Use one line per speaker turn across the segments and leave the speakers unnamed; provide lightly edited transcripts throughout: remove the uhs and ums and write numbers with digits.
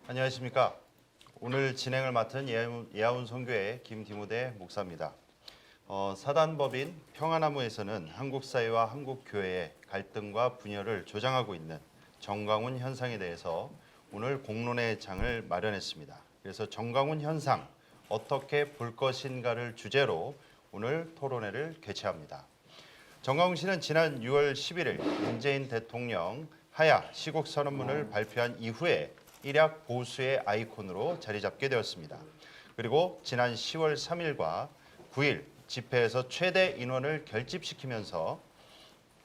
안녕하십니까. 오늘 진행을 맡은 예하운 선교회 김디모데 목사입니다. 사단법인 평화나무에서는 한국 사회와 한국 교회의 갈등과 분열을 조장하고 있는 정광훈 현상에 대해서 오늘 공론의 장을 마련했습니다. 그래서 정광훈 현상 어떻게 볼 것인가를 주제로 오늘 토론회를 개최합니다. 정광훈 씨는 지난 6월 11일 문재인 대통령 하야 시국 선언문을 발표한 이후에 일약 보수의 아이콘으로 자리 잡게 되었습니다. 그리고 지난 10월 3일과 9일 집회에서 최대 인원을 결집시키면서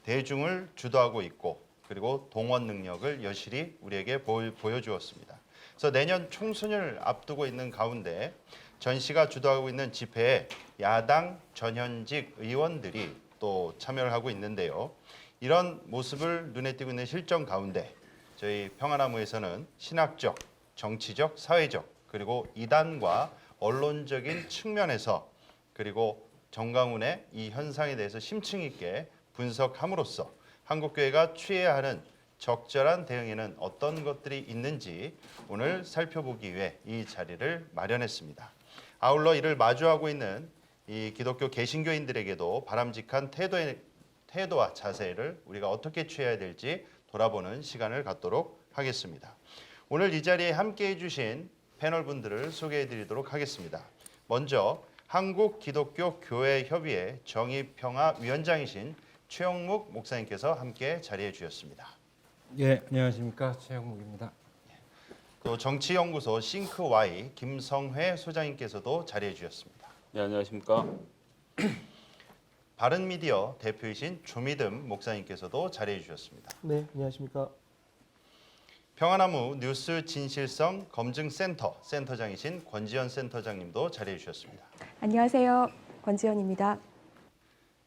대중을 주도하고 있고 그리고 동원 능력을 여실히 우리에게 보여주었습니다. 그래서 내년 총선을 앞두고 있는 가운데 전 씨가 주도하고 있는 집회에 야당 전현직 의원들이 또 참여를 하고 있는데요. 이런 모습을 눈에 띄고 있는 실정 가운데 저희 평화나무에서는 신학적, 정치적, 사회적 그리고 이단과 언론적인 측면에서 그리고 정광훈의 이 현상에 대해서 심층 있게 분석함으로써 한국교회가 취해야 하는 적절한 대응에는 어떤 것들이 있는지 오늘 살펴보기 위해 이 자리를 마련했습니다. 아울러 이를 마주하고 있는 이 기독교 개신교인들에게도 바람직한 태도와 자세를 우리가 어떻게 취해야 될지 돌아보는 시간을 갖도록 하겠습니다. 오늘 이 자리에 함께해 주신 패널분들을 소개해 드리도록 하겠습니다. 먼저 한국기독교교회협의회 정의평화위원장이신 최영묵 목사님께서 함께 자리해 주셨습니다.
예, 안녕하십니까. 최영묵입니다.
또 정치연구소 싱크Y 김성회 소장님께서도 자리해 주셨습니다.
네, 안녕하십니까.
바른미디어 대표이신 조미듬 목사님께서도 자리해 주셨습니다.
네, 안녕하십니까.
평화나무 뉴스 진실성 검증센터 센터장이신 권지현 센터장님도 자리해 주셨습니다.
안녕하세요. 권지현입니다.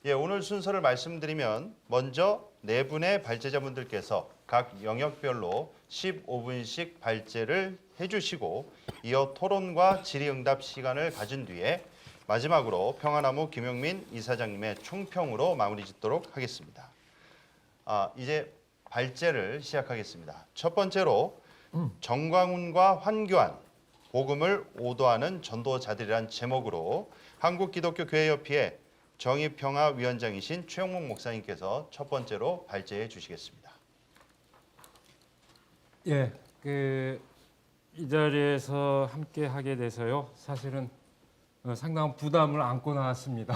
예, 오늘 순서를 말씀드리면 먼저 네 분의 발제자분들께서 각 영역별로 15분씩 발제를 해주시고 이어 토론과 질의응답 시간을 가진 뒤에 마지막으로 평화나무 김용민 이사장님의 총평으로 마무리 짓도록 하겠습니다. 이제 발제를 시작하겠습니다. 첫 번째로 정광훈과 환교안, 복음을 오도하는 전도자들이란 제목으로 한국기독교교회협의회 정의평화위원장이신 최영묵 목사님께서 첫 번째로 발제해 주시겠습니다.
예, 이 자리에서 함께 하게 돼서요. 사실은 상당한 부담을 안고 나왔습니다.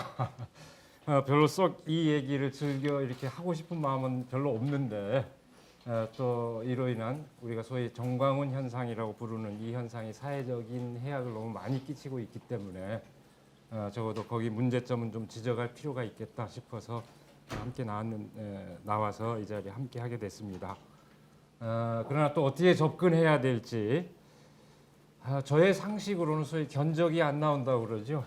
별로 썩 이 얘기를 즐겨 이렇게 하고 싶은 마음은 별로 없는데 또 이로 인한 우리가 소위 정광훈 현상이라고 부르는 이 현상이 사회적인 해악을 너무 많이 끼치고 있기 때문에 적어도 거기 문제점은 좀 지적할 필요가 있겠다 싶어서 함께 나와서 이 자리에 함께 하게 됐습니다. 그러나 또 어떻게 접근해야 될지 저의 상식으로는 소위 견적이 안 나온다고 그러죠.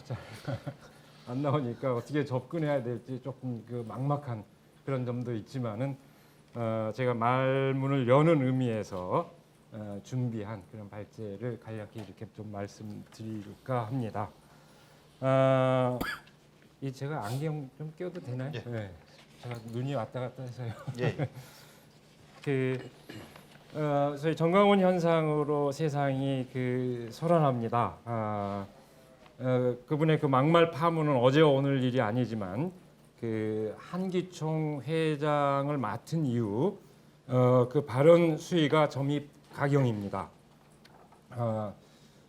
안 나오니까 어떻게 접근해야 될지 조금 막막한 그런 점도 있지만은 제가 말문을 여는 의미에서 준비한 그런 발제를 간략히 이렇게 좀 말씀드릴까 합니다. 이 제가 안경 좀 껴도 되나요?
예.
네. 제가 눈이 왔다 갔다 해서요.
예.
저희 정광훈 현상으로 세상이 소란합니다. 그분의 막말 파문은 어제 오늘 일이 아니지만 한기총 회장을 맡은 이후 발언 수위가 점입 가경입니다.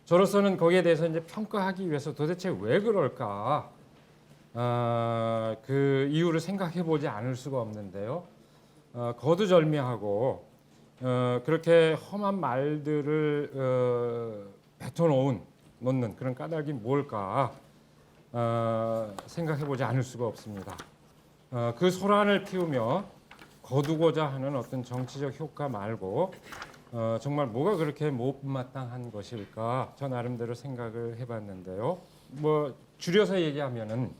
저로서는 거기에 대해서 이제 평가하기 위해서 도대체 왜 그럴까 그 이유를 생각해 보지 않을 수가 없는데요. 거두절미하고 그렇게 험한 말들을 뱉어놓는 그런 까닭이 뭘까 생각해보지 않을 수가 없습니다. 그 소란을 피우며 거두고자 하는 어떤 정치적 효과 말고 정말 뭐가 그렇게 못마땅한 것일까 저 나름대로 생각을 해봤는데요. 줄여서 얘기하면은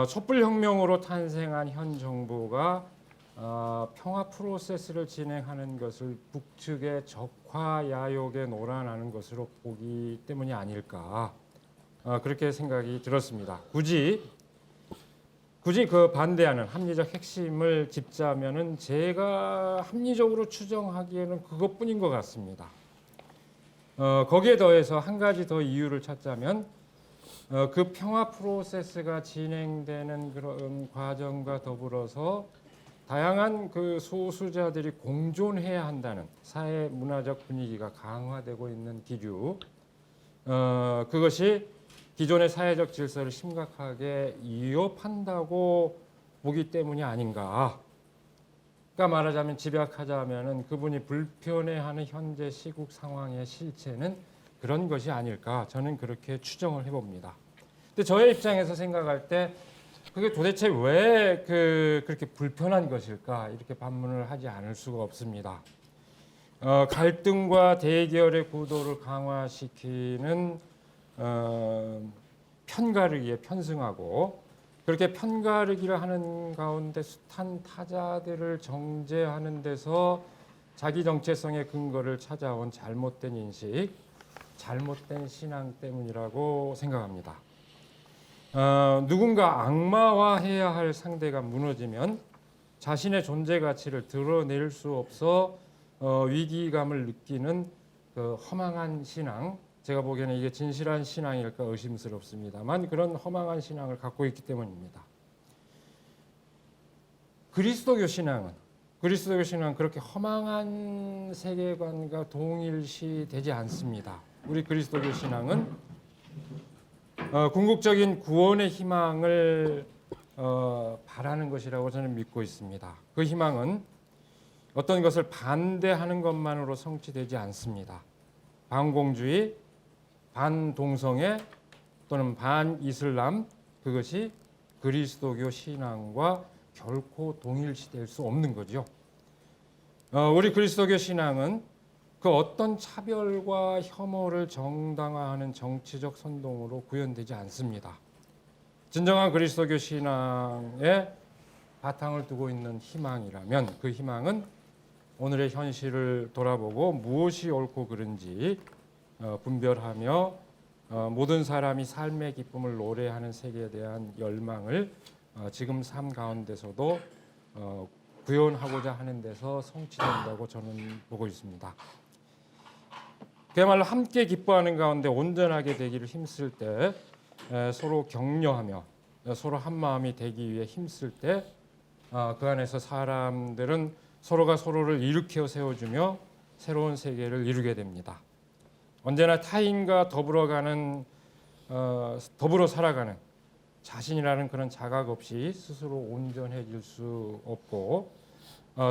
촛불혁명으로 탄생한 현 정부가 평화 프로세스를 진행하는 것을 북측의 적화야욕에 놀아나는 것으로 보기 때문이 아닐까 그렇게 생각이 들었습니다. 굳이 반대하는 합리적 핵심을 짚자면은 제가 합리적으로 추정하기에는 그것뿐인 것 같습니다. 거기에 더해서 한 가지 더 이유를 찾자면 그 평화 프로세스가 진행되는 그런 과정과 더불어서 다양한 그 소수자들이 공존해야 한다는 사회 문화적 분위기가 강화되고 있는 기류, 그것이 기존의 사회적 질서를 심각하게 위협한다고 보기 때문이 아닌가. 그러니까 말하자면 집약하자면은 그분이 불편해하는 현재 시국 상황의 실체는 그런 것이 아닐까. 저는 그렇게 추정을 해봅니다. 근데 저의 입장에서 생각할 때 그게 도대체 왜 그렇게 불편한 것일까? 이렇게 반문을 하지 않을 수가 없습니다. 갈등과 대결의 구도를 강화시키는 편가르기에 편승하고 그렇게 편가르기를 하는 가운데 숱한 타자들을 정죄하는 데서 자기 정체성의 근거를 찾아온 잘못된 인식, 잘못된 신앙 때문이라고 생각합니다. 누군가 악마화해야 할 상대가 무너지면 자신의 존재 가치를 드러낼 수 없어 위기감을 느끼는 그 허망한 신앙, 제가 보기에는 이게 진실한 신앙일까 의심스럽습니다만 그런 허망한 신앙을 갖고 있기 때문입니다. 그리스도교 신앙은 그렇게 허망한 세계관과 동일시 되지 않습니다. 우리 그리스도교 신앙은 궁극적인 구원의 희망을 바라는 것이라고 저는 믿고 있습니다. 그 희망은 어떤 것을 반대하는 것만으로 성취되지 않습니다. 반공주의, 반동성애 또는 반이슬람, 그것이 그리스도교 신앙과 결코 동일시될 수 없는 거죠. 우리 그리스도교 신앙은 그 어떤 차별과 혐오를 정당화하는 정치적 선동으로 구현되지 않습니다. 진정한 그리스도교 신앙에 바탕을 두고 있는 희망이라면 그 희망은 오늘의 현실을 돌아보고 무엇이 옳고 그른지 분별하며 모든 사람이 삶의 기쁨을 노래하는 세계에 대한 열망을 지금 삶 가운데서도 구현하고자 하는 데서 성취된다고 저는 보고 있습니다. 그야말로 함께 기뻐하는 가운데 온전하게 되기를 힘쓸 때 서로 격려하며 서로 한 마음이 되기 위해 힘쓸 때 그 안에서 사람들은 서로가 서로를 일으켜 세워주며 새로운 세계를 이루게 됩니다. 언제나 타인과 더불어 살아가는 자신이라는 그런 자각 없이 스스로 온전해질 수 없고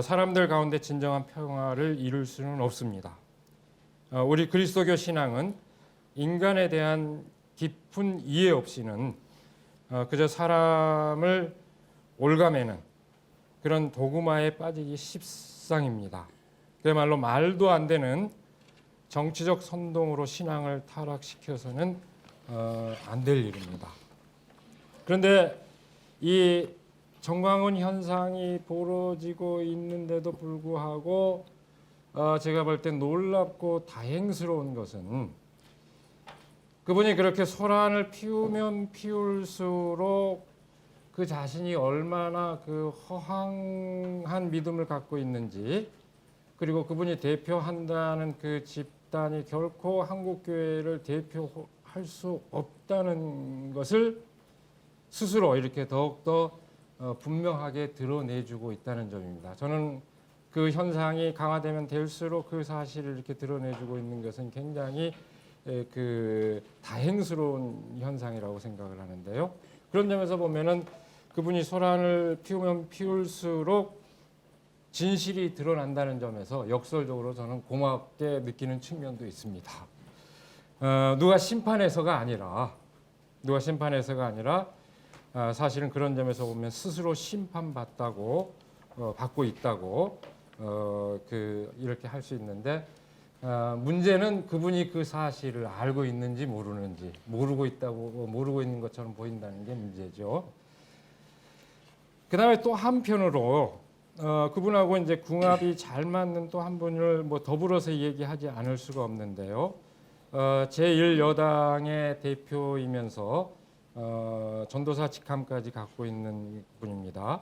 사람들 가운데 진정한 평화를 이룰 수는 없습니다. 우리 그리스도교 신앙은 인간에 대한 깊은 이해 없이는 그저 사람을 올가매는 그런 도구마에 빠지기 십상입니다. 그야말로 말도 안 되는 정치적 선동으로 신앙을 타락시켜서는 안 될 일입니다. 그런데 이 정광훈 현상이 벌어지고 있는데도 불구하고 제가 볼 때 놀랍고 다행스러운 것은 그분이 그렇게 소란을 피우면 피울수록 그 자신이 얼마나 그 허황한 믿음을 갖고 있는지 그리고 그분이 대표한다는 그 집단이 결코 한국교회를 대표할 수 없다는 것을 스스로 이렇게 더욱더 분명하게 드러내주고 있다는 점입니다. 저는 그 현상이 강화되면 될수록 그 사실을 이렇게 드러내주고 있는 것은 굉장히 그 다행스러운 현상이라고 생각을 하는데요. 그런 점에서 보면은 그분이 소란을 피우면 피울수록 진실이 드러난다는 점에서 역설적으로 저는 고맙게 느끼는 측면도 있습니다. 누가 심판해서가 아니라 사실은 그런 점에서 보면 스스로 심판받고 있다고 이렇게 할 수 있는데 문제는 그분이 그 사실을 알고 있는지 모르는지 모르고 있는 것처럼 보인다는 게 문제죠. 그다음에 또 한편으로 그분하고 이제 궁합이 잘 맞는 또 한 분을 뭐 더불어서 얘기하지 않을 수가 없는데요. 제1여당의 대표이면서 전도사 직함까지 갖고 있는 분입니다.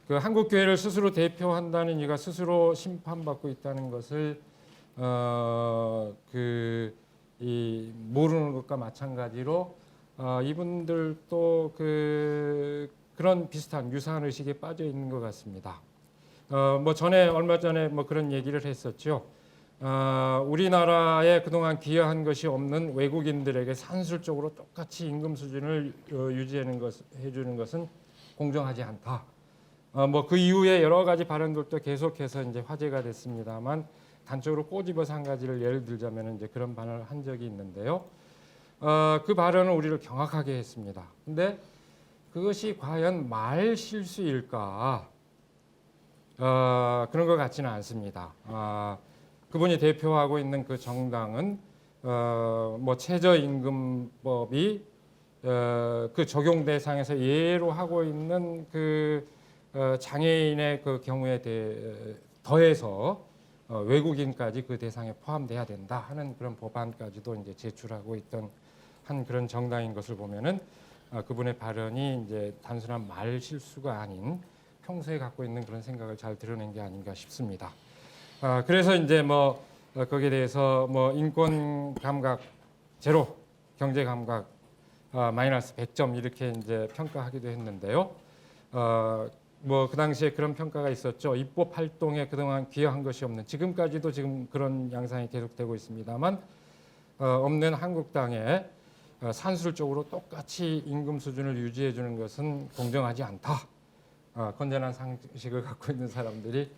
그 한국 교회를 스스로 대표한다는 이가 스스로 심판받고 있다는 것을 모르는 것과 마찬가지로 이분들도 그런 비슷한 유사한 의식에 빠져 있는 것 같습니다. 뭐 얼마 전에 뭐 그런 얘기를 했었죠. 우리나라에 그동안 기여한 것이 없는 외국인들에게 산술적으로 똑같이 임금 수준을 해주는 것은 공정하지 않다. 뭐 그 이후에 여러 가지 발언들도 계속해서 이제 화제가 됐습니다만 단적으로 꼬집어서 한 가지를 예를 들자면 이제 그런 발언을 한 적이 있는데요. 그 발언은 우리를 경악하게 했습니다. 근데 그것이 과연 말 실수일까? 그런 것 같지는 않습니다. 그분이 대표하고 있는 그 정당은 뭐 최저임금법이 그 적용 대상에서 예로 하고 있는 그 장애인의 그 경우에 더해서 외국인까지 그 대상에 포함돼야 된다 하는 그런 법안까지도 이제 제출하고 있던 한 그런 정당인 것을 보면은 그분의 발언이 이제 단순한 말 실수가 아닌 평소에 갖고 있는 그런 생각을 잘 드러낸 게 아닌가 싶습니다. 그래서 이제 뭐 거기에 대해서 뭐 인권 감각 제로, 경제 감각 마이너스 100점 이렇게 이제 평가하기도 했는데요. 뭐 그 당시에 그런 평가가 있었죠. 입법 활동에 그동안 기여한 것이 없는, 지금까지도 지금 그런 양상이 계속되고 있습니다만 없는 한국당에 산술적으로 똑같이 임금 수준을 유지해 주는 것은 공정하지 않다. 건전한 상식을 갖고 있는 사람들이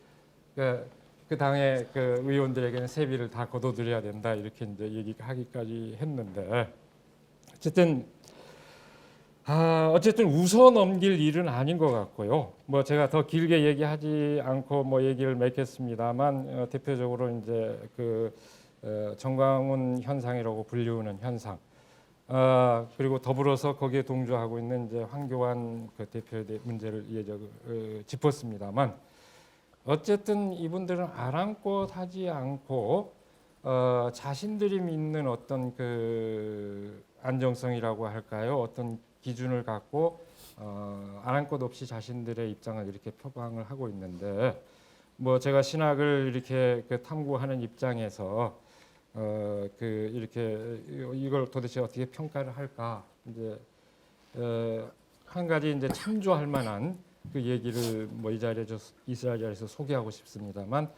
그 당의 그 의원들에게는 세비를 다 걷어들여야 된다 이렇게 이제 얘기하기까지 했는데 어쨌든 웃어 넘길 일은 아닌 것 같고요. 뭐 제가 더 길게 얘기하지 않고 뭐 얘기를 맺겠습니다만 대표적으로 이제 정광훈 현상이라고 불리우는 현상. 그리고 더불어서 거기에 동조하고 있는 이제 황교안 그 대표의 문제를 짚었습니다만 어쨌든 이분들은 아랑곳하지 않고 자신들이 믿는 어떤 그 안정성이라고 할까요? 어떤 기준을 갖고 아랑곳 없이 자신들의 입장을 이렇게 표방을 하고 있는데 뭐 제가 신학을 이렇게 탐구하는 입장에서 이렇게 이걸 도대체 어떻게 평가를 할까 이제 한 가지 이제 참조할 만한 그 얘기를 뭐 이 자리에서 소개하고 싶습니다만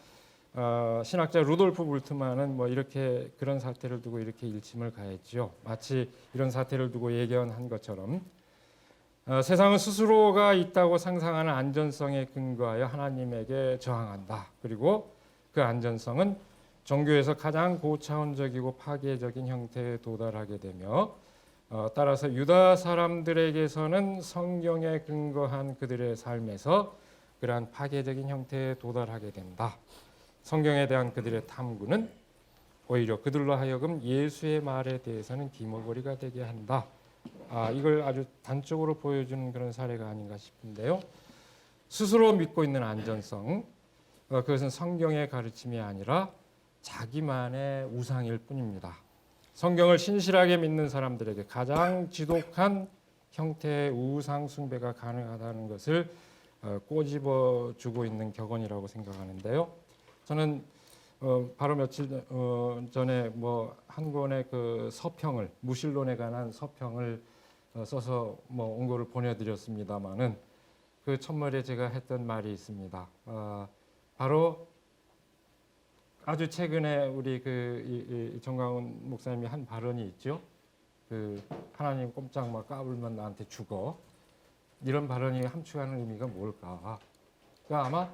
신학자 루돌프 불트만은 뭐 이렇게 그런 사태를 두고 이렇게 일침을 가했죠. 마치 이런 사태를 두고 예견한 것처럼 세상은 스스로가 있다고 상상하는 안전성에 근거하여 하나님에게 저항한다. 그리고 그 안전성은 종교에서 가장 고차원적이고 파괴적인 형태에 도달하게 되며 따라서 유다 사람들에게서는 성경에 근거한 그들의 삶에서 그러한 파괴적인 형태에 도달하게 된다. 성경에 대한 그들의 탐구는 오히려 그들로 하여금 예수의 말에 대해서는 기머거리가 되게 한다. 이걸 아주 단적으로 보여주는 그런 사례가 아닌가 싶은데요. 스스로 믿고 있는 안전성, 그것은 성경의 가르침이 아니라 자기만의 우상일 뿐입니다. 성경을 신실하게 믿는 사람들에게 가장 지독한 형태의 우상 숭배가 가능하다는 것을 꼬집어 주고 있는 격언이라고 생각하는데요. 저는 바로 며칠 전에 뭐 한 권의 그 서평을 무신론에 관한 서평을 써서 뭐 원고를 보내드렸습니다만은 그 첫머리에 제가 했던 말이 있습니다. 바로 아주 최근에 우리 정광훈 목사님이 한 발언이 있죠. 하나님 꼼짝 마 까불면 나한테 죽어. 이런 발언이 함축하는 의미가 뭘까? 그러니까 아마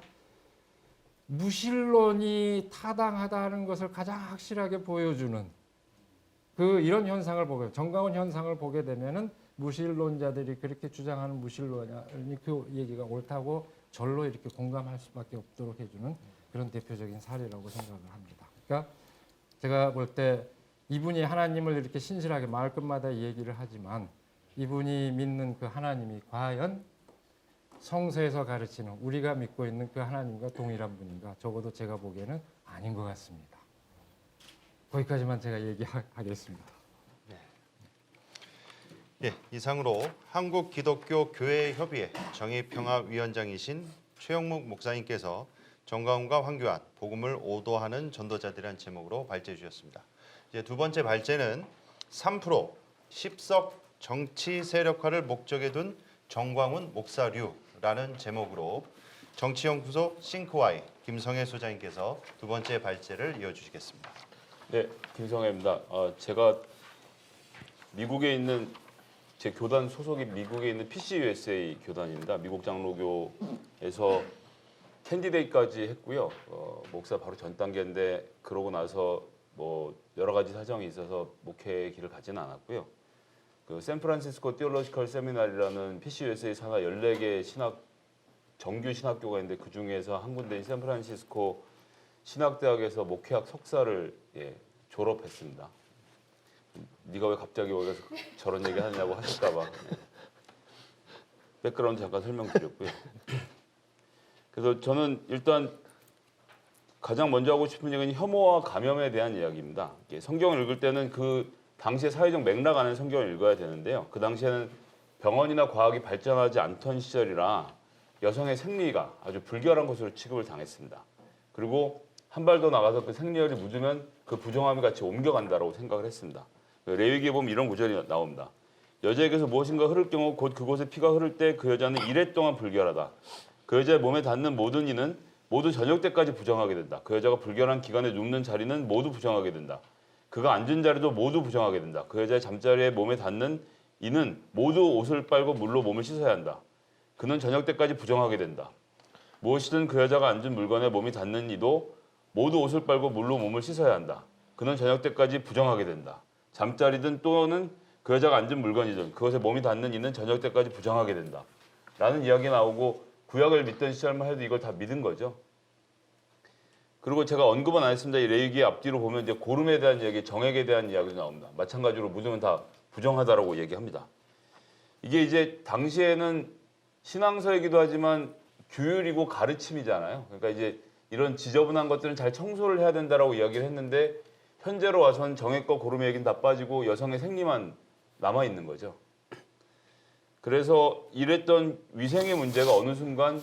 무신론이 타당하다는 것을 가장 확실하게 보여주는 이런 현상을 보게, 정광훈 현상을 보게 되면은 무신론자들이 그렇게 주장하는 무신론이 그 얘기가 옳다고 절로 이렇게 공감할 수밖에 없도록 해주는 그런 대표적인 사례라고 생각을 합니다. 그러니까 제가 볼 때 이분이 하나님을 이렇게 신실하게 말끝마다 얘기를 하지만 이분이 믿는 그 하나님이 과연 성서에서 가르치는 우리가 믿고 있는 그 하나님과 동일한 분인가? 적어도 제가 보기에는 아닌 것 같습니다. 거기까지만 제가 얘기하겠습니다.
예, 이상으로 한국기독교교회협의회 정의평화위원장이신 최영묵 목사님께서 정광훈과 황교안 복음을 오도하는 전도자들이라는 제목으로 발제해 주셨습니다. 이제 두 번째 발제는 3% 10석 정치 세력화를 목적에 둔 정광훈 목사류라는 제목으로 정치연구소 싱크와이 김성애 소장님께서 두 번째 발제를 이어주시겠습니다.
네, 김성애입니다. 제가 미국에 있는 제 교단 소속이 미국에 있는 PCUSA 교단입니다. 미국 장로교에서 캔디데이트까지 했고요. 목사 바로 전 단계인데 그러고 나서 뭐 여러 가지 사정이 있어서 목회 길을 가지는 않았고요. 그 샌프란시스코 티올로지컬 세미나리라는 PCUSA 산하 14개 정규 신학교가 있는데 그 중에서 한 군데인 샌프란시스코 신학대학에서 목회학 석사를 졸업했습니다. 네가 왜 갑자기 여기서 저런 얘기 하느냐고 하실까 봐. 백그라운드 잠깐 설명드렸고요. 그래서 저는 일단 가장 먼저 하고 싶은 얘기는 혐오와 감염에 대한 이야기입니다. 성경을 읽을 때는 그 당시의 사회적 맥락 안에 성경을 읽어야 되는데요. 그 당시에는 병원이나 과학이 발전하지 않던 시절이라 여성의 생리가 아주 불결한 것으로 취급을 당했습니다. 그리고 한 발 더 나가서 그 생리혈이 묻으면 그 부정함이 같이 옮겨간다고 생각을 했습니다. 레위기에 보면 이런 구절이 나옵니다. 여자에게서 무엇인가 흐를 경우 곧 그곳에 피가 흐를 때 그 여자는 이래 동안 불결하다. 그 여자의 몸에 닿는 모든 이는 모두 저녁 때까지 부정하게 된다. 그 여자가 불결한 기간에 눕는 자리는 모두 부정하게 된다. 그가 앉은 자리도 모두 부정하게 된다. 그 여자의 잠자리에 몸에 닿는 이는 모두 옷을 빨고 물로 몸을 씻어야 한다. 그는 저녁 때까지 부정하게 된다. 무엇이든 그 여자가 앉은 물건에 몸이 닿는 이도 모두 옷을 빨고 물로 몸을 씻어야 한다. 그는 저녁 때까지 부정하게 된다. 잠자리든 또는 그 여자가 앉은 물건이든 그것에 몸이 닿는 이는 저녁 때까지 부정하게 된다. 라는 이야기가 나오고 구약을 믿던 시절만 해도 이걸 다 믿은 거죠. 그리고 제가 언급은 안 했습니다. 이 레위기 앞뒤로 보면 이제 고름에 대한 이야기, 정액에 대한 이야기도 나옵니다. 마찬가지로 묻으면 다 부정하다라고 얘기합니다. 이게 이제 당시에는 신앙서이기도 하지만 규율이고 가르침이잖아요. 그러니까 이제 이런 지저분한 것들은 잘 청소를 해야 된다라고 이야기를 했는데 현재로 와서는 정액과 고름의 얘기는 다 빠지고 여성의 생리만 남아 있는 거죠. 그래서 이랬던 위생의 문제가 어느 순간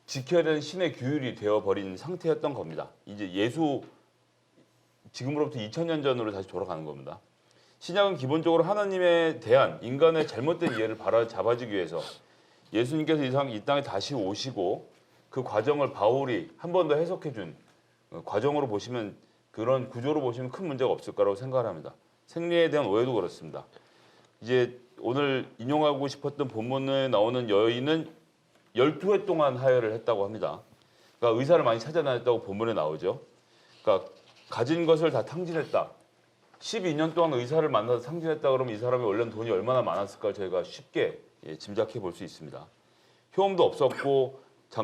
지켜야 되는 신의 규율이 되어버린 상태였던 겁니다. 이제 지금으로부터 2000년 전으로 다시 돌아가는 겁니다. 신약은 기본적으로 하나님에 대한 인간의 잘못된 이해를 바로잡아주기 위해서 예수님께서 이 땅에 다시 오시고 그 과정을 바울이 한 번 더 해석해 준 과정으로 보시면 그런 구조로 보시면 큰 문제가 없을 거라고 생각을 합니다. 생리에 대한 오해도 그렇습니다. 이제 오늘 인용하고 싶었던 본문에 나오는 여인은 12회 동안 하혈을 했다고 합니다. 그러니까 의사를 많이 찾아다녔다고 본문에 나오죠. 그러니까 가진 것을 다 탕진했다. 12년 동안 의사를 만나서 탕진했다 그러면 이 사람이 원래는 돈이 얼마나 많았을까 저희가 쉽게 짐작해 볼 수 있습니다. 효험도 없었고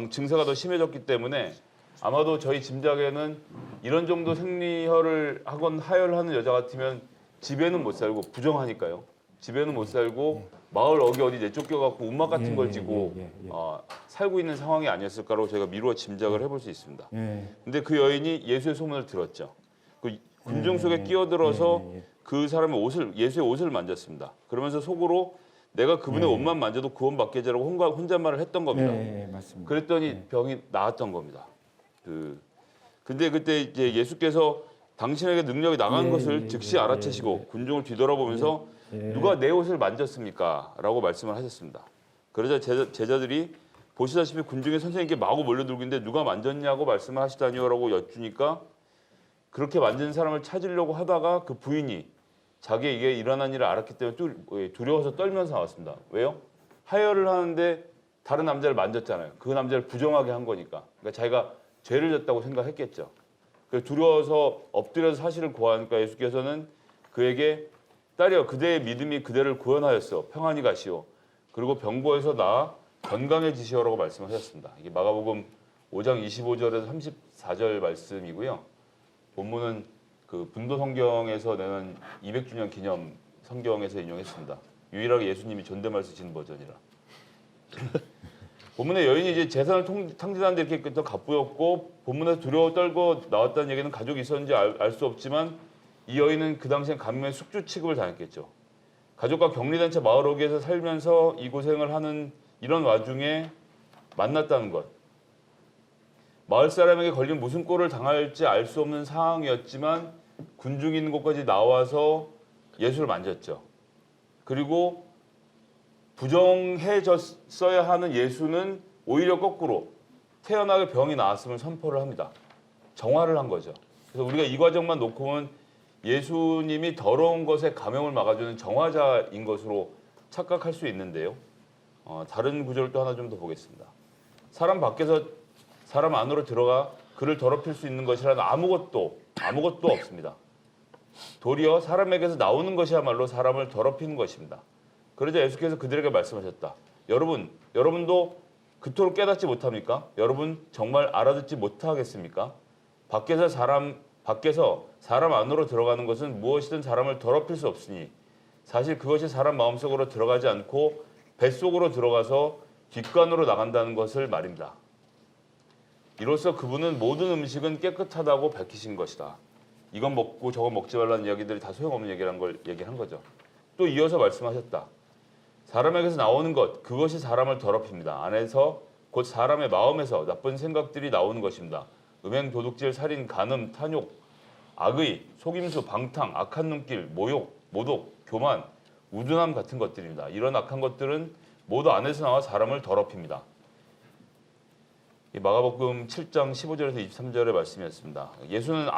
증세가 더 심해졌기 때문에 아마도 저희 짐작에는 이런 정도 생리혈을 하건 하혈하는 여자 같으면 집에는 못 살고 부정하니까요. 집에는 못 살고 마을 어디 내쫓겨갖고 움막 같은 걸 지고 살고 있는 상황이 아니었을까라고 저희가 미루어 짐작을 해볼 수 있습니다. 근데 그 여인이 예수의 소문을 들었죠. 그 군중 속에 끼어들어서 그 사람의 예수의 옷을 만졌습니다. 그러면서 속으로 내가 그분의 옷만 만져도 구원받게 하라고 혼잣말을 했던 겁니다.
맞습니다.
그랬더니 병이 나았던 겁니다. 근데 그때 이제 예수께서 당신에게 능력이 나간 것을 즉시 알아채시고 군중을 뒤돌아보면서 누가 내 옷을 만졌습니까? 라고 말씀을 하셨습니다. 그러자 제자들이 보시다시피 군중에 선생님께 마구 몰려들고 있는데 누가 만졌냐고 말씀을 하시다니요? 라고 여쭈니까 그렇게 만진 사람을 찾으려고 하다가 그 부인이 자기에게 일어난 일을 알았기 때문에 두려워서 떨면서 나왔습니다. 왜요? 하혈을 하는데 다른 남자를 만졌잖아요. 그 남자를 부정하게 한 거니까. 그러니까 자기가 죄를 졌다고 생각했겠죠. 그래서 두려워서 엎드려서 사실을 고하니까 예수께서는 그에게 딸이여 그대의 믿음이 그대를 구원하였어. 평안히 가시오. 그리고 병고에서 나아 건강해지시오라고 말씀하셨습니다. 이게 마가복음 5장 25절에서 34절 말씀이고요. 본문은 그 분도 성경에서 내는 200주년 기념 성경에서 인용했습니다. 유일하게 예수님이 존댓말 쓰시는 버전이라. 본문의 여인이 이제 재산을 탕진하는데 이렇게 더 갑부였고 본문에서 두려워 떨고 나왔다는 얘기는 가족이 있었는지 알 수 없지만 이 여인은 그 당시엔 감염의 숙주 취급을 당했겠죠. 가족과 격리된 채 마을 어귀에서 살면서 이 고생을 하는 이런 와중에 만났다는 것. 마을 사람에게 걸리면 무슨 꼴을 당할지 알 수 없는 상황이었지만 군중이 있는 곳까지 나와서 예수를 만졌죠. 그리고 부정해졌어야 하는 예수는 오히려 거꾸로 태연하게 병이 나았음을 선포를 합니다. 정화를 한 거죠. 그래서 우리가 이 과정만 놓고 보면 예수님이 더러운 것에 감염을 막아주는 정화자인 것으로 착각할 수 있는데요. 다른 구절을 또 하나 좀 더 보겠습니다. 사람 밖에서 사람 안으로 들어가 그를 더럽힐 수 있는 것이라는 아무것도 없습니다. 도리어 사람에게서 나오는 것이야말로 사람을 더럽히는 것입니다. 그러자 예수께서 그들에게 말씀하셨다. 여러분도 그토록 깨닫지 못합니까? 여러분 정말 알아듣지 못하겠습니까? 밖에서 사람 안으로 들어가는 것은 무엇이든 사람을 더럽힐 수 없으니 사실 그것이 사람 마음속으로 들어가지 않고 뱃속으로 들어가서 뒷간으로 나간다는 것을 말입니다. 이로써 그분은 모든 음식은 깨끗하다고 밝히신 것이다. 이건 먹고 저건 먹지 말라는 이야기들이 다 소용없는 얘기란 걸 얘기한 거죠. 또 이어서 말씀하셨다. 사람에게서 나오는 것, 그것이 사람을 더럽힙니다. 안에서 곧 사람의 마음에서 나쁜 생각들이 나오는 것입니다. 음행, 도둑질, 살인, 간음, 탐욕, 악의, 속임수, 방탕, 악한 눈길, 모욕, 모독, 교만, 우둔함 같은 것들입니다. 이런 악한 것들은 모두 안에서 나와 사람을 더럽힙니다. 마가복음 7장 15절에서 23절의 말씀이었습니다. 예수는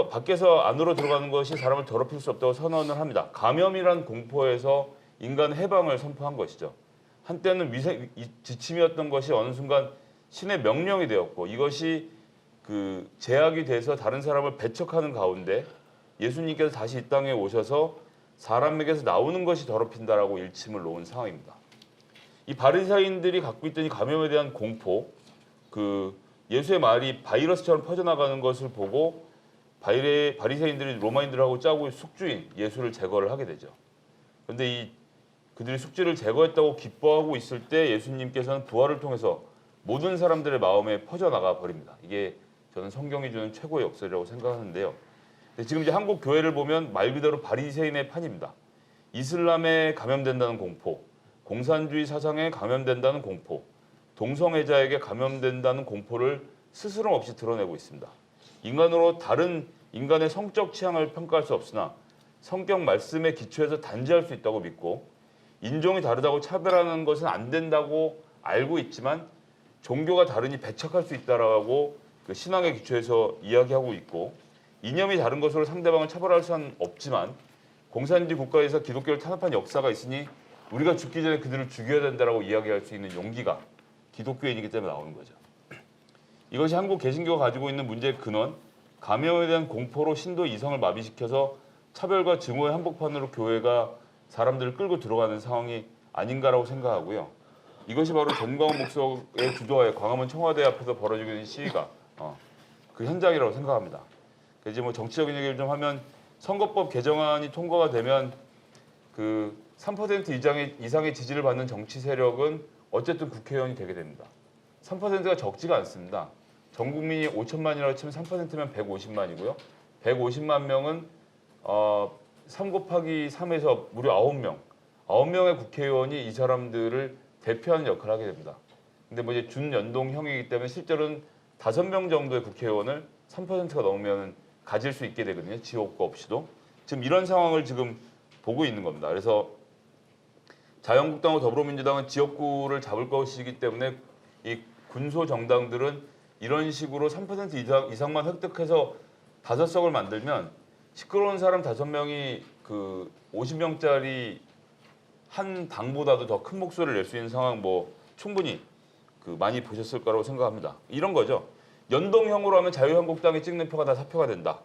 밖에서 안으로 들어가는 것이 사람을 더럽힐 수 없다고 선언을 합니다. 감염이란 공포에서 인간 해방을 선포한 것이죠. 한때는 지침이었던 것이 어느 순간 신의 명령이 되었고 이것이 그 제약이 돼서 다른 사람을 배척하는 가운데 예수님께서 다시 이 땅에 오셔서 사람에게서 나오는 것이 더럽힌다라고 일침을 놓은 상황입니다. 이 바리새인들이 갖고 있던 이 감염에 대한 공포, 예수의 말이 바이러스처럼 퍼져나가는 것을 보고 바리새인들이 로마인들하고 짜고 숙주인 예수를 제거를 하게 되죠. 그런데 그들이 숙주를 제거했다고 기뻐하고 있을 때 예수님께서는 부활을 통해서 모든 사람들의 마음에 퍼져나가 버립니다. 이게 저는 성경이 주는 최고의 역설이라고 생각하는데요. 지금 이제 한국 교회를 보면 말 그대로 바리새인의 판입니다. 이슬람에 감염된다는 공포, 공산주의 사상에 감염된다는 공포, 동성애자에게 감염된다는 공포를 스스럼 없이 드러내고 있습니다. 인간으로 다른 인간의 성적 취향을 평가할 수 없으나 성경 말씀에 기초해서 단지할 수 있다고 믿고 인종이 다르다고 차별하는 것은 안 된다고 알고 있지만 종교가 다르니 배척할 수 있다라고 그 신앙의 기초에서 이야기하고 있고 이념이 다른 것으로 상대방을 차별할 수는 없지만 공산주의 국가에서 기독교를 탄압한 역사가 있으니 우리가 죽기 전에 그들을 죽여야 된다라고 이야기할 수 있는 용기가 기독교인이기 때문에 나오는 거죠. 이것이 한국 개신교가 가지고 있는 문제의 근원, 감염에 대한 공포로 신도 이성을 마비시켜서 차별과 증오의 한복판으로 교회가 사람들을 끌고 들어가는 상황이 아닌가라고 생각하고요. 이것이 바로 전광훈 목사의 주도하에 광화문 청와대 앞에서 벌어지고 있는 시위가 그 현장이라고 생각합니다. 이제 뭐 정치적인 얘기를 좀 하면 선거법 개정안이 통과가 되면 그 3% 이상의 지지를 받는 정치 세력은 어쨌든 국회의원이 되게 됩니다. 3%가 적지가 않습니다. 전 국민이 5천만이라고 치면 3%면 150만이고요. 150만 명은 3 곱하기 3에서 무려 9명. 9명의 국회의원이 이 사람들을 대표하는 역할을 하게 됩니다. 근데 뭐 이제 준연동형이기 때문에 실제로는 5명 정도의 국회의원을 3%가 넘으면 가질 수 있게 되거든요. 지역구 없이도. 지금 이런 상황을 지금 보고 있는 겁니다. 그래서 자유한국당과 더불어민주당은 지역구를 잡을 것이기 때문에 이 군소 정당들은 이런 식으로 3% 이상만 획득해서 5석을 만들면 시끄러운 사람 5명이 그 50명짜리 한 당보다도 더 큰 목소리를 낼 수 있는 상황 뭐 충분히 그 많이 보셨을 거라고 생각합니다. 이런 거죠. 연동형으로 하면 자유한국당에 찍는 표가 다 사표가 된다.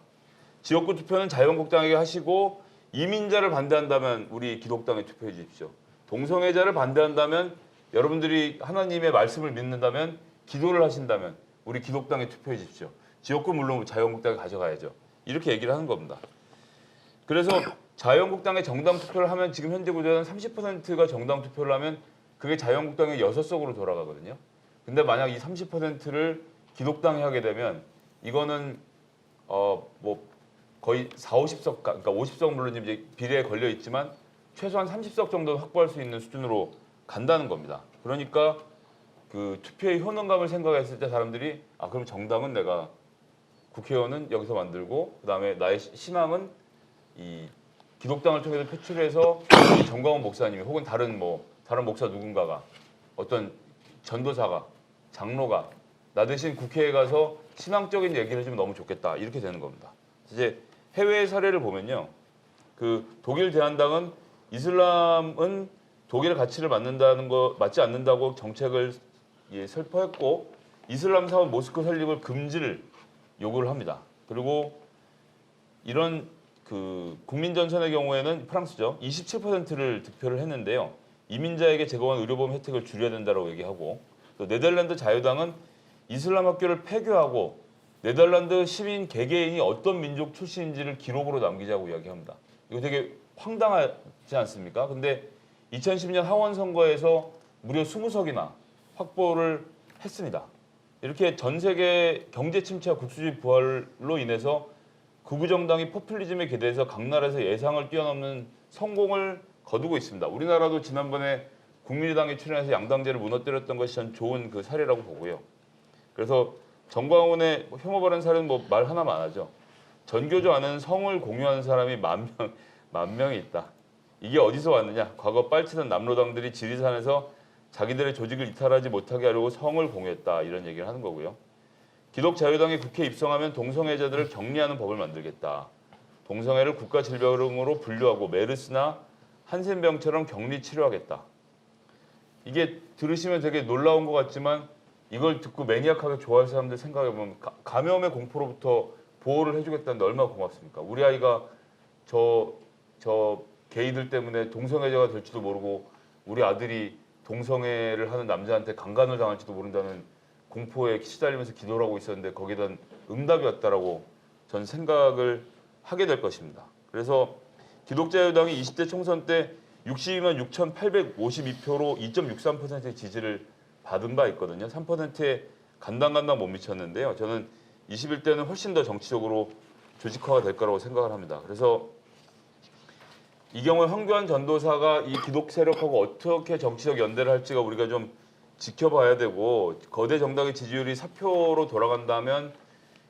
지역구 투표는 자유한국당에게 하시고 이민자를 반대한다면 우리 기독당에 투표해 주십시오. 동성애자를 반대한다면 여러분들이 하나님의 말씀을 믿는다면 기도를 하신다면 우리 기독당에 투표해 주십시오. 지역구 물론 자유한국당에 가져가야죠. 이렇게 얘기를 하는 겁니다. 그래서 자유한국당에 정당 투표를 하면 지금 현재 구조는 30%가 정당 투표를 하면 그게 자유한국당의 6석으로 돌아가거든요. 근데 만약 이 30%를 기독당이 하게 되면 이거는 뭐 거의 50석, 그러니까 50석 물론 이제 비례에 걸려 있지만 최소한 30석 정도 확보할 수 있는 수준으로 간다는 겁니다. 그러니까 그 투표의 효능감을 생각했을 때 사람들이 그럼 정당은 내가 국회의원은 여기서 만들고 그다음에 나의 신앙은 이 기독당을 통해서 표출해서 정광훈 목사님이 혹은 다른 목사 누군가가 어떤 전도사가 장로가 나 대신 국회에 가서 신앙적인 얘기를 해주면 너무 좋겠다 이렇게 되는 겁니다. 이제 해외 사례를 보면요, 그 독일 대한당은 이슬람은 독일의 가치를 맞지 않는다고 정책을 설포했고 이슬람 사원 모스크 설립을 금지를 요구를 합니다. 그리고 이런 그 국민전선의 경우에는 프랑스죠. 27%를 득표를 했는데요. 이민자에게 제공한 의료보험 혜택을 줄여야 된다고 얘기하고 또 네덜란드 자유당은 이슬람 학교를 폐교하고 네덜란드 시민 개개인이 어떤 민족 출신인지를 기록으로 남기자고 이야기합니다. 이거 되게 황당하지 않습니까? 근데 2010년 하원 선거에서 무려 20석이나 확보를 했습니다. 이렇게 전 세계 경제 침체와 국수주의 부활로 인해서 극우 정당이 포퓰리즘에 기대해서 각 나라에서 예상을 뛰어넘는 성공을 거두고 있습니다. 우리나라도 지난번에 국민의당이 출연해서 양당제를 무너뜨렸던 것이 전 좋은 그 사례라고 보고요. 그래서 정광훈의 혐오 발언 사례는 뭐 말 하나만 안 하죠. 전교조 안에는 성을 공유하는 사람이 만 명이 있다. 이게 어디서 왔느냐? 과거 빨치던 남로당들이 지리산에서 자기들의 조직을 이탈하지 못하게 하려고 성을 공유했다. 이런 얘기를 하는 거고요. 기독자유당이 국회에 입성하면 동성애자들을 격리하는 법을 만들겠다. 동성애를 국가질병으로 분류하고 메르스나 한센병처럼 격리 치료하겠다. 이게 들으시면 되게 놀라운 것 같지만 이걸 듣고 매니악하게 좋아할 사람들 생각해보면 감염의 공포로부터 보호를 해주겠다는데 얼마나 고맙습니까? 우리 아이가 저 게이들 때문에 동성애자가 될지도 모르고 우리 아들이 동성애를 하는 남자한테 강간을 당할지도 모른다는 공포에 시달리면서 기도를 하고 있었는데 거기에 응답이 왔다라고 전 생각을 하게 될 것입니다. 그래서 기독자유당이 20대 총선 때 62만 6,852표로 2.63%의 지지를 받은 바 있거든요. 3%에 간당간당 못 미쳤는데요. 저는 21대는 훨씬 더 정치적으로 조직화가 될 거라고 생각을 합니다. 그래서 이 경우에 황교안 전도사가 이 기독 세력하고 어떻게 정치적 연대를 할지가 우리가 좀 지켜봐야 되고 거대 정당의 지지율이 4표로 돌아간다면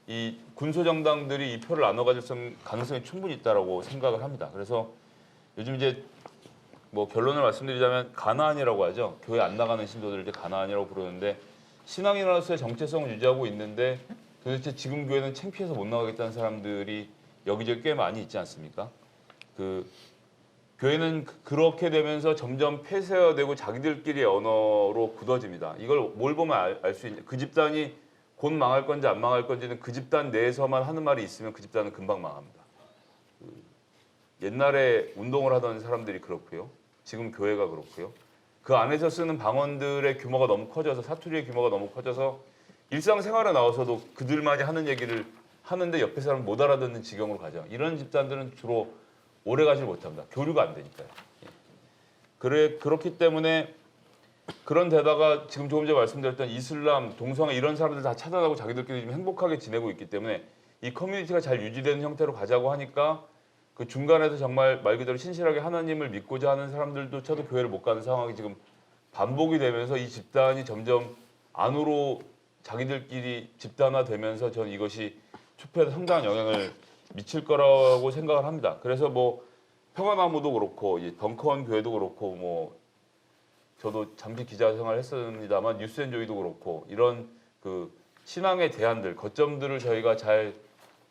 이 군소 정당들이 이 표를 나눠 가질 가능성이 충분히 있다라고 생각을 합니다. 그래서 요즘 이제 뭐 결론을 말씀드리자면 가나안이라고 하죠. 교회 안 나가는 신도들을 이제 가나안이라고 부르는데 신앙인으로서의 정체성을 유지하고 있는데 도대체 지금 교회는 창피해서 못 나가겠다는 사람들이 여기저기 꽤 많이 있지 않습니까? 그 교회는 그렇게 되면서 점점 폐쇄화되고 자기들끼리의 언어로 굳어집니다. 이걸 뭘 보면 알 수 있냐? 그 집단이 곧 망할 건지 안 망할 건지는 그 집단 내에서만 하는 말이 있으면 그 집단은 금방 망합니다. 옛날에 운동을 하던 사람들이 그렇고요. 지금 교회가 그렇고요. 그 안에서 쓰는 방언들의 규모가 너무 커져서 사투리의 규모가 너무 커져서 일상생활에 나와서도 그들만이 하는 얘기를 하는데 옆에 사람 못 알아듣는 지경으로 가죠. 이런 집단들은 주로 오래 가지 못합니다. 교류가 안 되니까요. 그렇기 때문에 그런 데다가 지금 조금 전에 말씀드렸던 이슬람, 동성애 이런 사람들 다 차단하고 자기들끼리 좀 행복하게 지내고 있기 때문에 이 커뮤니티가 잘 유지되는 형태로 가자고 하니까 그 중간에서 정말 말 그대로 신실하게 하나님을 믿고자 하는 사람들조차도 교회를 못 가는 상황이 지금 반복이 되면서 이 집단이 점점 안으로 자기들끼리 집단화되면서 저는 이것이 투표에 상당한 영향을 미칠 거라고 생각을 합니다. 그래서 뭐 평화나무도 그렇고 벙커원 교회도 그렇고 뭐 저도 잠시 기자 생활했습니다만 뉴스앤조이도 그렇고 이런 그 신앙의 대안들, 거점들을 저희가 잘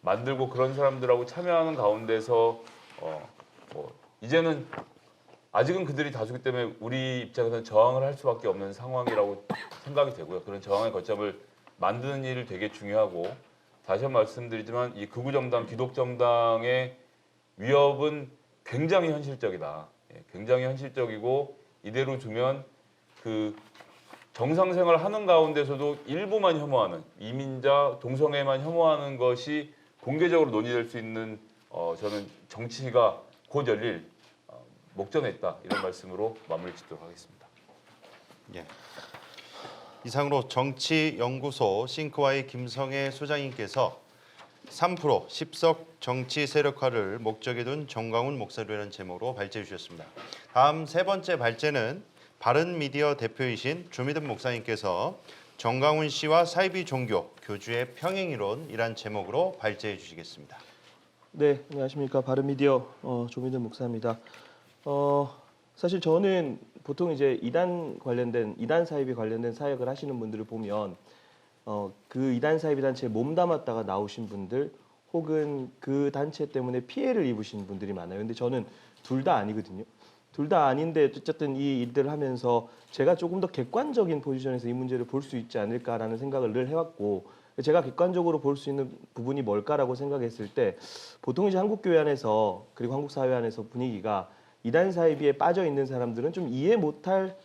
만들고 그런 사람들하고 참여하는 가운데서 뭐 이제는 아직은 그들이 다수기 때문에 우리 입장에서는 저항을 할 수밖에 없는 상황이라고 생각이 되고요. 그런 저항의 거점을 만드는 일이 되게 중요하고 다시 한번 말씀드리지만 이 극우 정당, 기독 정당의 위협은 굉장히 현실적이다. 굉장히 현실적이고 이대로 두면 그 정상 생활 하는 가운데서도 일부만 혐오하는 이민자, 동성애만 혐오하는 것이 공개적으로 논의될 수 있는 저는 정치가 곧 열릴 목전에 있다 이런 말씀으로 마무리 짓도록 하겠습니다.
예. 이상으로 정치연구소 싱크와의 김성애 소장님께서 3% 10석 정치 세력화를 목적에 둔 정광훈 목사료라는 제목으로 발제해 주셨습니다. 다음 세 번째 발제는 바른미디어 대표이신 조미든 목사님께서 정광훈 씨와 사이비 종교 교주의 평행이론이란 제목으로 발제해 주시겠습니다.
네, 안녕하십니까. 바른미디어 조민근 목사입니다. 사실 저는 보통 이제 이단 사입에 관련된 사역을 하시는 분들을 보면 그 이단 사입 단체에 몸담았다가 나오신 분들 혹은 그 단체 때문에 피해를 입으신 분들이 많아요. 근데 저는 둘 다 아니거든요. 둘 다 아닌데 어쨌든 이 일들을 하면서 제가 조금 더 객관적인 포지션에서 이 문제를 볼 수 있지 않을까라는 생각을 늘 해왔고, 제가 객관적으로 볼 수 있는 부분이 뭘까라고 생각했을 때 보통 이제 한국 교회 안에서 그리고 한국 사회 안에서 분위기가 이단 사이비에 빠져 있는 사람들은 좀 이해 못할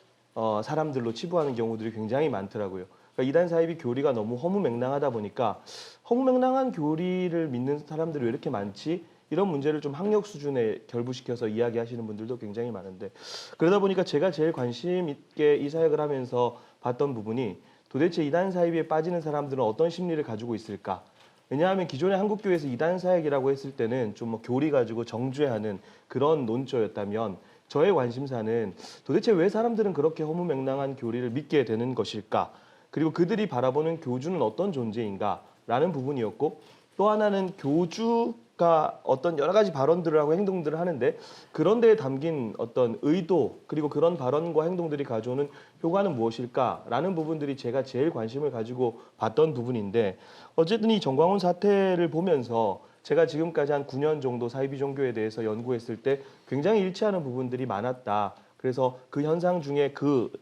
사람들로 치부하는 경우들이 굉장히 많더라고요. 그러니까 이단 사이비 교리가 너무 허무맹랑하다 보니까 허무맹랑한 교리를 믿는 사람들이 왜 이렇게 많지? 이런 문제를 좀 학력 수준에 결부시켜서 이야기하시는 분들도 굉장히 많은데, 그러다 보니까 제가 제일 관심 있게 이 사역을 하면서 봤던 부분이 도대체 이단 사이비에 빠지는 사람들은 어떤 심리를 가지고 있을까? 왜냐하면 기존의 한국교회에서 이단 사역이라고 했을 때는 좀 뭐 교리 가지고 정죄하는 그런 논조였다면, 저의 관심사는 도대체 왜 사람들은 그렇게 허무맹랑한 교리를 믿게 되는 것일까? 그리고 그들이 바라보는 교주는 어떤 존재인가? 라는 부분이었고, 또 하나는 교주가 어떤 여러 가지 발언들을 하고 행동들을 하는데 그런 데에 담긴 어떤 의도 그리고 그런 발언과 행동들이 가져오는 효과는 무엇일까라는 부분들이 제가 제일 관심을 가지고 봤던 부분인데, 어쨌든 이 정광훈 사태를 보면서 제가 지금까지 한 9년 정도 사이비 종교에 대해서 연구했을 때 굉장히 일치하는 부분들이 많았다. 그래서 그 현상 중에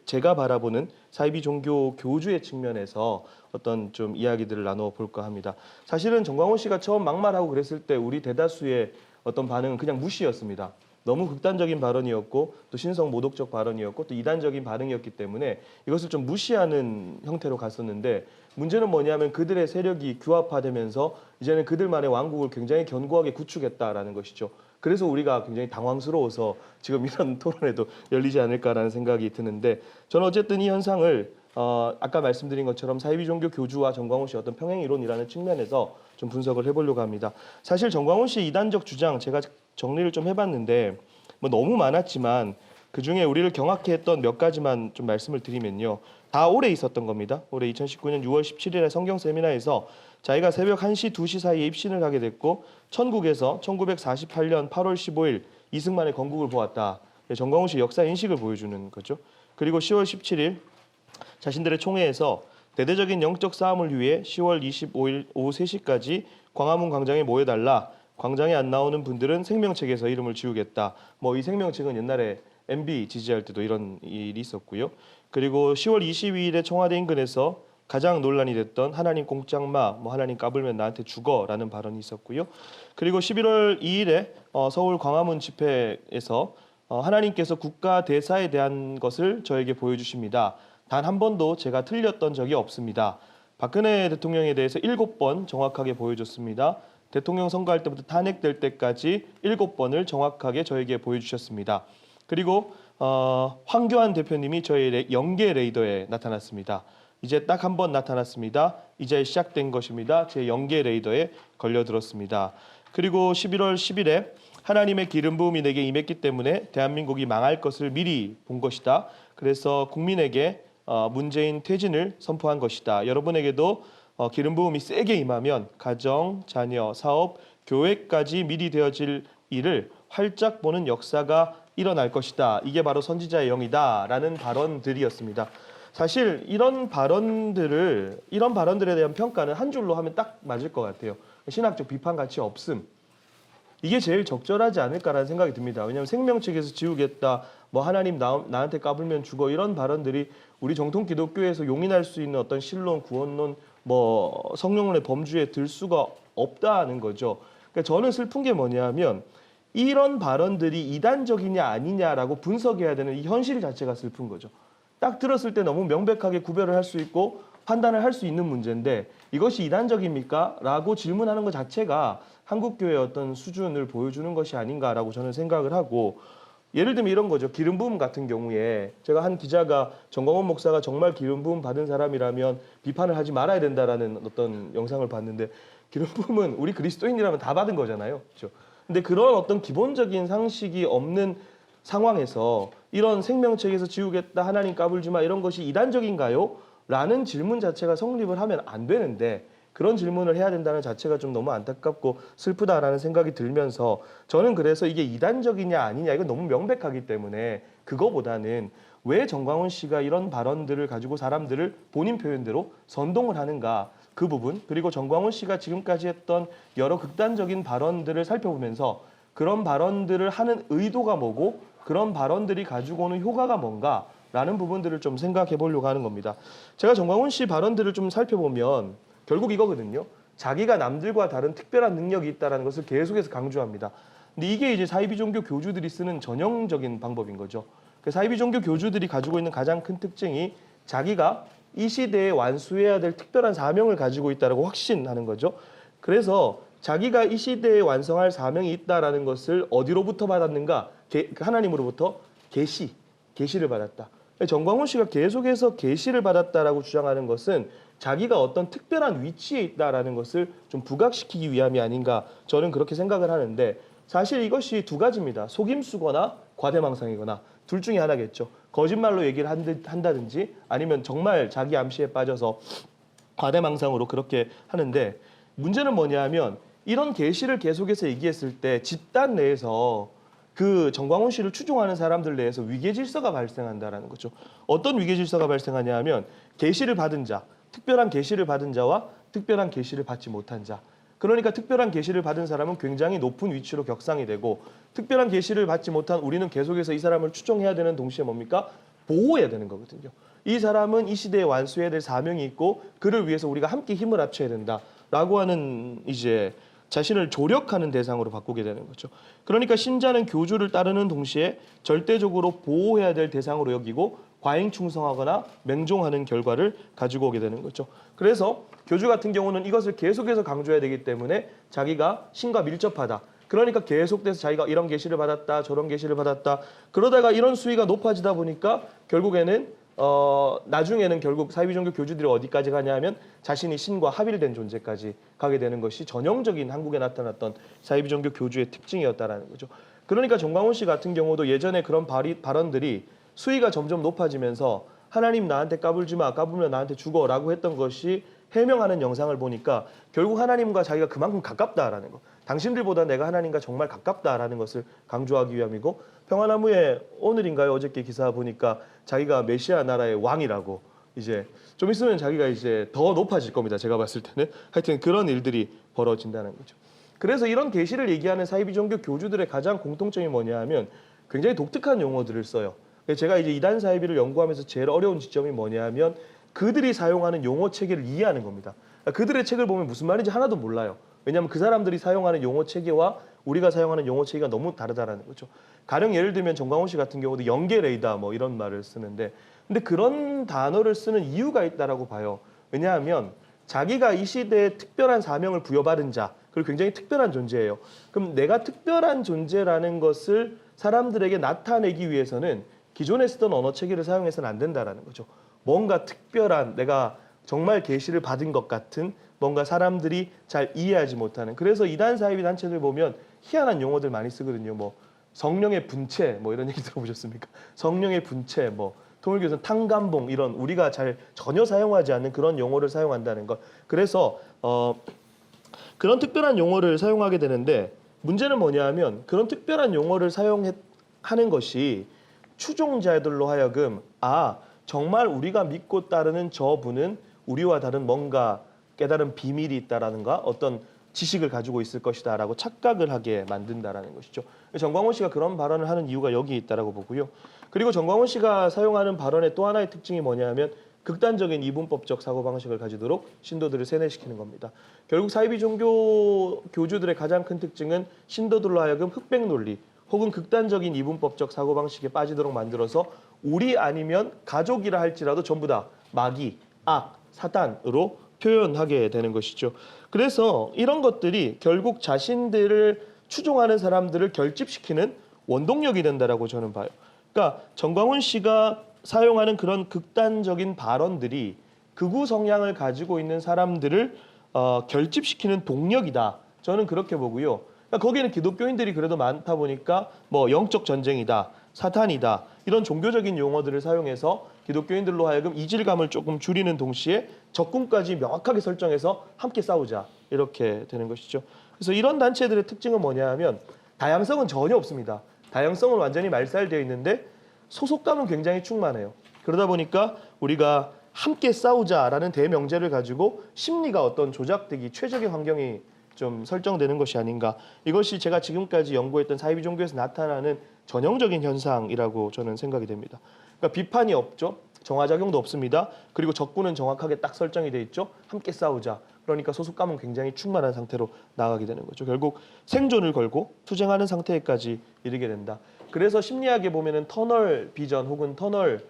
제가 바라보는 사이비 종교 교주의 측면에서 어떤 좀 이야기들을 나눠 볼까 합니다. 사실은 정광훈 씨가 처음 막말하고 그랬을 때 우리 대다수의 어떤 반응은 그냥 무시였습니다. 너무 극단적인 발언이었고 또 신성 모독적 발언이었고 또 이단적인 반응이었기 때문에 이것을 좀 무시하는 형태로 갔었는데, 문제는 뭐냐면 그들의 세력이 규합화되면서 이제는 그들만의 왕국을 굉장히 견고하게 구축했다라는 것이죠. 그래서 우리가 굉장히 당황스러워서 지금 이런 토론회도 열리지 않을까라는 생각이 드는데, 저는 어쨌든 이 현상을 아까 말씀드린 것처럼 사이비 종교 교주와 정광훈 씨의 어떤 평행 이론이라는 측면에서 좀 분석을 해보려고 합니다. 사실 정광훈 씨의 이단적 주장 제가 정리를 좀 해봤는데 뭐 너무 많았지만 그 중에 우리를 경악해 했던 몇 가지만 좀 말씀을 드리면요. 다 올해 있었던 겁니다. 올해 2019년 6월 17일에 성경 세미나에서 자기가 새벽 1시, 2시 사이에 입신을 하게 됐고 천국에서 1948년 8월 15일 이승만의 건국을 보았다. 정광훈 씨 역사 인식을 보여주는 거죠. 그리고 10월 17일 자신들의 총회에서 대대적인 영적 싸움을 위해 10월 25일 오후 3시까지 광화문 광장에 모여달라. 광장에 안 나오는 분들은 생명책에서 이름을 지우겠다. 뭐 이 생명책은 옛날에 MB 지지할 때도 이런 일이 있었고요. 그리고 10월 22일에 청와대 인근에서 가장 논란이 됐던 하나님 꼼짝마, 뭐 하나님 까불면 나한테 죽어라는 발언이 있었고요. 그리고 11월 2일에 서울 광화문 집회에서 하나님께서 국가 대사에 대한 것을 저에게 보여주십니다. 단 한 번도 제가 틀렸던 적이 없습니다. 박근혜 대통령에 대해서 7번 정확하게 보여줬습니다. 대통령 선거할 때부터 탄핵될 때까지 7번을 정확하게 저에게 보여주셨습니다. 그리고 황교안 대표님이 저의 연계 레이더에 나타났습니다. 이제 딱 한 번 나타났습니다. 이제 시작된 것입니다. 제 연계 레이더에 걸려들었습니다. 그리고 11월 10일에 하나님의 기름 부음이 내게 임했기 때문에 대한민국이 망할 것을 미리 본 것이다. 그래서 국민에게 문재인 퇴진을 선포한 것이다. 여러분에게도 기름 부음이 세게 임하면 가정, 자녀, 사업, 교회까지 미리 되어질 일을 활짝 보는 역사가 일어날 것이다. 이게 바로 선지자의 영이다. 라는 발언들이었습니다. 사실 이런 발언들에 대한 평가는 한 줄로 하면 딱 맞을 것 같아요. 신학적 비판 가치 없음. 이게 제일 적절하지 않을까라는 생각이 듭니다. 왜냐하면 생명책에서 지우겠다, 뭐 하나님 나한테 까불면 죽어, 이런 발언들이 우리 정통 기독교에서 용인할 수 있는 어떤 신론, 구원론, 뭐 성령론의 범주에 들 수가 없다는 거죠. 그러니까 저는 슬픈 게 뭐냐면 이런 발언들이 이단적이냐 아니냐라고 분석해야 되는 이 현실 자체가 슬픈 거죠. 딱 들었을 때 너무 명백하게 구별을 할 수 있고 판단을 할 수 있는 문제인데 이것이 이단적입니까? 라고 질문하는 것 자체가 한국교회의 어떤 수준을 보여주는 것이 아닌가라고 저는 생각을 하고, 예를 들면 이런 거죠. 기름 부음 같은 경우에 제가 한 기자가 정광훈 목사가 정말 기름 부음 받은 사람이라면 비판을 하지 말아야 된다라는 어떤 영상을 봤는데, 기름 부음은 우리 그리스도인이라면 다 받은 거잖아요. 그렇죠? 근데 그런 어떤 기본적인 상식이 없는 상황에서 이런 생명책에서 지우겠다, 하나님 까불지 마, 이런 것이 이단적인가요? 라는 질문 자체가 성립을 하면 안 되는데, 그런 질문을 해야 된다는 자체가 좀 너무 안타깝고 슬프다라는 생각이 들면서 저는 그래서 이게 이단적이냐 아니냐 이건 너무 명백하기 때문에 그거보다는 왜 정광훈 씨가 이런 발언들을 가지고 사람들을 본인 표현대로 선동을 하는가 그 부분 그리고 정광훈 씨가 지금까지 했던 여러 극단적인 발언들을 살펴보면서 그런 발언들을 하는 의도가 뭐고 그런 발언들이 가지고 오는 효과가 뭔가라는 부분들을 좀 생각해 보려고 하는 겁니다. 제가 정광훈 씨 발언들을 좀 살펴보면 결국 이거거든요. 자기가 남들과 다른 특별한 능력이 있다는 것을 계속해서 강조합니다. 근데 이게 이제 사이비 종교 교주들이 쓰는 전형적인 방법인 거죠. 그 사이비 종교 교주들이 가지고 있는 가장 큰 특징이 자기가 이 시대에 완수해야 될 특별한 사명을 가지고 있다고 확신하는 거죠. 그래서 자기가 이 시대에 완성할 사명이 있다라는 것을 어디로부터 받았는가? 하나님으로부터 계시를 받았다. 정광훈 씨가 계속해서 계시를 받았다라고 주장하는 것은 자기가 어떤 특별한 위치에 있다라는 것을 좀 부각시키기 위함이 아닌가 저는 그렇게 생각을 하는데 사실 이것이 두 가지입니다. 속임수거나 과대망상이거나 둘 중에 하나겠죠. 거짓말로 얘기를 한다든지 아니면 정말 자기 암시에 빠져서 과대망상으로 그렇게 하는데 문제는 뭐냐면 이런 계시를 계속해서 얘기했을 때 집단 내에서 그 정광훈 씨를 추종하는 사람들 내에서 위계 질서가 발생한다라는 거죠. 어떤 위계 질서가 발생하냐 하면 계시를 받은 자, 특별한 계시를 받은 자와 특별한 계시를 받지 못한 자. 그러니까 특별한 계시를 받은 사람은 굉장히 높은 위치로 격상이 되고 특별한 계시를 받지 못한 우리는 계속해서 이 사람을 추종해야 되는 동시에 뭡니까? 보호해야 되는 거거든요. 이 사람은 이 시대에 완수해야 될 사명이 있고 그를 위해서 우리가 함께 힘을 합쳐야 된다라고 하는 이제 자신을 조력하는 대상으로 바꾸게 되는 거죠. 그러니까 신자는 교주를 따르는 동시에 절대적으로 보호해야 될 대상으로 여기고 과잉 충성하거나 맹종하는 결과를 가지고 오게 되는 거죠. 그래서 교주 같은 경우는 이것을 계속해서 강조해야 되기 때문에 자기가 신과 밀접하다. 그러니까 계속돼서 자기가 이런 계시를 받았다, 저런 계시를 받았다. 그러다가 이런 수위가 높아지다 보니까 결국에는 나중에는 결국 사이비 종교 교주들이 어디까지 가냐면 자신이 신과 합일된 존재까지 가게 되는 것이 전형적인 한국에 나타났던 사이비 종교 교주의 특징이었다라는 거죠. 그러니까 정광훈 씨 같은 경우도 예전에 그런 발언들이 수위가 점점 높아지면서 하나님 나한테 까불지 마, 까불면 나한테 죽어라고 했던 것이 해명하는 영상을 보니까 결국 하나님과 자기가 그만큼 가깝다라는 거. 당신들보다 내가 하나님과 정말 가깝다라는 것을 강조하기 위함이고 평화나무에 오늘인가요? 어저께 기사 보니까 자기가 메시아 나라의 왕이라고 이제 좀 있으면 자기가 이제 더 높아질 겁니다. 제가 봤을 때는 하여튼 그런 일들이 벌어진다는 거죠. 그래서 이런 계시를 얘기하는 사이비 종교 교주들의 가장 공통점이 뭐냐 하면 굉장히 독특한 용어들을 써요. 제가 이제 이단 사이비를 연구하면서 제일 어려운 지점이 뭐냐 하면 그들이 사용하는 용어 체계를 이해하는 겁니다. 그들의 책을 보면 무슨 말인지 하나도 몰라요. 왜냐하면 그 사람들이 사용하는 용어 체계와 우리가 사용하는 용어 체계가 너무 다르다라는 거죠. 가령 예를 들면 정광훈 씨 같은 경우도 연계레이다 뭐 이런 말을 쓰는데 근데 그런 단어를 쓰는 이유가 있다라고 봐요. 왜냐하면 자기가 이 시대에 특별한 사명을 부여받은 자 그리고 굉장히 특별한 존재예요. 그럼 내가 특별한 존재라는 것을 사람들에게 나타내기 위해서는 기존에 쓰던 언어 체계를 사용해서는 안 된다라는 거죠. 뭔가 특별한 내가 정말 계시를 받은 것 같은 뭔가 사람들이 잘 이해하지 못하는 그래서 이단 사이비 단체들 보면 희한한 용어들 많이 쓰거든요. 뭐 성령의 분체 뭐 이런 얘기 들어보셨습니까? 성령의 분체 뭐 통일교에서는 탕감봉 이런 우리가 잘 전혀 사용하지 않는 그런 용어를 사용한다는 것. 그래서 그런 특별한 용어를 사용하게 되는데 문제는 뭐냐하면 그런 특별한 용어를 사용하는 것이 추종자들로 하여금 정말 우리가 믿고 따르는 저분은 우리와 다른 뭔가 깨달은 비밀이 있다라는가 어떤 지식을 가지고 있을 것이다라고 착각을 하게 만든다라는 것이죠. 정광훈 씨가 그런 발언을 하는 이유가 여기 있다라고 보고요. 그리고 정광훈 씨가 사용하는 발언의 또 하나의 특징이 뭐냐면 극단적인 이분법적 사고방식을 가지도록 신도들을 세뇌시키는 겁니다. 결국 사이비 종교 교주들의 가장 큰 특징은 신도들로 하여금 흑백 논리 혹은 극단적인 이분법적 사고방식에 빠지도록 만들어서 우리 아니면 가족이라 할지라도 전부 다 마귀, 악, 사단으로 표현하게 되는 것이죠. 그래서 이런 것들이 결국 자신들을 추종하는 사람들을 결집시키는 원동력이 된다라고 저는 봐요. 그러니까 정광훈 씨가 사용하는 그런 극단적인 발언들이 극우 성향을 가지고 있는 사람들을 결집시키는 동력이다. 저는 그렇게 보고요. 그러니까 거기는 기독교인들이 그래도 많다 보니까 뭐 영적 전쟁이다, 사탄이다 이런 종교적인 용어들을 사용해서 기독교인들로 하여금 이질감을 조금 줄이는 동시에 적군까지 명확하게 설정해서 함께 싸우자 이렇게 되는 것이죠. 그래서 이런 단체들의 특징은 뭐냐 하면 다양성은 전혀 없습니다. 다양성은 완전히 말살되어 있는데 소속감은 굉장히 충만해요. 그러다 보니까 우리가 함께 싸우자라는 대명제를 가지고 심리가 어떤 조작되기 최적의 환경이 좀 설정되는 것이 아닌가. 이것이 제가 지금까지 연구했던 사이비 종교에서 나타나는 전형적인 현상이라고 저는 생각이 됩니다. 그러니까 비판이 없죠. 정화작용도 없습니다. 그리고 적군은 정확하게 딱 설정이 돼 있죠. 함께 싸우자. 그러니까 소속감은 굉장히 충만한 상태로 나가게 되는 거죠. 결국 생존을 걸고 투쟁하는 상태까지 이르게 된다. 그래서 심리학에 보면은 터널 비전 혹은 터널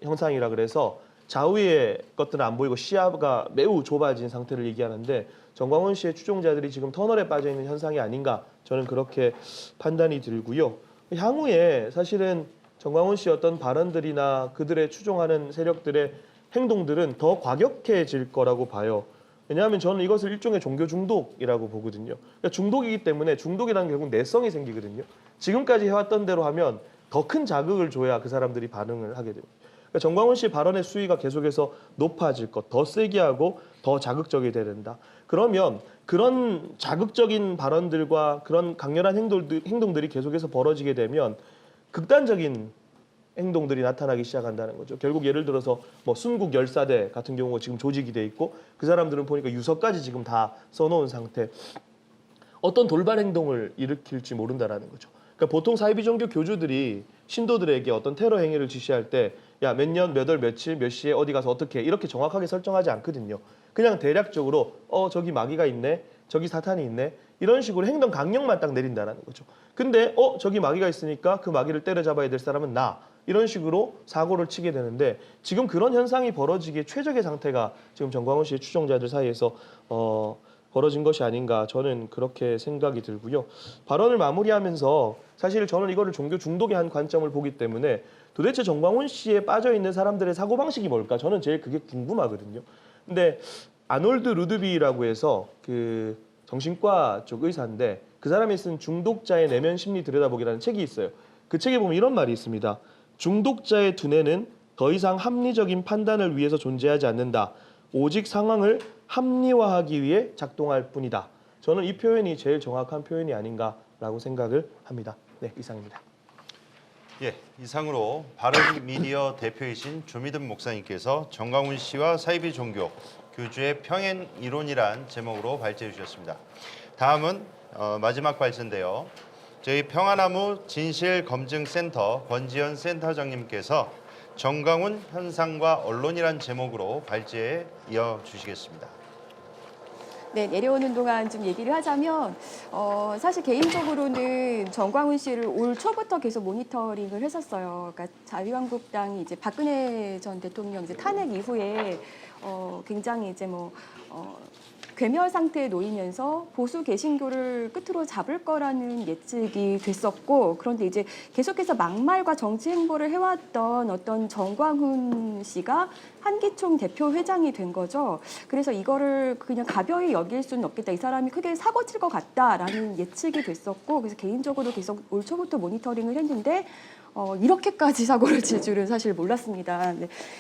형상이라 그래서 좌우의 것들은 안 보이고 시야가 매우 좁아진 상태를 얘기하는데 정광훈 씨의 추종자들이 지금 터널에 빠져 있는 현상이 아닌가 저는 그렇게 판단이 들고요. 향후에 사실은 정광훈 씨의 어떤 발언들이나 그들의 추종하는 세력들의 행동들은 더 과격해질 거라고 봐요. 왜냐하면 저는 이것을 일종의 종교 중독이라고 보거든요. 그러니까 중독이기 때문에 중독이라는 게 결국 내성이 생기거든요. 지금까지 해왔던 대로 하면 더 큰 자극을 줘야 그 사람들이 반응을 하게 됩니다. 그러니까 정광훈 씨 발언의 수위가 계속해서 높아질 것, 더 세게 하고 더 자극적이 돼야 된다. 그러면 그런 자극적인 발언들과 그런 강렬한 행동들이 계속해서 벌어지게 되면 극단적인 행동들이 나타나기 시작한다는 거죠. 결국 예를 들어서 뭐 순국 열사대 같은 경우가 지금 조직이 돼 있고 그 사람들은 보니까 유서까지 지금 다 써놓은 상태. 어떤 돌발 행동을 일으킬지 모른다라는 거죠. 그러니까 보통 사이비 종교 교주들이 신도들에게 어떤 테러 행위를 지시할 때 야, 몇 년, 몇 월, 며칠, 몇 시에 어디 가서 어떻게 해 이렇게 정확하게 설정하지 않거든요. 그냥 대략적으로 저기 마귀가 있네, 저기 사탄이 있네 이런 식으로 행동 강령만 딱 내린다라는 거죠. 근데 저기 마귀가 있으니까 그 마귀를 때려잡아야 될 사람은 나 이런 식으로 사고를 치게 되는데 지금 그런 현상이 벌어지기에 최적의 상태가 지금 정광훈 씨의 추종자들 사이에서 벌어진 것이 아닌가 저는 그렇게 생각이 들고요. 발언을 마무리하면서 사실 저는 이거를 종교 중독의 한 관점을 보기 때문에 도대체 정광훈 씨에 빠져 있는 사람들의 사고방식이 뭘까? 저는 제일 그게 궁금하거든요. 근데 아놀드 루드비라고 해서 그 정신과 쪽 의사인데 그 사람이 쓴 중독자의 내면 심리 들여다보기라는 책이 있어요. 그 책에 보면 이런 말이 있습니다. 중독자의 두뇌는 더 이상 합리적인 판단을 위해서 존재하지 않는다. 오직 상황을 합리화하기 위해 작동할 뿐이다. 저는 이 표현이 제일 정확한 표현이 아닌가라고 생각을 합니다. 네, 이상입니다.
예, 이상으로 바른 미디어 대표이신 조미든 목사님께서 정광훈 씨와 사이비 종교 교주의 평행 이론이란 제목으로 발제해 주셨습니다. 다음은 마지막 발제인데요. 저희 평화나무 진실검증센터 권지현 센터장님께서 정광훈 현상과 언론이란 제목으로 발제에 이어주시겠습니다.
네, 내려오는 동안 좀 얘기를 하자면 사실 개인적으로는 정광훈 씨를 올 초부터 계속 모니터링을 했었어요. 그러니까 자유한국당이 이제 박근혜 전 대통령 이제 탄핵 이후에 굉장히 이제 괴멸 상태에 놓이면서 보수 개신교를 끝으로 잡을 거라는 예측이 됐었고, 그런데 이제 계속해서 막말과 정치 행보를 해왔던 어떤 정광훈 씨가 한기총 대표 회장이 된 거죠. 그래서 이거를 그냥 가벼이 여길 수는 없겠다. 이 사람이 크게 사고 칠 것 같다라는 예측이 됐었고, 그래서 개인적으로 계속 올 초부터 모니터링을 했는데 이렇게까지 사고를 칠 줄은 사실 몰랐습니다.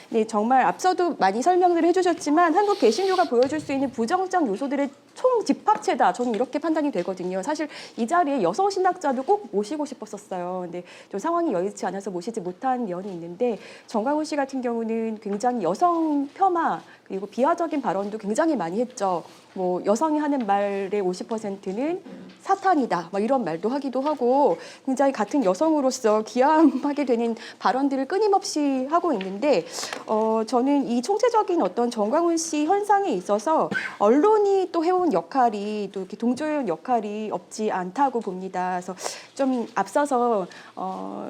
네, 정말 앞서도 많이 설명을 해주셨지만 한국 개신교가 보여줄 수 있는 부정적 요소들의 총 집합체다. 저는 이렇게 판단이 되거든요. 사실 이 자리에 여성 신학자도 꼭 모시고 싶었었어요. 근데 좀 상황이 여의치 않아서 모시지 못한 면이 있는데 정광훈 씨 같은 경우는 굉장히 여성 폄하 그리고 비하적인 발언도 굉장히 많이 했죠. 뭐 여성이 하는 말의 50%는 사탄이다. 막 이런 말도 하기도 하고 굉장히 같은 여성으로서 기함하게 되는 발언들을 끊임없이 하고 있는데 저는 이 총체적인 어떤 정광훈 씨 현상에 있어서 언론이 또 해온 역할이 또 이렇게 동조해온 역할이 없지 않다고 봅니다. 그래서 좀 앞서서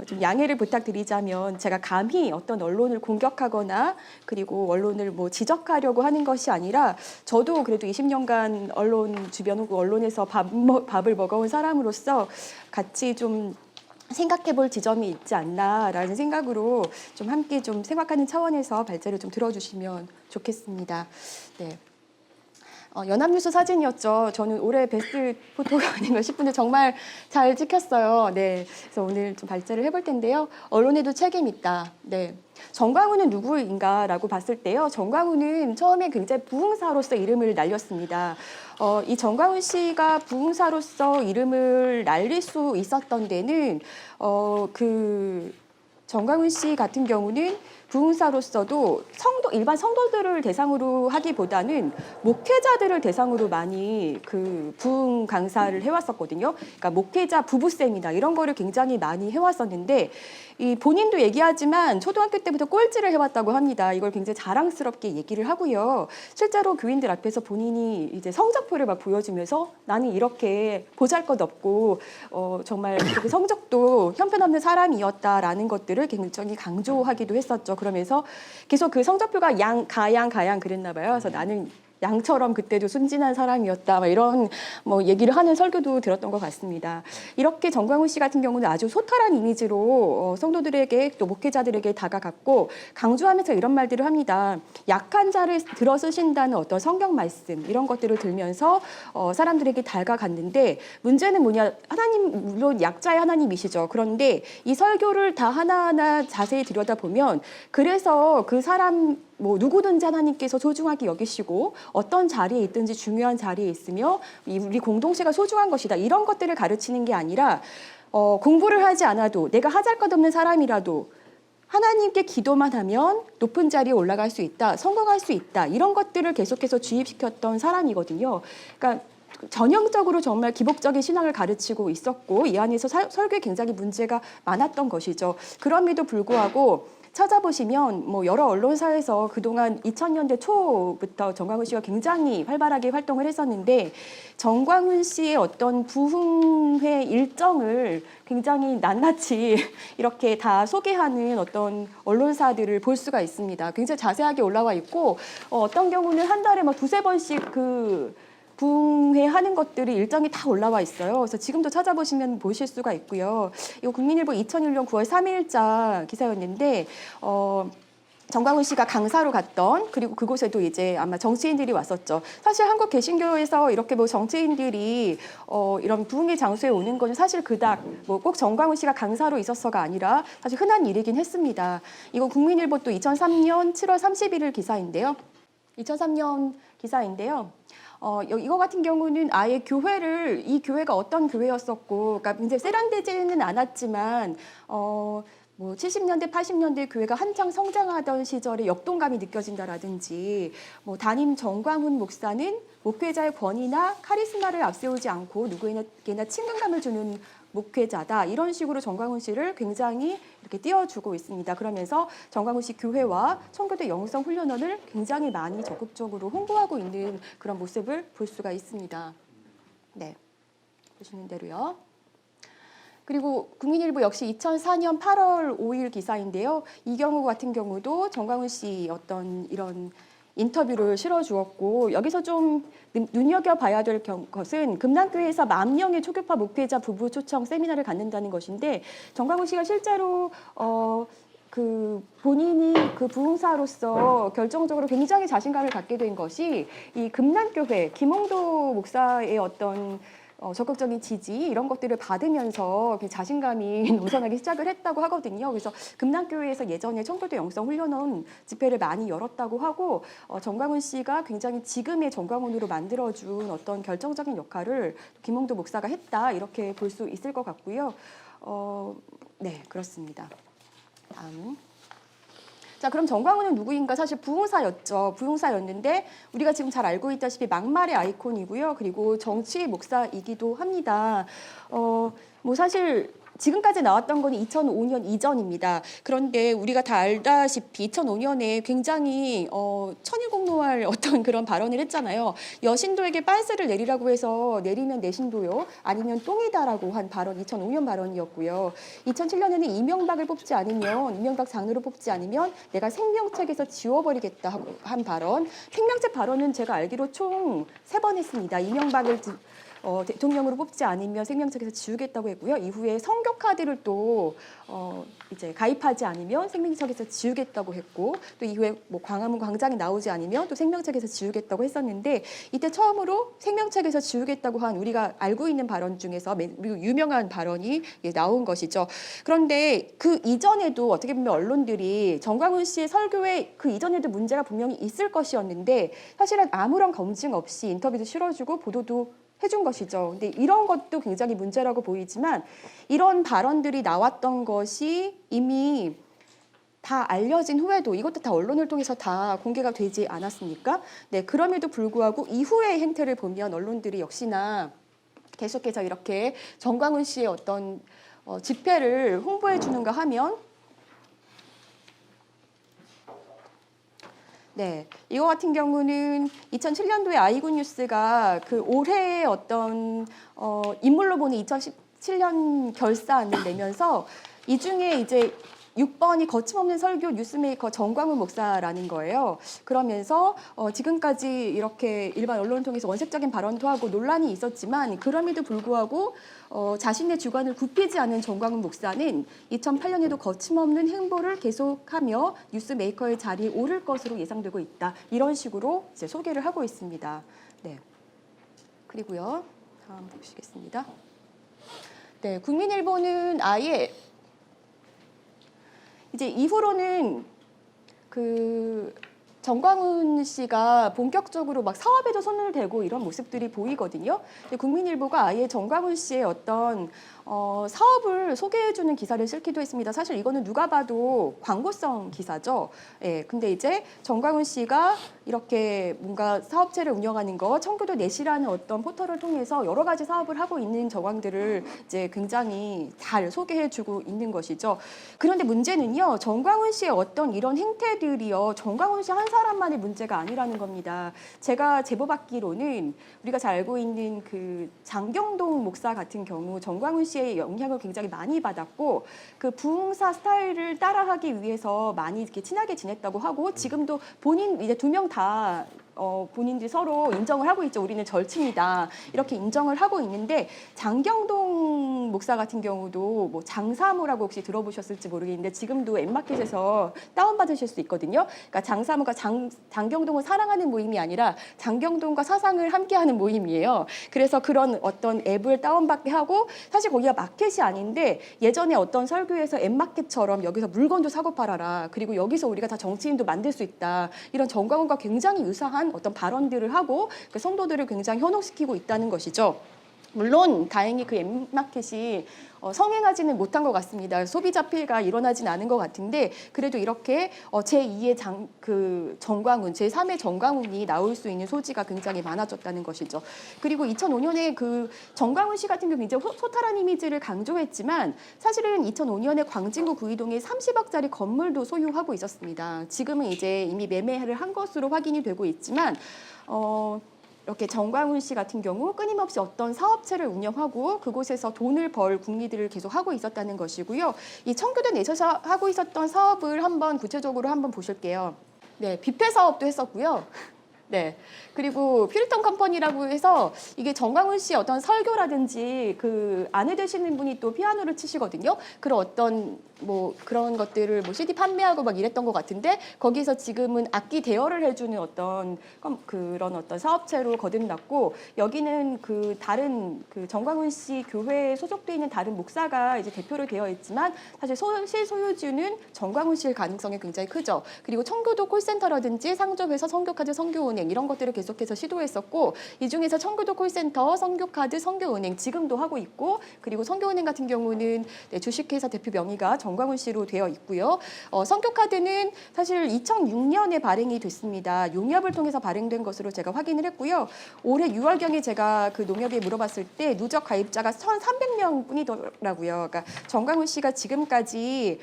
좀 양해를 부탁드리자면 제가 감히 어떤 언론을 공격하거나 그리고 언론을 뭐 지적하려고 하는 것이 아니라 저도 그래도 20년간 언론 주변 혹은 언론에서 밥을 먹어온 사람으로서 같이 좀 생각해 볼 지점이 있지 않나라는 생각으로 좀 함께 좀 생각하는 차원에서 발제를 좀 들어주시면 좋겠습니다. 네. 연합뉴스 사진이었죠. 저는 올해 베스트 포토가 아닌가 싶은데 정말 잘 찍혔어요. 네, 그래서 오늘 좀 발제를 해볼 텐데요. 언론에도 책임 있다. 네, 정광훈은 누구인가라고 봤을 때요. 정광훈은 처음에 굉장히 부흥사로서 이름을 날렸습니다. 이 정광훈 씨가 부흥사로서 이름을 날릴 수 있었던 데는 정광훈 씨 같은 경우는 부흥사로서도 일반 성도들을 대상으로 하기보다는 목회자들을 대상으로 많이 그 부흥 강사를 해왔었거든요. 그러니까 목회자 부부 세미나 이런 거를 굉장히 많이 해왔었는데 이 본인도 얘기하지만 초등학교 때부터 꼴찌를 해왔다고 합니다. 이걸 굉장히 자랑스럽게 얘기를 하고요. 실제로 교인들 앞에서 본인이 이제 성적표를 막 보여주면서 나는 이렇게 보잘것없고 정말 그렇게 성적도 형편없는 사람이었다라는 것들을 굉장히 강조하기도 했었죠. 그러면서 계속 그 성적표가 가양 그랬나 봐요. 그래서 나는 양처럼 그때도 순진한 사람이었다. 막 이런 얘기를 하는 설교도 들었던 것 같습니다. 이렇게 정광훈 씨 같은 경우는 아주 소탈한 이미지로 성도들에게 또 목회자들에게 다가갔고 강조하면서 이런 말들을 합니다. 약한 자를 들어 쓰신다는 어떤 성경 말씀 이런 것들을 들면서 사람들에게 다가갔는데 문제는 뭐냐? 하나님 물론 약자의 하나님이시죠. 그런데 이 설교를 다 하나하나 자세히 들여다보면 그래서 그 사람 누구든지 하나님께서 소중하게 여기시고 어떤 자리에 있든지 중요한 자리에 있으며 우리 공동체가 소중한 것이다. 이런 것들을 가르치는 게 아니라 공부를 하지 않아도 내가 하잘것없는 사람이라도 하나님께 기도만 하면 높은 자리에 올라갈 수 있다. 성공할 수 있다. 이런 것들을 계속해서 주입시켰던 사람이거든요. 그러니까 전형적으로 정말 기복적인 신앙을 가르치고 있었고 이 안에서 설교에 굉장히 문제가 많았던 것이죠. 그럼에도 불구하고 찾아보시면 여러 언론사에서 그동안 2000년대 초부터 정광훈 씨가 굉장히 활발하게 활동을 했었는데 정광훈 씨의 어떤 부흥회 일정을 굉장히 낱낱이 이렇게 다 소개하는 어떤 언론사들을 볼 수가 있습니다. 굉장히 자세하게 올라와 있고 어떤 경우는 한 달에 막 두세 번씩 부흥회 하는 것들이 일정이 다 올라와 있어요. 그래서 지금도 찾아보시면 보실 수가 있고요. 이거 국민일보 2001년 9월 3일자 기사였는데 정광훈 씨가 강사로 갔던 그리고 그곳에도 이제 아마 정치인들이 왔었죠. 사실 한국 개신교에서 이렇게 정치인들이 이런 부흥회 장소에 오는 건 사실 그닥 꼭 정광훈 씨가 강사로 있었어가 아니라 사실 흔한 일이긴 했습니다. 이거 국민일보 또 2003년 7월 31일 기사인데요. 2003년 기사인데요. 이거 같은 경우는 아예 이 교회가 어떤 교회였었고, 그러니까 굉장히 세련되지는 않았지만, 70년대, 80년대 교회가 한창 성장하던 시절에 역동감이 느껴진다라든지, 담임 정광훈 목사는 목회자의 권위나 카리스마를 앞세우지 않고 누구에게나 친근감을 주는 목회자다. 이런 식으로 정광훈 씨를 굉장히 이렇게 띄워주고 있습니다. 그러면서 정광훈 씨 교회와 청교도 영성 훈련원을 굉장히 많이 적극적으로 홍보하고 있는 그런 모습을 볼 수가 있습니다. 네, 보시는 대로요. 그리고 국민일보 역시 2004년 8월 5일 기사인데요. 이 경우 같은 경우도 정광훈 씨 어떤 이런 인터뷰를 실어주었고 여기서 좀 눈여겨봐야 될 것은 금남교회에서 10,000명의 초교파 목회자 부부 초청 세미나를 갖는다는 것인데 정광훈 씨가 실제로 본인이 부흥사로서 결정적으로 굉장히 자신감을 갖게 된 것이 이 금남교회 김홍도 목사의 어떤 적극적인 지지 이런 것들을 받으면서 자신감이 넘쳐나기 시작을 했다고 하거든요. 그래서 금남교회에서 예전에 청교도 영성훈련원 집회를 많이 열었다고 하고 정광훈 씨가 굉장히 지금의 정광훈으로 만들어준 어떤 결정적인 역할을 김홍도 목사가 했다 이렇게 볼 수 있을 것 같고요. 네, 그렇습니다. 다음. 자, 그럼 정광훈은 누구인가? 사실 부흥사였죠. 부흥사였는데 우리가 지금 잘 알고 있다시피 막말의 아이콘이고요. 그리고 정치의 목사이기도 합니다. 사실 지금까지 나왔던 건 2005년 이전입니다. 그런데 우리가 다 알다시피 2005년에 굉장히 천일공노할 어떤 그런 발언을 했잖아요. 여신도에게 빤스를 내리라고 해서 내리면 내 신도요. 아니면 똥이다라고 한 발언 2005년 발언이었고요. 2007년에는 이명박 장로로 뽑지 않으면 내가 생명책에서 지워버리겠다 하고 한 발언. 생명책 발언은 제가 알기로 총 3번 했습니다. 이명박을 대통령으로 뽑지 않으면 생명책에서 지우겠다고 했고요. 이후에 선교 카드를 또 이제 가입하지 않으면 생명책에서 지우겠다고 했고, 또 이후에 뭐 광화문 광장에 나오지 않으면 또 생명책에서 지우겠다고 했었는데, 이때 처음으로 생명책에서 지우겠다고 한 우리가 알고 있는 발언 중에서 그리고 유명한 발언이 나온 것이죠. 그런데 그 이전에도 어떻게 보면 언론들이 정광훈 씨의 설교에 그 이전에도 문제가 분명히 있을 것이었는데, 사실은 아무런 검증 없이 인터뷰도 실어주고 보도도 해준 것이죠. 근데 이런 것도 굉장히 문제라고 보이지만, 이런 발언들이 나왔던 것이 이미 다 알려진 후에도 이것도 다 언론을 통해서 다 공개가 되지 않았습니까? 네, 그럼에도 불구하고 이후의 행태를 보면 언론들이 역시나 계속해서 이렇게 정광훈 씨의 어떤 집회를 홍보해 주는가 하면, 네, 이거 같은 경우는 2007년도에 아이굿뉴스가 그 올해의 어떤 인물로 보는 2017년 결산을 내면서 이 중에 이제 6번이 거침없는 설교 뉴스메이커 정광훈 목사라는 거예요. 그러면서 지금까지 이렇게 일반 언론을 통해서 원색적인 발언도 하고 논란이 있었지만, 그럼에도 불구하고 자신의 주관을 굽히지 않은 정광훈 목사는 2008년에도 거침없는 행보를 계속하며 뉴스메이커의 자리에 오를 것으로 예상되고 있다. 이런 식으로 이제 소개를 하고 있습니다. 네. 그리고요, 다음 보시겠습니다. 네, 국민일보는 아예 이제 이후로는 그 정광훈 씨가 본격적으로 막 사업에도 손을 대고 이런 모습들이 보이거든요. 근데 국민일보가 아예 정광훈 씨의 어떤 사업을 소개해주는 기사를 실기도 했습니다. 사실 이거는 누가 봐도 광고성 기사죠. 예, 근데 이제 정광훈 씨가 이렇게 뭔가 사업체를 운영하는 거, 청교도 넷이라는 어떤 포털을 통해서 여러 가지 사업을 하고 있는 정황들을 이제 굉장히 잘 소개해주고 있는 것이죠. 그런데 문제는요, 정광훈 씨의 어떤 이런 행태들이요, 정광훈 씨 한 사람만의 문제가 아니라는 겁니다. 제가 제보받기로는 우리가 잘 알고 있는 그 장경동 목사 같은 경우 정광훈 씨의 영향을 굉장히 많이 받았고, 그 부흥사 스타일을 따라하기 위해서 많이 이렇게 친하게 지냈다고 하고, 지금도 본인 이제 두 명 다 본인들이 서로 인정을 하고 있죠. 우리는 절친이다. 이렇게 인정을 하고 있는데, 장경동 목사 같은 경우도 뭐 장사모라고 혹시 들어보셨을지 모르겠는데 지금도 엠마켓에서 다운받으실 수 있거든요. 그러니까 장사모가 장경동을 사랑하는 모임이 아니라 장경동과 사상을 함께하는 모임이에요. 그래서 그런 어떤 앱을 다운받게 하고, 사실 거기가 마켓이 아닌데 예전에 어떤 설교에서 엠마켓처럼 여기서 물건도 사고 팔아라. 그리고 여기서 우리가 다 정치인도 만들 수 있다. 이런 정광훈과 굉장히 유사한 어떤 발언들을 하고 그 성도들을 굉장히 현혹시키고 있다는 것이죠. 물론 다행히 그 엠마켓이 성행하지는 못한 것 같습니다. 소비자 피해가 일어나지는 않은 것 같은데, 그래도 이렇게 제2의 정광훈, 제3의 정광훈이 나올 수 있는 소지가 굉장히 많아졌다는 것이죠. 그리고 2005년에 그 정광훈 씨 같은 경우 굉장히 소탈한 이미지를 강조했지만, 사실은 2005년에 광진구 구이동에 30억짜리 건물도 소유하고 있었습니다. 지금은 이제 이미 매매를 한 것으로 확인이 되고 있지만, 이렇게 정광훈 씨 같은 경우 끊임없이 어떤 사업체를 운영하고 그곳에서 돈을 벌 궁리들을 계속 하고 있었다는 것이고요. 이 청교도 내에서 하고 있었던 사업을 한번 구체적으로 한번 보실게요. 네, 뷔페 사업도 했었고요. 네. 그리고 퓨리턴 컴퍼니라고 해서 이게 정광훈 씨의 어떤 설교라든지 그 아내 되시는 분이 또 피아노를 치시거든요. 그런 어떤 뭐 그런 것들을 뭐 CD 판매하고 막 이랬던 것 같은데, 거기서 지금은 악기 대여를 해주는 어떤 그런 어떤 사업체로 거듭났고, 여기는 그 다른 그 정광훈 씨 교회에 소속돼 있는 다른 목사가 이제 대표로 되어 있지만, 사실 실소유주는 정광훈 씨일 가능성이 굉장히 크죠. 그리고 청교도 콜센터라든지 상조회사, 성교카드, 성교은행 이런 것들을 계속해서 시도했었고, 이 중에서 청교도 콜센터, 성교카드, 성교은행 지금도 하고 있고, 그리고 성교은행 같은 경우는 주식회사 대표 명의가 정광훈 씨로 되어 있고요. 성교카드는 사실 2006년에 발행이 됐습니다. 용역을 통해서 발행된 것으로 제가 확인을 했고요. 올해 6월경에 제가 그 농협에 물어봤을 때 누적 가입자가 1,300명 뿐이더라고요. 그러니까 정광훈 씨가 지금까지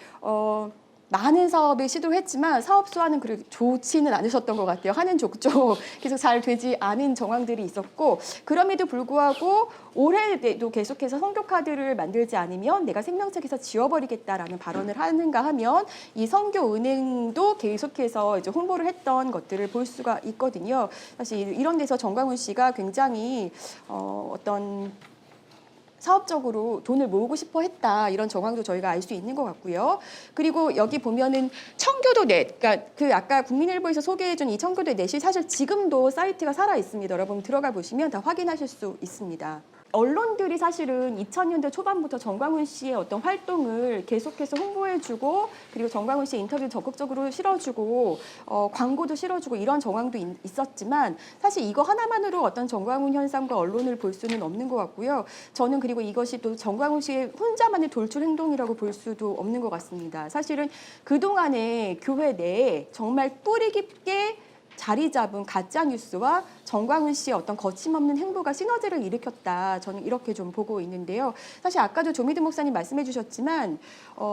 많은 사업을 시도를 했지만 사업 수완은 그렇게 좋지는 않으셨던 것 같아요. 하는 족족 계속 잘 되지 않은 정황들이 있었고 그럼에도 불구하고 올해도 계속해서 선교 카드를 만들지 않으면 내가 생명책에서 지워버리겠다라는 발언을 하는가 하면 이 선교 은행도 계속해서 이제 홍보를 했던 것들을 볼 수가 있거든요. 사실 이런 데서 정광훈 씨가 굉장히 어떤 사업적으로 돈을 모으고 싶어 했다 이런 정황도 저희가 알 수 있는 것 같고요. 그리고 여기 보면은 청교도 넷, 그러니까 그 아까 국민일보에서 소개해준 이 청교도 넷이 사실 지금도 사이트가 살아 있습니다. 여러분 들어가 보시면 다 확인하실 수 있습니다. 언론들이 사실은 2000년대 초반부터 정광훈 씨의 어떤 활동을 계속해서 홍보해주고 그리고 정광훈 씨의 인터뷰 적극적으로 실어주고 광고도 실어주고 이런 정황도 있었지만 사실 이거 하나만으로 어떤 정광훈 현상과 언론을 볼 수는 없는 것 같고요. 저는 그리고 이것이 또 정광훈 씨의 혼자만의 돌출 행동이라고 볼 수도 없는 것 같습니다. 사실은 그동안에 교회 내에 정말 뿌리 깊게 자리 잡은 가짜 뉴스와 정광훈 씨의 어떤 거침없는 행보가 시너지를 일으켰다. 저는 이렇게 좀 보고 있는데요. 사실 아까도 조미드 목사님 말씀해 주셨지만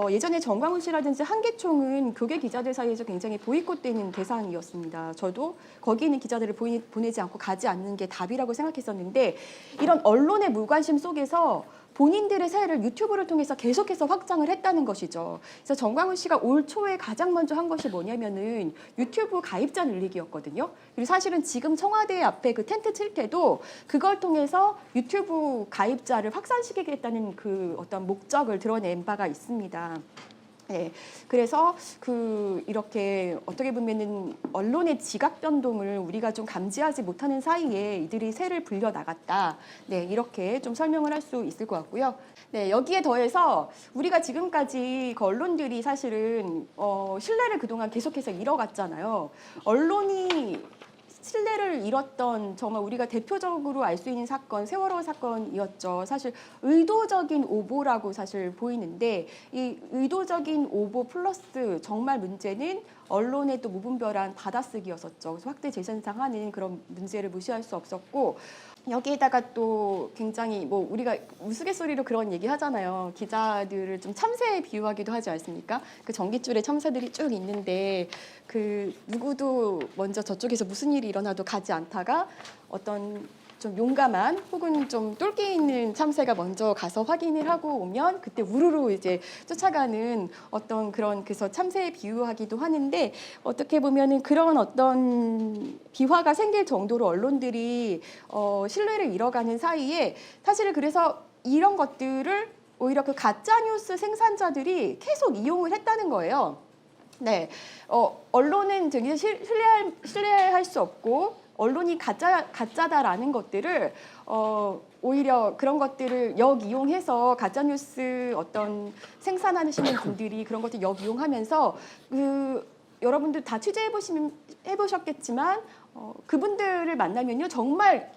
예전에 정광훈 씨라든지 한계총은 교계 기자들 사이에서 굉장히 보이콧되는 대상이었습니다. 저도 거기 있는 기자들을 보내지 않고 가지 않는 게 답이라고 생각했었는데 이런 언론의 무관심 속에서 본인들의 사회를 유튜브를 통해서 계속해서 확장을 했다는 것이죠. 그래서 정광훈 씨가 올 초에 가장 먼저 한 것이 뭐냐면은 유튜브 가입자 늘리기였거든요. 그리고 사실은 지금 청와대 앞에 그 텐트 칠 때도 그걸 통해서 유튜브 가입자를 확산시키겠다는 그 어떤 목적을 드러낸 바가 있습니다. 네, 그래서 이렇게 어떻게 보면은 언론의 지각 변동을 우리가 좀 감지하지 못하는 사이에 이들이 새를 불려 나갔다. 네, 이렇게 좀 설명을 할 수 있을 것 같고요. 네, 여기에 더해서 우리가 지금까지 그 언론들이 사실은 신뢰를 그동안 계속해서 잃어갔잖아요. 언론이 신뢰를 잃었던 정말 우리가 대표적으로 알 수 있는 사건, 세월호 사건이었죠. 사실 의도적인 오보라고 사실 보이는데 이 의도적인 오보 플러스 정말 문제는 언론의 또 무분별한 받아쓰기였었죠. 그래서 확대 재생산하는 그런 문제를 무시할 수 없었고 여기에다가 또 굉장히 뭐 우리가 우스갯소리로 그런 얘기 하잖아요. 기자들을 좀 참새에 비유하기도 하지 않습니까? 그 전깃줄에 참새들이 쭉 있는데 그 누구도 먼저 저쪽에서 무슨 일이 일어나도 가지 않다가 어떤 좀 용감한 혹은 좀 똘끼 있는 참새가 먼저 가서 확인을 하고 오면 그때 우르르 이제 쫓아가는 어떤 그런 그래서 참새에 비유하기도 하는데 어떻게 보면은 그런 어떤 비화가 생길 정도로 언론들이 신뢰를 잃어가는 사이에 사실은 그래서 이런 것들을 오히려 그 가짜 뉴스 생산자들이 계속 이용을 했다는 거예요. 네, 언론은 되게 신뢰할 수 없고. 언론이 가짜다라는 것들을 오히려 그런 것들을 역이용해서 가짜뉴스 어떤 생산하시는 분들이 그런 것들 역이용하면서 여러분들 다 해보셨겠지만 그분들을 만나면요 정말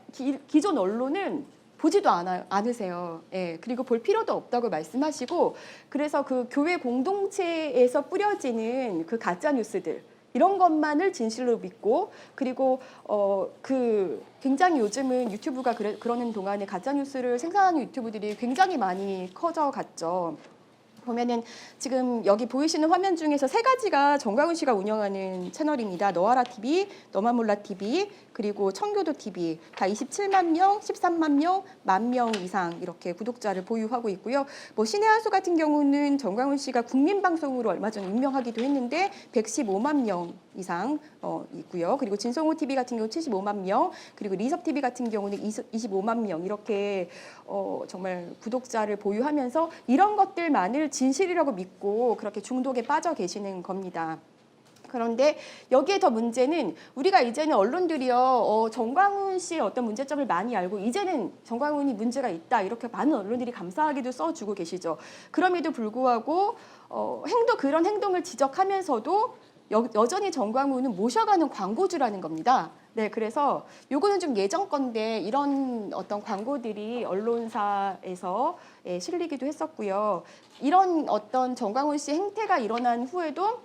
기존 언론은 보지도 않으세요. 예, 그리고 볼 필요도 없다고 말씀하시고 그래서 그 교회 공동체에서 뿌려지는 그 가짜 뉴스들 이런 것만을 진실로 믿고 그리고 굉장히 요즘은 유튜브가 그러는 동안에 가짜 뉴스를 생산하는 유튜브들이 굉장히 많이 커져갔죠. 보면은 지금 여기 보이시는 화면 중에서 세 가지가 정광훈 씨가 운영하는 채널입니다. 너하라 TV, 너만 몰라 TV, 그리고 청교도 TV 다 27만 명, 13만 명, 1만 명 이상 이렇게 구독자를 보유하고 있고요. 뭐 신의 한수 같은 경우는 정광훈 씨가 국민방송으로 얼마 전에 임명하기도 했는데 115만 명 이상 있고요. 그리고 진성호 TV 같은 경우 75만 명, 그리고 리섭 TV 같은 경우는 25만 명 이렇게 정말 구독자를 보유하면서 이런 것들만을 진실이라고 믿고 그렇게 중독에 빠져 계시는 겁니다. 그런데 여기에 더 문제는 우리가 이제는 언론들이요 정광훈 씨의 어떤 문제점을 많이 알고 이제는 정광훈이 문제가 있다 이렇게 많은 언론들이 감사하게도 써주고 계시죠. 그럼에도 불구하고 그런 행동을 지적하면서도 여전히 정광훈은 모셔가는 광고주라는 겁니다. 네, 그래서 요거는 좀 예전 건데 이런 어떤 광고들이 언론사에서 실리기도 했었고요. 이런 어떤 정광훈 씨 행태가 일어난 후에도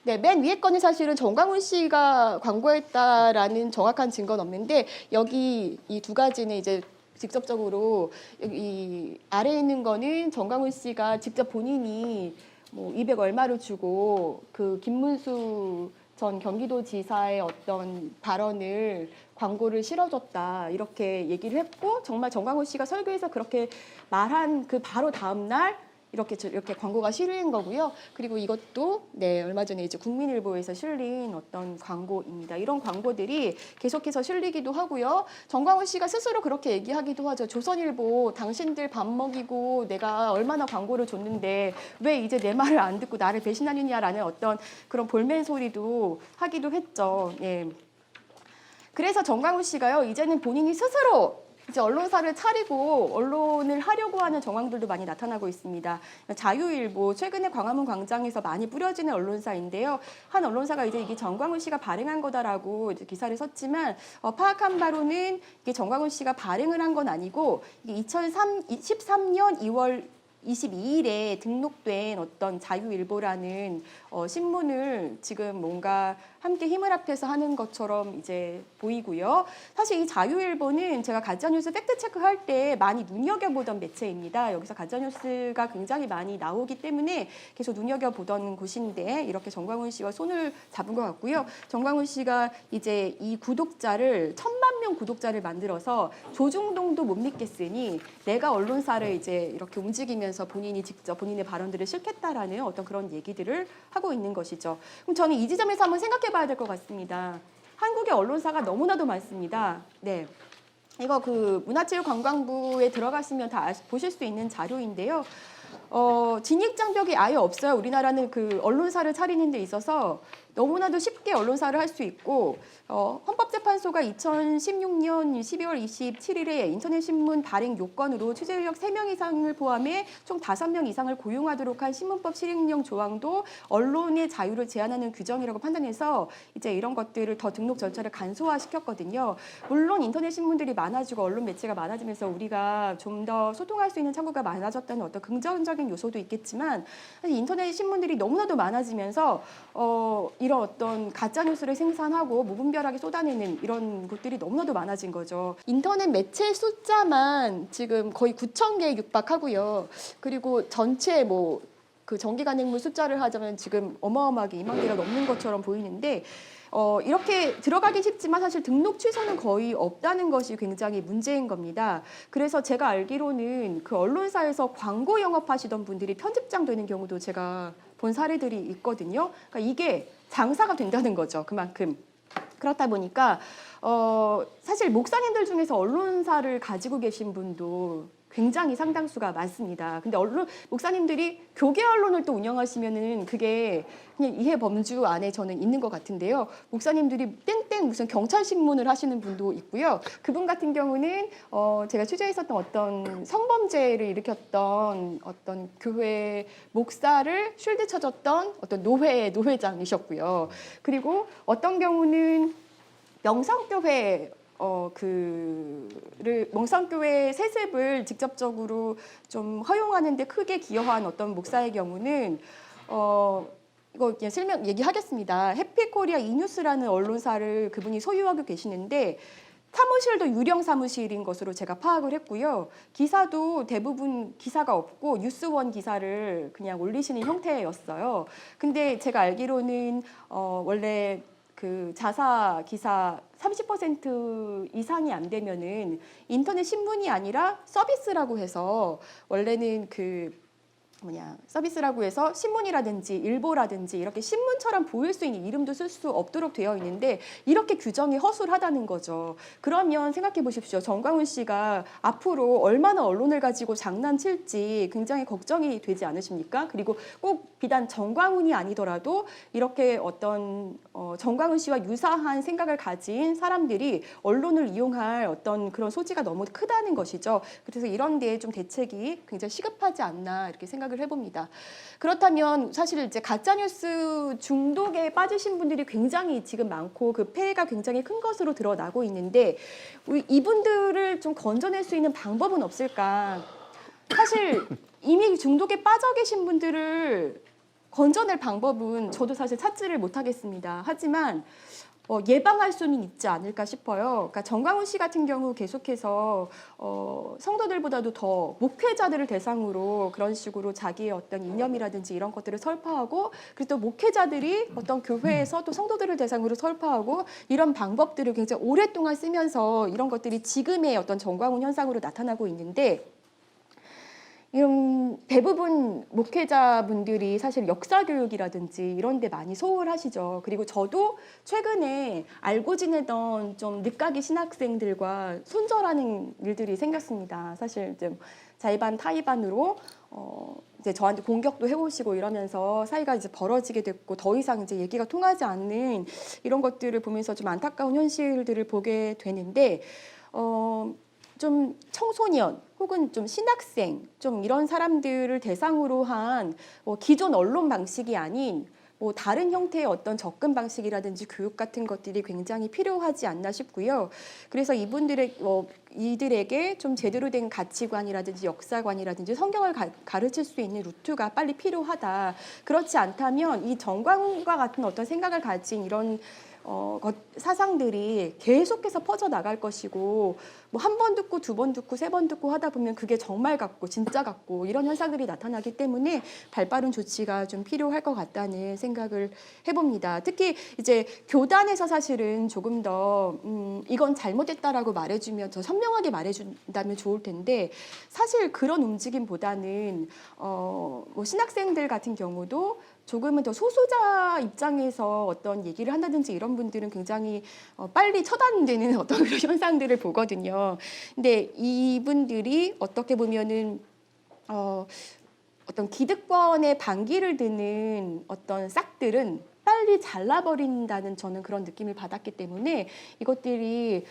네, 맨 위에 거는 사실은 정광훈 씨가 광고했다라는 정확한 증거는 없는데 여기 이 두 가지는 이제 직접적으로 이 아래에 있는 거는 정광훈 씨가 직접 본인이 뭐 200 얼마를 주고 그 김문수 전 경기도지사의 어떤 발언을 광고를 실어줬다 이렇게 얘기를 했고 정말 정광훈 씨가 설교에서 그렇게 말한 그 바로 다음 날 이렇게 광고가 실린 거고요. 그리고 이것도 네 얼마 전에 이제 국민일보에서 실린 어떤 광고입니다. 이런 광고들이 계속해서 실리기도 하고요. 정광훈 씨가 스스로 그렇게 얘기하기도 하죠. 조선일보 당신들 밥 먹이고 내가 얼마나 광고를 줬는데 왜 이제 내 말을 안 듣고 나를 배신하느냐라는 어떤 그런 볼멘 소리도 하기도 했죠. 예. 그래서 정광훈 씨가요 이제는 본인이 스스로 이제 언론사를 차리고 언론을 하려고 하는 정황들도 많이 나타나고 있습니다. 자유일보 최근에 광화문 광장에서 많이 뿌려지는 언론사인데요. 한 언론사가 이제 이게 정광훈 씨가 발행한 거다라고 이제 기사를 썼지만 파악한 바로는 이게 정광훈 씨가 발행을 한 건 아니고 이게 2013년 2월 22일에 등록된 어떤 자유일보라는 신문을 지금 뭔가 함께 힘을 합해서 하는 것처럼 이제 보이고요. 사실 이 자유일보는 제가 가짜뉴스 팩트체크할 때 많이 눈여겨보던 매체입니다. 여기서 가짜뉴스가 굉장히 많이 나오기 때문에 계속 눈여겨보던 곳인데 이렇게 정광훈 씨가 손을 잡은 것 같고요. 정광훈 씨가 이제 이 구독자를 1000만 명 구독자를 만들어서 조중동도 못 믿겠으니 내가 언론사를 이제 이렇게 움직이면서 본인이 직접 본인의 발언들을 실겠다라는 어떤 그런 얘기들을 하고 있는 것이죠. 그럼 저는 이 지점에서 한번 생각해 봐야 될 것 같습니다. 한국의 언론사가 너무나도 많습니다. 네. 이거 그 문화체육관광부에 들어가시면 다 보실 수 있는 자료인데요. 진입장벽이 아예 없어요. 우리나라는 그 언론사를 차리는 데 있어서 너무나도 쉽게 언론사를 할 수 있고 헌법재판소가 2016년 12월 27일에 인터넷 신문 발행 요건으로 취재 인력 3명 이상을 포함해 총 5명 이상을 고용하도록 한 신문법 시행령 조항도 언론의 자유를 제한하는 규정이라고 판단해서 이제 이런 것들을 더 등록 절차를 간소화시켰거든요. 물론 인터넷 신문들이 많아지고 언론 매체가 많아지면서 우리가 좀 더 소통할 수 있는 창구가 많아졌다는 어떤 긍정적인 요소도 있겠지만 사실 인터넷 신문들이 너무나도 많아지면서 이런 어떤 가짜 뉴스를 생산하고 무분별하게 쏟아내는 이런 곳들이 너무나도 많아진 거죠. 인터넷 매체 숫자만 지금 거의 9,000개에 육박하고요. 그리고 전체 뭐 그 정기 간행물 숫자를 하자면 지금 어마어마하게 2만 개가 넘는 것처럼 보이는데 이렇게 들어가기 쉽지만 사실 등록 취소는 거의 없다는 것이 굉장히 문제인 겁니다. 그래서 제가 알기로는 그 언론사에서 광고 영업하시던 분들이 편집장 되는 경우도 제가 본 사례들이 있거든요. 그러니까 이게 장사가 된다는 거죠. 그만큼. 그렇다 보니까 사실 목사님들 중에서 언론사를 가지고 계신 분도 굉장히 상당수가 많습니다. 근데 목사님들이 교계 언론을 또 운영하시면은 그게 그냥 이해 범주 안에 저는 있는 것 같은데요. 목사님들이 땡땡 무슨 경찰 신문을 하시는 분도 있고요. 그분 같은 경우는 제가 취재했었던 어떤 성범죄를 일으켰던 어떤 교회 목사를 쉴드 쳐줬던 어떤 노회장이셨고요. 그리고 어떤 경우는 명성교회 멍성교회 세습을 직접적으로 좀 허용하는데 크게 기여한 어떤 목사의 경우는 이거 그냥 설명 얘기하겠습니다. 해피코리아 이뉴스라는 언론사를 그분이 소유하고 계시는데 사무실도 유령 사무실인 것으로 제가 파악을 했고요. 기사도 대부분 기사가 없고 뉴스원 기사를 그냥 올리시는 형태였어요. 근데 제가 알기로는 원래 그 자사 기사 30% 이상이 안 되면은 인터넷 신문이 아니라 서비스라고 해서 원래는 서비스라고 해서 신문이라든지 일보라든지 이렇게 신문처럼 보일 수 있는 이름도 쓸 수 없도록 되어 있는데 이렇게 규정이 허술하다는 거죠. 그러면 생각해 보십시오. 정광훈 씨가 앞으로 얼마나 언론을 가지고 장난칠지 굉장히 걱정이 되지 않으십니까? 그리고 꼭 비단 정광훈이 아니더라도 이렇게 어떤 정광훈 씨와 유사한 생각을 가진 사람들이 언론을 이용할 어떤 그런 소지가 너무 크다는 것이죠. 그래서 이런 데에 좀 대책이 굉장히 시급하지 않나 이렇게 생각을 해봅니다. 그렇다면 사실 이제 가짜뉴스 중독에 빠지신 분들이 굉장히 지금 많고 그 폐해가 굉장히 큰 것으로 드러나고 있는데 이분들을 좀 건져낼 수 있는 방법은 없을까? 사실 이미 중독에 빠져 계신 분들을 건져낼 방법은 저도 사실 찾지를 못하겠습니다. 하지만 예방할 수는 있지 않을까 싶어요. 그러니까 정광훈 씨 같은 경우 계속해서 성도들보다도 더 목회자들을 대상으로 그런 식으로 자기의 어떤 이념이라든지 이런 것들을 설파하고, 그리고 또 목회자들이 어떤 교회에서 또 성도들을 대상으로 설파하고, 이런 방법들을 굉장히 오랫동안 쓰면서 이런 것들이 지금의 어떤 정광훈 현상으로 나타나고 있는데, 대부분 목회자분들이 사실 역사 교육이라든지 이런 데 많이 소홀하시죠. 그리고 저도 최근에 알고 지내던 좀 늦가기 신학생들과 손절하는 일들이 생겼습니다. 사실 좀 자의반 타의반으로 이제 저한테 공격도 해오시고 이러면서 사이가 이제 벌어지게 됐고, 더 이상 이제 얘기가 통하지 않는 이런 것들을 보면서 좀 안타까운 현실들을 보게 되는데, 좀 청소년 혹은 좀 신학생 좀 이런 사람들을 대상으로 한 기존 언론 방식이 아닌 다른 형태의 어떤 접근 방식이라든지 교육 같은 것들이 굉장히 필요하지 않나 싶고요. 그래서 이들에게 좀 제대로 된 가치관이라든지 역사관이라든지 성경을 가르칠 수 있는 루트가 빨리 필요하다. 그렇지 않다면 이 정광훈과 같은 어떤 생각을 가진 이런 사상들이 계속해서 퍼져 나갈 것이고, 뭐 한 번 듣고 두 번 듣고 세 번 듣고 하다 보면 그게 정말 같고 진짜 같고 이런 현상들이 나타나기 때문에 발빠른 조치가 좀 필요할 것 같다는 생각을 해봅니다. 특히 이제 교단에서 사실은 조금 더 이건 잘못됐다라고 말해주면 더 선명하게 말해준다면 좋을 텐데, 사실 그런 움직임보다는 뭐 신학생들 같은 경우도 조금은 더 소수자 입장에서 어떤 얘기를 한다든지 이런 분들은 굉장히 빨리 처단되는 어떤 그런 현상들을 보거든요. 근데 이분들이 어떻게 보면은 어떤 기득권의 반기를 드는 어떤 싹들은 빨리 잘라버린다는 저는 그런 느낌을 받았기 때문에, 이것들이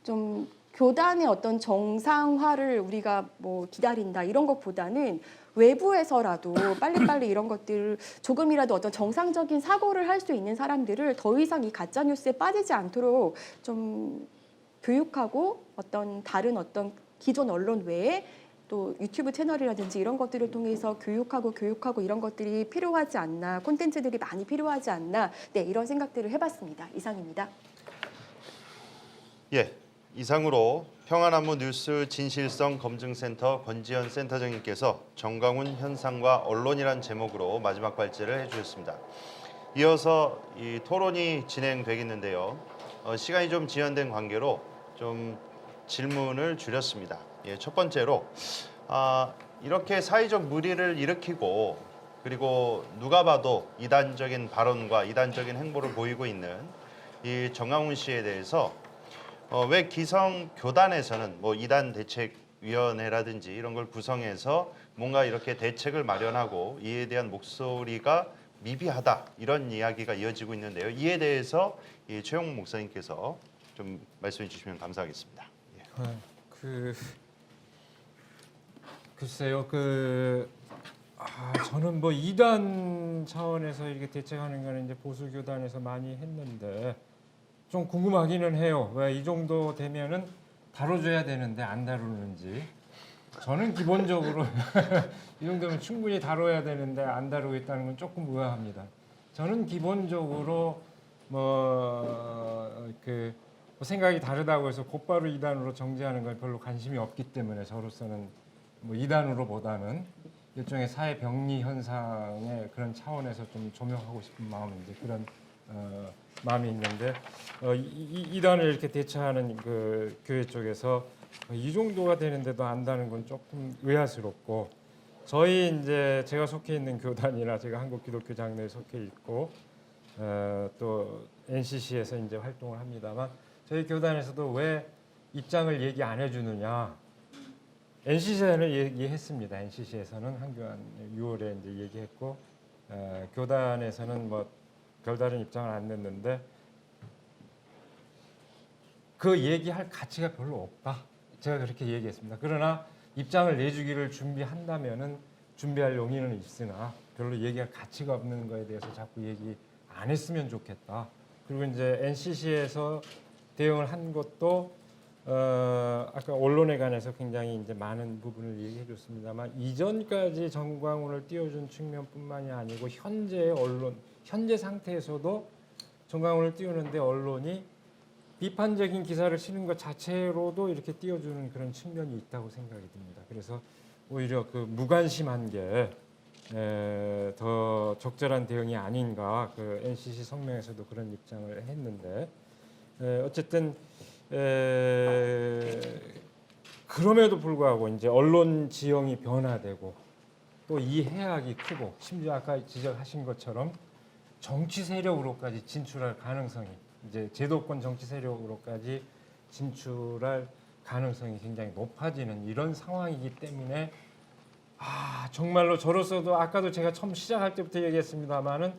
좀 교단의 어떤 정상화를 우리가 뭐 기다린다 이런 것보다는 외부에서라도 빨리빨리 이런 것들을 조금이라도 어떤 정상적인 사고를 할 수 있는 사람들을 더 이상 이 가짜 뉴스에 빠지지 않도록 좀 교육하고, 어떤 다른 어떤 기존 언론 외에 또 유튜브 채널이라든지 이런 것들을 통해서 교육하고 이런 것들이 필요하지 않나, 콘텐츠들이 많이 필요하지 않나, 네, 이런 생각들을 해봤습니다. 이상입니다.
예, 이상으로 평안한무 뉴스 진실성 검증센터 권지현 센터장님께서 정광훈 현상과 언론이란 제목으로 마지막 발제를 해주셨습니다. 이어서 이 토론이 진행되겠는데요. 시간이 좀 지연된 관계로 좀 질문을 줄였습니다. 예, 첫 번째로 이렇게 사회적 물의를 일으키고, 그리고 누가 봐도 이단적인 발언과 이단적인 행보를 보이고 있는 이 정광훈 씨에 대해서 왜 기성 교단에서는 뭐 이단 대책위원회라든지 이런 걸 구성해서 뭔가 이렇게 대책을 마련하고 이에 대한 목소리가 미비하다, 이런 이야기가 이어지고 있는데요. 이에 대해서 이 최영목 목사님께서 좀 말씀해 주시면 감사하겠습니다. 예.
글쎄요, 저는 뭐 이단 차원에서 이렇게 대책하는 거는 이제 보수 교단에서 많이 했는데 좀 궁금하기는 해요. 왜 이 정도 되면은 다뤄줘야 되는데 안 다루는지. 저는 기본적으로 이 정도면 충분히 다뤄야 되는데 안 다루고 있다는 건 조금 의아합니다. 저는 기본적으로 생각이 다르다고 해서 곧바로 이단으로 정지하는 걸 별로 관심이 없기 때문에, 저로서는 뭐 이단으로보다는 일종의 사회 병리 현상의 그런 차원에서 좀 조명하고 싶은 마음인데, 그런 마음이 있는데, 이단을 이렇게 대처하는 그 교회 쪽에서 이 정도가 되는데도 안다는 건 조금 의아스럽고, 저희 이제 제가 속해 있는 교단이나 제가 한국기독교장로에 속해 있고 또 NCC에서 이제 활동을 합니다만, 저희 교단에서도 왜 입장을 얘기 안 해주느냐. NCC에는 얘기했습니다. NCC에서는 한교안 6월에 이제 얘기했고, 교단에서는 뭐 별다른 입장을 안 냈는데, 그 얘기할 가치가 별로 없다. 제가 그렇게 얘기했습니다. 그러나 입장을 내주기를 준비한다면은 준비할 용의는 있으나 별로 얘기할 가치가 없는 거에 대해서 자꾸 얘기 안 했으면 좋겠다. 그리고 이제 NCC에서 대응을 한 것도 아까 언론에 관해서 굉장히 이제 많은 부분을 얘기해 줬습니다만, 이전까지 정광훈을 띄워준 측면뿐만이 아니고 현재 언론, 현재 상태에서도 정강훈을 띄우는데 언론이 비판적인 기사를 쓰는 것 자체로도 이렇게 띄워주는 그런 측면이 있다고 생각이 듭니다. 그래서 오히려 그 무관심한 게 더 적절한 대응이 아닌가. 그 NCC 성명에서도 그런 입장을 했는데 어쨌든 그럼에도 불구하고 이제 언론 지형이 변화되고 또 이해학이 크고 심지어 아까 지적하신 것처럼 정치 세력으로까지 진출할 가능성이 이제 제도권 정치 세력으로까지 진출할 가능성이 굉장히 높아지는 이런 상황이기 때문에 정말로 저로서도 아까도 제가 처음 시작할 때부터 얘기했습니다마는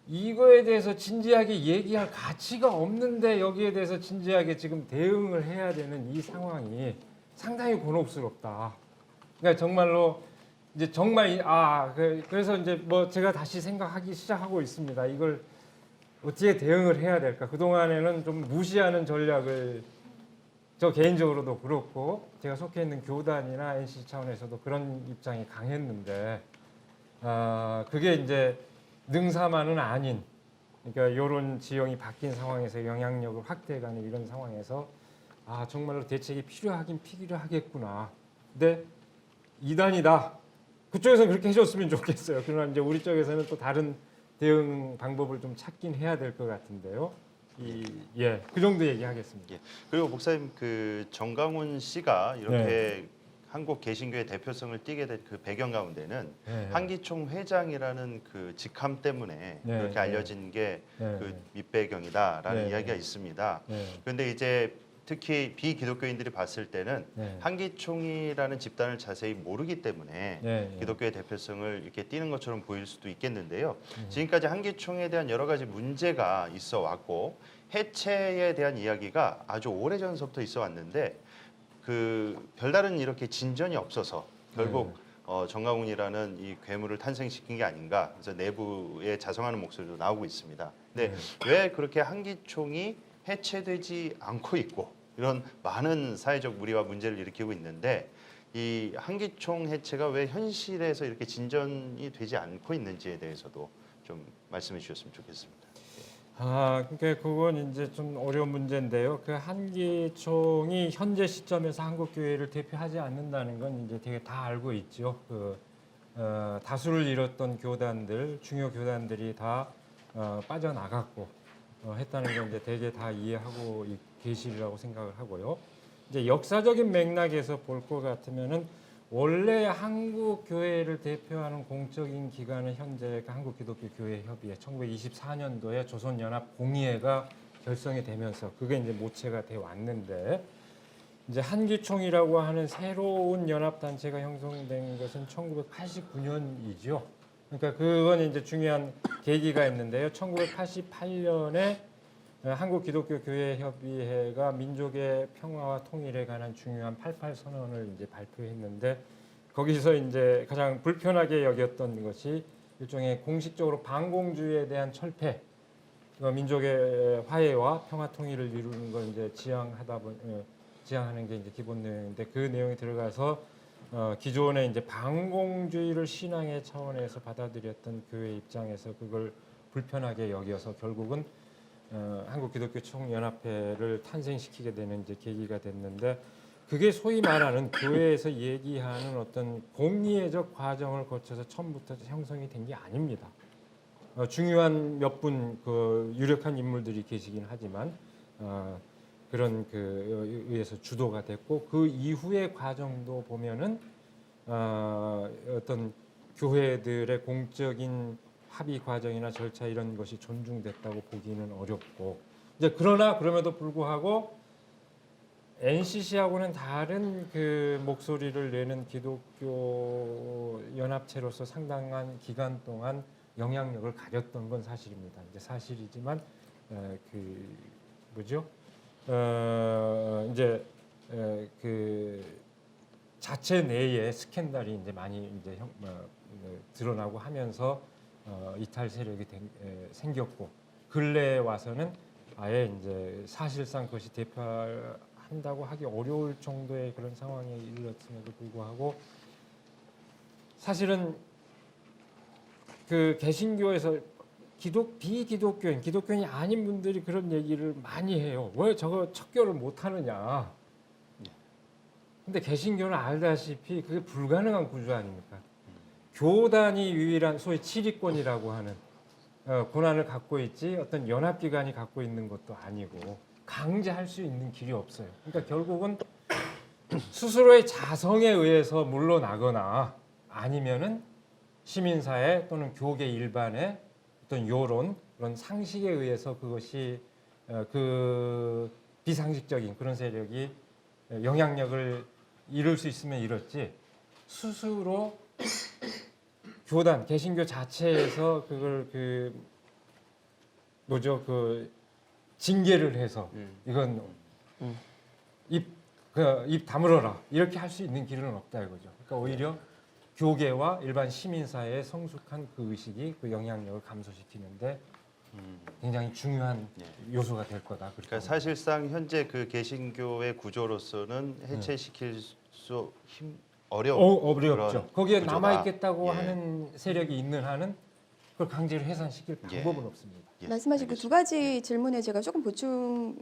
이거에 대해서 진지하게 얘기할 가치가 없는데 여기에 대해서 진지하게 지금 대응을 해야 되는 이 상황이 상당히 곤혹스럽다. 그러니까 정말로 이제 정말 그래서 이제 뭐 제가 다시 생각하기 시작하고 있습니다. 이걸 어떻게 대응을 해야 될까? 그 동안에는 좀 무시하는 전략을 저 개인적으로도 그렇고 제가 속해 있는 교단이나 NCC 차원에서도 그런 입장이 강했는데 그게 이제 능사만은 아닌 그러니까 여론 지형이 바뀐 상황에서 영향력을 확대해가는 이런 상황에서 정말로 대책이 필요하겠구나. 근데 이단이다. 그쪽에서는 그렇게 해줬으면 좋겠어요. 그러나 이제 우리 쪽에서는 또 다른 대응 방법을 좀 찾긴 해야 될 것 같은데요. 그 정도 얘기하겠습니다.
그리고 목사님 그 정강훈 씨가 이렇게 한국 개신교의 대표성을 띠게 된 그 배경 가운데는 한기총 회장이라는 그 직함 때문에 그렇게 알려진 게 그 밑배경이다라는 이야기가 있습니다. 그런데 이제 특히 비기독교인들이 봤을 때는 한기총이라는 집단을 자세히 모르기 때문에 기독교의 대표성을 이렇게 띠는 것처럼 보일 수도 있겠는데요. 지금까지 한기총에 대한 여러 가지 문제가 있어 왔고 해체에 대한 이야기가 아주 오래전서부터 있어 왔는데 그 별다른 이렇게 진전이 없어서 결국 정강훈이라는 이 괴물을 탄생시킨 게 아닌가. 그래서 내부에 자성하는 목소리도 나오고 있습니다. 근데 왜 그렇게 한기총이 해체되지 않고 있고 이런 많은 사회적 무리와 문제를 일으키고 있는데 이 한기총 해체가 왜 현실에서 이렇게 진전이 되지 않고 있는지에 대해서도 좀 말씀해 주셨으면 좋겠습니다.
그러니까 그건 이제 좀 어려운 문제인데요. 그 한기총이 현재 시점에서 한국 교회를 대표하지 않는다는 건 이제 되게 다 알고 있죠. 다수를 이뤘던 교단들, 중요 교단들이 다 빠져나갔고 했다는 건 이제 되게 다 이해하고 계시리라고 생각을 하고요. 이제 역사적인 맥락에서 볼 것 같으면은 원래 한국 교회를 대표하는 공적인 기관은 현재 한국 기독교 교회 협의회 1924년도에 조선연합 공의회가 결성이 되면서 그게 이제 모체가 돼 왔는데 이제 한기총이라고 하는 새로운 연합 단체가 형성된 것은 1989년이죠. 그러니까 그건 이제 중요한 계기가 있는데요. 1988년에 한국 기독교 교회 협의회가 민족의 평화와 통일에 관한 중요한 88 선언을 이제 발표했는데 거기서 이제 가장 불편하게 여겼던 것이 일종의 공식적으로 반공주의에 대한 철폐, 민족의 화해와 평화 통일을 이루는 걸 이제 지향하는 게 이제 기본 내용인데 그 내용이 들어가서 기존의 이제 반공주의를 신앙의 차원에서 받아들였던 교회 입장에서 그걸 불편하게 여겨서 결국은 한국 기독교 총연합회를 탄생시키게 되는 이제 계기가 됐는데 그게 소위 말하는 교회에서 얘기하는 어떤 공리회적 과정을 거쳐서 처음부터 형성이 된 게 아닙니다. 중요한 몇 분 그 유력한 인물들이 계시긴 하지만 그런 그 의해서 주도가 됐고 그 이후의 과정도 보면은 어떤 교회들의 공적인 합의 과정이나 절차 이런 것이 존중됐다고 보기는 어렵고 이제 그러나 그럼에도 불구하고 NCC하고는 다른 그 목소리를 내는 기독교 연합체로서 상당한 기간 동안 영향력을 가졌던 건 사실입니다. 이제 사실이지만 그 자체 내에 스캔들이 이제 많이 이제 드러나고 하면서 이탈 세력이 생겼고 근래에 와서는 아예 이제 사실상 그것이 대표한다고 하기 어려울 정도의 그런 상황에 이르렀음에도 불구하고 사실은 그 개신교에서 기독교인이 아닌 분들이 그런 얘기를 많이 해요. 왜 저거 척결을 못 하느냐. 근데 개신교는 알다시피 그게 불가능한 구조 아닙니까? 교단이 유일한 소위 치리권이라고 하는 권한을 갖고 있지 어떤 연합기관이 갖고 있는 것도 아니고 강제할 수 있는 길이 없어요. 그러니까 결국은 스스로의 자성에 의해서 물러나거나 아니면은 시민사회 또는 교계 일반의 어떤 요론 그런 상식에 의해서 그것이 그 비상식적인 그런 세력이 영향력을 이룰 수 있으면 이뤘지 스스로 교단 개신교 자체에서 그걸 그 징계를 해서 이건 입 다물어라 이렇게 할 수 있는 길은 없다 이거죠. 그러니까 오히려 교계와 일반 시민사회의 성숙한 그 의식이 그 영향력을 감소시키는데 굉장히 중요한 요소가 될 거다.
그러니까 사실상 현재 그 개신교의 구조로서는 해체시킬 수
어렵죠.
그런
거기에
구조다.
남아 있겠다고
예.
하는 세력이 있는 한은 그걸 강제로 해산시킬 방법은 없습니다.
예,
말씀하신 그 두 가지 질문에 제가 조금 보충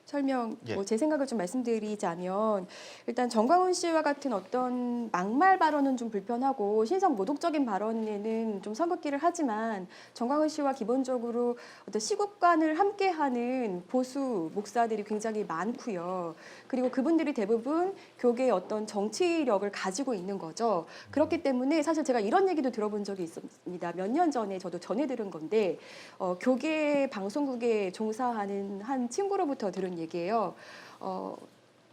설명,
예.
제 생각을 좀 말씀드리자면 일단 정광훈 씨와 같은 어떤 막말 발언은 좀 불편하고 신성 모독적인 발언에는 좀 서먹기를 하지만 정광훈 씨와 기본적으로 어떤 시국관을 함께하는 보수 목사들이 굉장히 많고요. 그리고 그분들이 대부분 교계의 어떤 정치력을 가지고 있는 거죠. 그렇기 때문에 사실 제가 이런 얘기도 들어본 적이 있습니다. 몇 년 전에 저도 전해 들은 건데 교계 방송국에 종사하는 한 친구로부터 들은 얘기예요.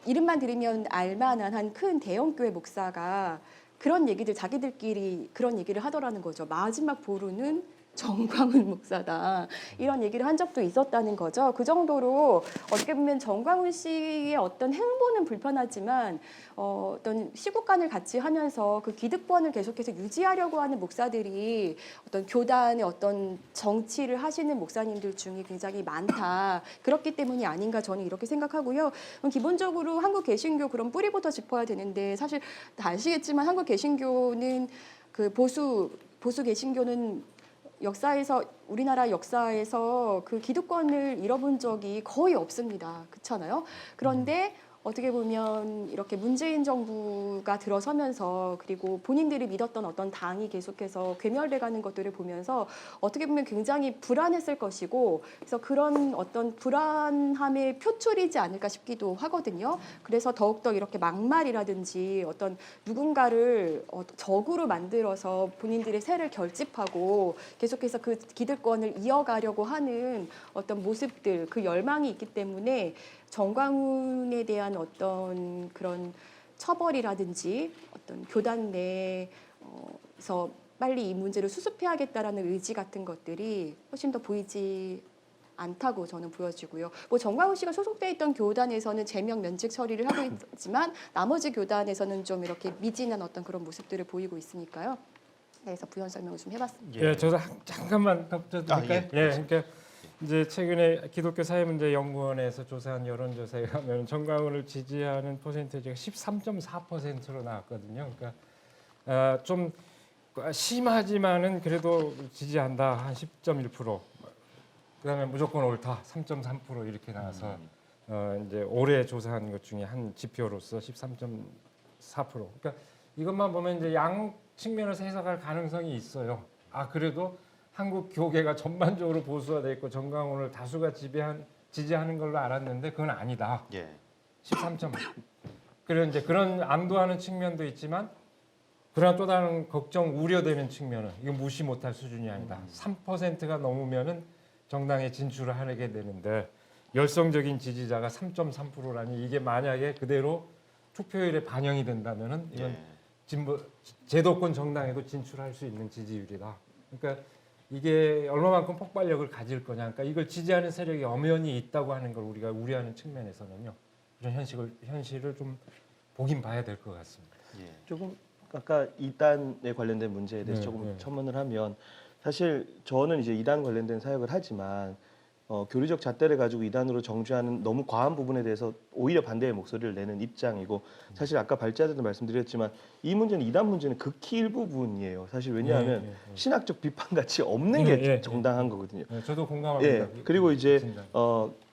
이름만 들으면 알만한 한 큰 대형교회 목사가 그런 얘기들 자기들끼리 그런 얘기를 하더라는 거죠. 마지막 보루는 정광훈 목사다. 이런 얘기를 한 적도 있었다는 거죠. 그 정도로 어떻게 보면 정광훈 씨의 어떤 행보는 불편하지만 어떤 시국관을 같이 하면서 그 기득권을 계속해서 유지하려고 하는 목사들이 어떤 교단의 어떤 정치를 하시는 목사님들 중에 굉장히 많다. 그렇기 때문이 아닌가 저는 이렇게 생각하고요. 기본적으로 한국 개신교 그런 뿌리부터 짚어야 되는데 사실 다 아시겠지만 한국 개신교는 그 보수 개신교는 역사에서 우리나라 역사에서 그 기득권을 잃어본 적이 거의 없습니다. 그렇잖아요. 그런데 어떻게 보면 이렇게 문재인 정부가 들어서면서 그리고 본인들이 믿었던 어떤 당이 계속해서 괴멸돼가는 것들을 보면서 어떻게 보면 굉장히 불안했을 것이고 그래서 그런 어떤 불안함의 표출이지 않을까 싶기도 하거든요. 그래서 더욱더 이렇게 막말이라든지 어떤 누군가를 적으로 만들어서 본인들의 세를 결집하고 계속해서 그 기득권을 이어가려고 하는 어떤 모습들 그 열망이 있기 때문에 정광훈에 대한 어떤 그런 처벌이라든지 어떤 교단 내에서 빨리 이 문제를 수습해야겠다라는 의지 같은 것들이 훨씬 더 보이지 않다고 저는 보여지고요. 뭐 정광훈 씨가 소속돼 있던 교단에서는 제명 면직 처리를 하고 있지만 나머지 교단에서는 좀 이렇게 미진한 어떤 그런 모습들을 보이고 있으니까요. 그래서 부연 설명을 좀 해봤습니다.
예, 저도 잠깐만 덧붙여도 될까요?
예.
그러니까 이제 최근에 기독교 사회문제연구원에서 조사한 여론조사에 가면 정광훈을 지지하는 퍼센테이지가 13.4%로 나왔거든요. 그러니까 좀 심하지만은 그래도 지지한다 한 10.1%. 그다음에 무조건 옳다 3.3% 이렇게 나와서 이제 올해 조사한 것 중에 한 지표로서 13.4%. 그러니까 이것만 보면 이제 양 측면에서 해석할 가능성이 있어요. 그래도 한국 교계가 전반적으로 보수화돼 있고 정광훈을 다수가 지지하는 걸로 알았는데 그건 아니다.
예.
13.5. 그리고 이제 그런 안도하는 측면도 있지만 그러나 또 다른 걱정 우려되는 측면은 이건 무시 못할 수준이 아니다. 3%가 넘으면은 정당에 진출을 하게 되는데 열성적인 지지자가 3.3%라니 이게 만약에 그대로 투표율에 반영이 된다면은 이건 진보 제도권 정당에도 진출할 수 있는 지지율이다. 그러니까 이게 얼마만큼 폭발력을 가질 거냐. 그러니까 이걸 지지하는 세력이 엄연히 있다고 하는 걸 우리가 우려하는 측면에서는요. 이런 현실을 좀 보긴 봐야 될 것 같습니다.
예.
조금 아까 이단에 관련된 문제에 대해서
네,
조금
네.
첨언을 하면 사실 저는 이제 이단 관련된 사역을 하지만 교리적 잣대를 가지고 이단으로 정죄하는 너무 과한 부분에 대해서 오히려 반대의 목소리를 내는 입장이고 사실 아까 발제자들도 말씀드렸지만 이 문제는 이단 문제는 극히 일부분이에요. 사실 왜냐하면 신학적 비판 가치 없는 게 정당한 거거든요.
저도 공감합니다.
예. 그리고 이제
진짜.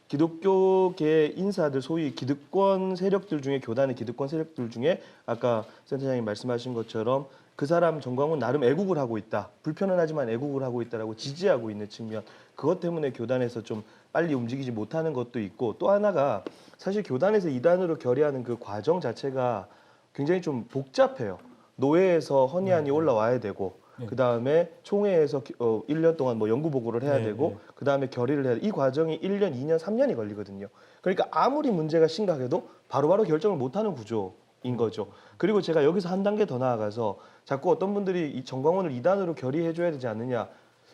기독교계 인사들 소위 기득권 세력들 중에 교단의 기득권 세력들 중에 아까 센터장님 말씀하신 것처럼 그 사람 정광훈 나름 애국을 하고 있다. 불편은 하지만 애국을 하고 있다라고 지지하고 있는 측면. 그것 때문에 교단에서 좀 빨리 움직이지 못하는 것도 있고 또 하나가 사실 교단에서 이단으로 결의하는 그 과정 자체가 굉장히 좀 복잡해요. 노회에서 헌의안이 올라와야 되고 그 다음에 총회에서 1년 동안 뭐 연구 보고를 해야 되고 그 다음에 결의를 해야 돼. 이 과정이 1년, 2년, 3년이 걸리거든요. 그러니까 아무리 문제가 심각해도 바로바로 결정을 못하는 구조인 거죠. 그리고 제가 여기서 한 단계 더 나아가서 자꾸 어떤 분들이 이 정광훈을 이단으로 결의해줘야 되지 않느냐.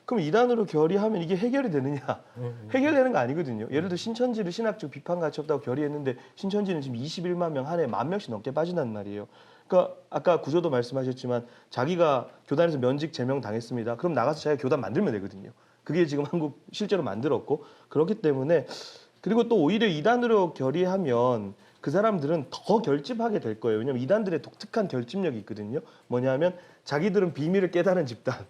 그럼 이단으로 결의하면 이게 해결이 되느냐? 해결되는 거 아니거든요. 예를 들어 신천지를 신학적 비판 가치 없다고 결의했는데 신천지는 지금 21만 명 한 해 10,000명씩 넘게 빠진단 말이에요. 그러니까 아까 구조도 말씀하셨지만 자기가 교단에서 면직 제명 당했습니다. 그럼 나가서 자기가 교단 만들면 되거든요. 그게 지금 한국 실제로 만들었고 그렇기 때문에 그리고 또 오히려 이단으로 결의하면 그 사람들은 더 결집하게 될 거예요. 왜냐하면 이단들의 독특한 결집력이 있거든요. 뭐냐면 자기들은 비밀을 깨달은 집단.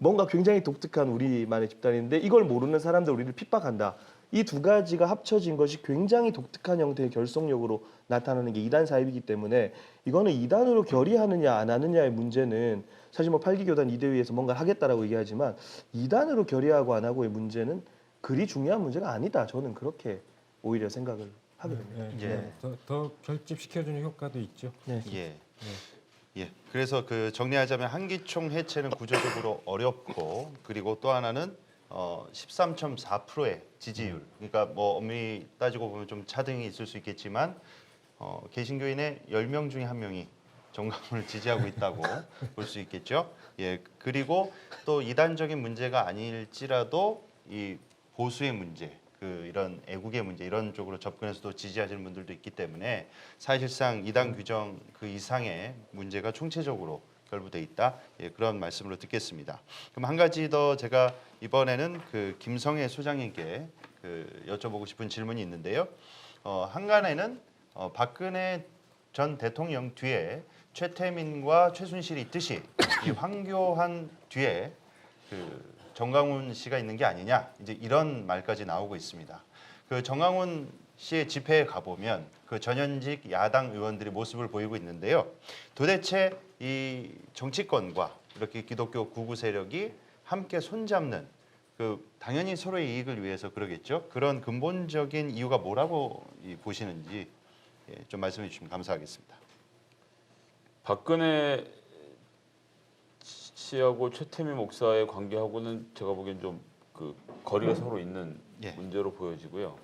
뭔가 굉장히 독특한 우리만의 집단인데 이걸 모르는 사람들 우리를 핍박한다. 이 두 가지가 합쳐진 것이 굉장히 독특한 형태의 결속력으로 나타나는 게 이단 사입이기 때문에 이거는 이단으로 결의하느냐 안 하느냐의 문제는 사실 뭐 8기 교단 이대위에서 뭔가 하겠다라고 얘기하지만 이단으로 결의하고 안 하고의 문제는 그리 중요한 문제가 아니다. 저는 그렇게 오히려 생각을 하게 됩니다.
예.
더 결집시켜주는 효과도 있죠.
네.
예. 예. 그래서 그 정리하자면 한기총 해체는 구조적으로 어렵고 그리고 또 하나는 13.4%의 지지율. 그러니까 뭐 엄밀히 따지고 보면 좀 차등이 있을 수 있겠지만 개신교인의 10명 중에 1명이 정광훈을 지지하고 있다고 볼 수 있겠죠. 예. 그리고 또 이단적인 문제가 아닐지라도 이 보수의 문제, 그 이런 애국의 문제 이런 쪽으로 접근해서도 지지하시는 분들도 있기 때문에 사실상 이단 규정 그 이상의 문제가 총체적으로 결부돼 있다. 예, 그런 말씀으로 듣겠습니다. 그럼 한 가지 더 제가 이번에는 그 김성애 소장님께 그 여쭤보고 싶은 질문이 있는데요. 한간에는 박근혜 전 대통령 뒤에 최태민과 최순실이 있듯이 이 황교안 뒤에 그 정광훈 씨가 있는 게 아니냐 이제 이런 말까지 나오고 있습니다. 그 정광훈 씨의 집회에 가보면 그 전현직 야당 의원들이 모습을 보이고 있는데요. 도대체 이 정치권과 이렇게 기독교 구구 세력이 함께 손잡는 그 당연히 서로의 이익을 위해서 그러겠죠. 그런 근본적인 이유가 뭐라고 보시는지 좀 말씀해 주시면 감사하겠습니다.
박근혜 씨하고 최태민 목사의 관계하고는 제가 보기엔 좀 그 거리가 서로 있는 문제로 보여지고요.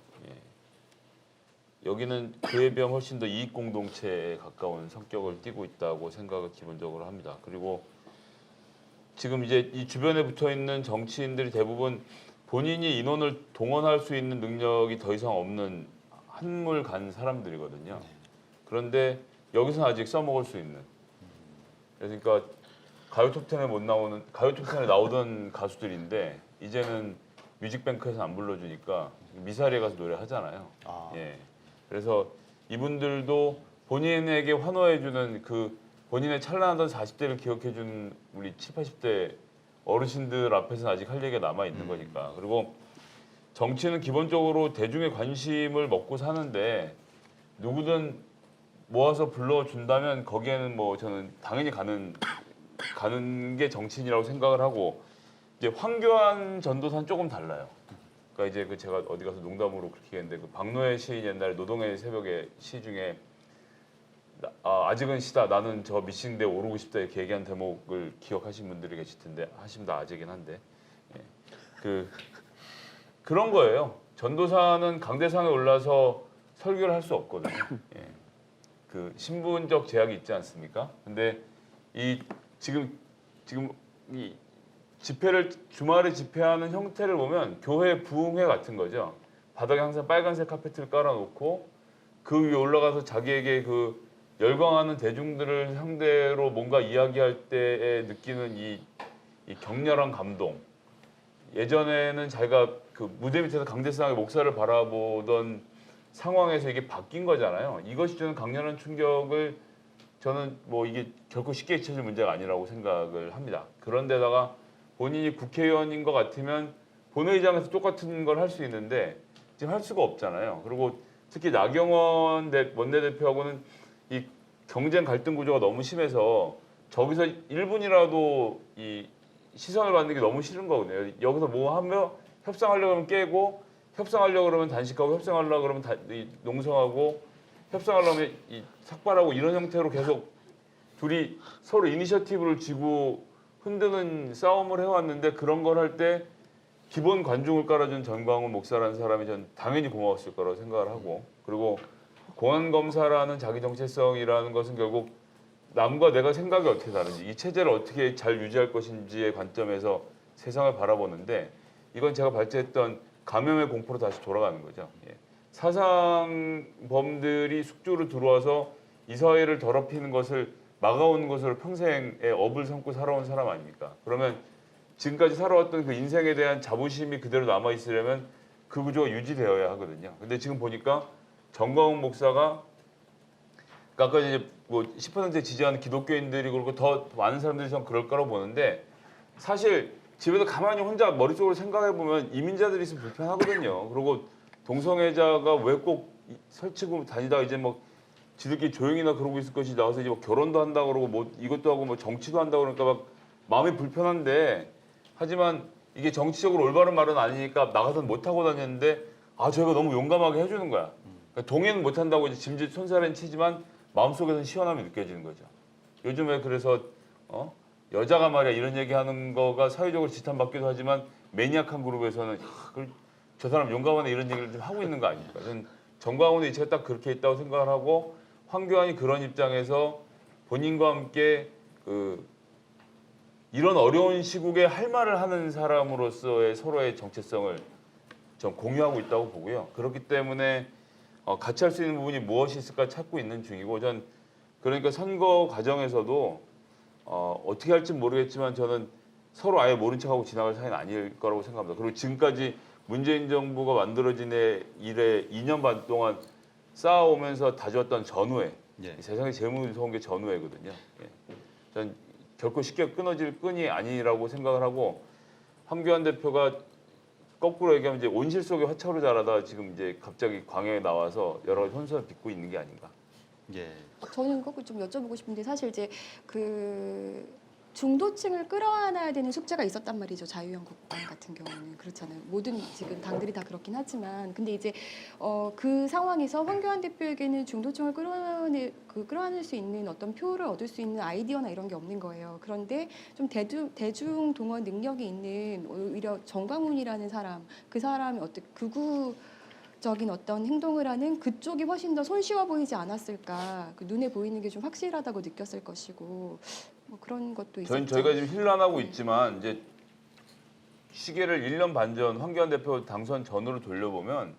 여기는 그에 비하면 훨씬 더 이익 공동체에 가까운 성격을 띠고 있다고 생각을 기본적으로 합니다. 그리고 지금 이제 이 주변에 붙어 있는 정치인들이 대부분 본인이 인원을 동원할 수 있는 능력이 더 이상 없는 한물 간 사람들이거든요. 그런데 여기서는 아직 써먹을 수 있는. 그러니까 가요 톱10에 못 나오는 가요 톱10에 나오던 가수들인데 이제는 뮤직뱅크에서 안 불러주니까 미사리에 가서 노래하잖아요. 예. 그래서 이분들도 본인에게 환호해주는 그 본인의 찬란하던 40대를 기억해준 우리 7, 80대 어르신들 앞에서는 아직 할 얘기가 남아 있는 거니까. 그리고 정치는 기본적으로 대중의 관심을 먹고 사는데 누구든 모아서 불러준다면 거기에는 뭐 저는 당연히 가는 게 정치인이라고 생각을 하고 이제 황교안 전도사는 조금 달라요. 그러니까 이제 그 제가 어디 가서 농담으로 그렇게 했는데 그 박노해 시인 옛날에 노동의 새벽에 시 중에 아직은 시다 나는 저 미싱대에 오르고 싶다 이렇게 얘기한 대목을 기억하신 분들이 계실 텐데 하시면 다 아직은 한데 그런 거예요. 전도사는 강대상에 올라서 설교를 할 수 없거든요. 그 신분적 제약이 있지 않습니까? 근데 이 지금 이 집회를 주말에 집회하는 형태를 보면 교회 부흥회 같은 거죠. 바닥에 항상 빨간색 카페트를 깔아놓고 그 위에 올라가서 자기에게 그 열광하는 대중들을 상대로 뭔가 이야기할 때에 느끼는 이 격렬한 감동, 예전에는 자기가 그 무대 밑에서 강대상의 목사를 바라보던 상황에서 이게 바뀐 거잖아요. 이것이 주는 강렬한 충격을 저는 뭐 이게 결코 쉽게 잊혀질 문제가 아니라고 생각을 합니다. 그런데다가 본인이 국회의원인 것 같으면 본회의장에서 똑같은 걸 할 수 있는데 지금 할 수가 없잖아요. 그리고 특히 나경원 원내대표하고는 이 경쟁 갈등 구조가 너무 심해서 저기서 1분이라도 이 시선을 받는 게 너무 싫은 거거든요. 여기서 뭐 하며 협상하려고 하면 깨고 협상하려고 그러면 단식하고 협상하려고 그러면 농성하고 협상하려고 하면 이 삭발하고 이런 형태로 계속 둘이 서로 이니셔티브를 쥐고 흔드는 싸움을 해왔는데 그런 걸 할 때 기본 관중을 깔아준 전광훈 목사라는 사람이 전 당연히 고마웠을 거라고 생각을 하고 그리고 공안검사라는 자기 정체성이라는 것은 결국 남과 내가 생각이 어떻게 다른지 이 체제를 어떻게 잘 유지할 것인지의 관점에서 세상을 바라보는데 이건 제가 발제했던 감염의 공포로 다시 돌아가는 거죠. 예. 사상범들이 숙주로 들어와서 이 사회를 더럽히는 것을 막아오는 것으로 평생의 업을 삼고 살아온 사람 아닙니까? 그러면 지금까지 살아왔던 그 인생에 대한 자부심이 그대로 남아있으려면 그 구조가 유지되어야 하거든요. 근데 지금 보니까 정광훈 목사가 아까 이제 뭐 10% 지지하는 기독교인들이 그렇고 더 많은 사람들이 전 그럴 거라고 보는데 사실 집에서 가만히 혼자 머릿속으로 생각해 보면 이민자들이 있으면 불편하거든요. 그리고 동성애자가 왜 꼭 설치고 다니다가 이제 뭐 지들끼리 조용히나 그러고 있을 것이 나와서 이제 뭐 결혼도 한다 그러고 뭐 이것도 하고 뭐 정치도 한다 그러니까 막 마음이 불편한데 하지만 이게 정치적으로 올바른 말은 아니니까 나가서는 못 하고 다녔는데 아 저희가 너무 용감하게 해주는 거야. 그러니까 동의는 못 한다고 이제 짐짓 손살은 치지만 마음속에서는 시원함이 느껴지는 거죠. 요즘에 그래서 여자가 말이야 이런 얘기하는 거가 사회적으로 지탄받기도 하지만 매니악한 그룹에서는 저 사람 용감하네 이런 얘기를 좀 하고 있는 거 아닙니까? 저는 정광훈의 이치가 딱 그렇게 있다고 생각을 하고 황교안이 그런 입장에서 본인과 함께 이런 어려운 시국에 할 말을 하는 사람으로서의 서로의 정체성을 좀 공유하고 있다고 보고요. 그렇기 때문에 같이 할 수 있는 부분이 무엇이 있을까 찾고 있는 중이고 전 그러니까 선거 과정에서도 어떻게 할지 모르겠지만 저는 서로 아예 모른 척하고 지나갈 사이는 아닐 거라고 생각합니다. 그리고 지금까지 문재인 정부가 만들어진 이래 2년 반 동안 쌓아오면서 다져왔던 전우회
예.
세상에 제일 무서운 게 전우회거든요. 예. 전 결코 쉽게 끊어질 끈이 아니라고 생각을 하고 황교안 대표가 거꾸로 얘기하면 이제 온실 속에 화차로 자라다 지금 이제 갑자기 광야에 나와서 여러 가지 혼선을 빚고 있는 게 아닌가.
예.
저는 꼭 좀 여쭤보고 싶은데 사실 이제 그 중도층을 끌어안아야 되는 숙제가 있었단 말이죠. 자유한국당 같은 경우는 그렇잖아요. 모든 지금 당들이 다 그렇긴 하지만 근데 이제 그 상황에서 황교안 대표에게는 중도층을 끌어안을 수 있는 어떤 표를 얻을 수 있는 아이디어나 이런 게 없는 거예요. 그런데 좀 대중 동원 능력이 있는 오히려 정광훈이라는 사람, 그 사람이 어떻게 적인 어떤 행동을 하는 그쪽이 훨씬 더 손쉬워 보이지 않았을까. 그 눈에 보이는 게 좀 확실하다고 느꼈을 것이고 뭐 그런 것도 있었죠.
저희가 지금 힐난하고 있지만 이제 시계를 1년 반 전 황교안 대표 당선 전으로 돌려보면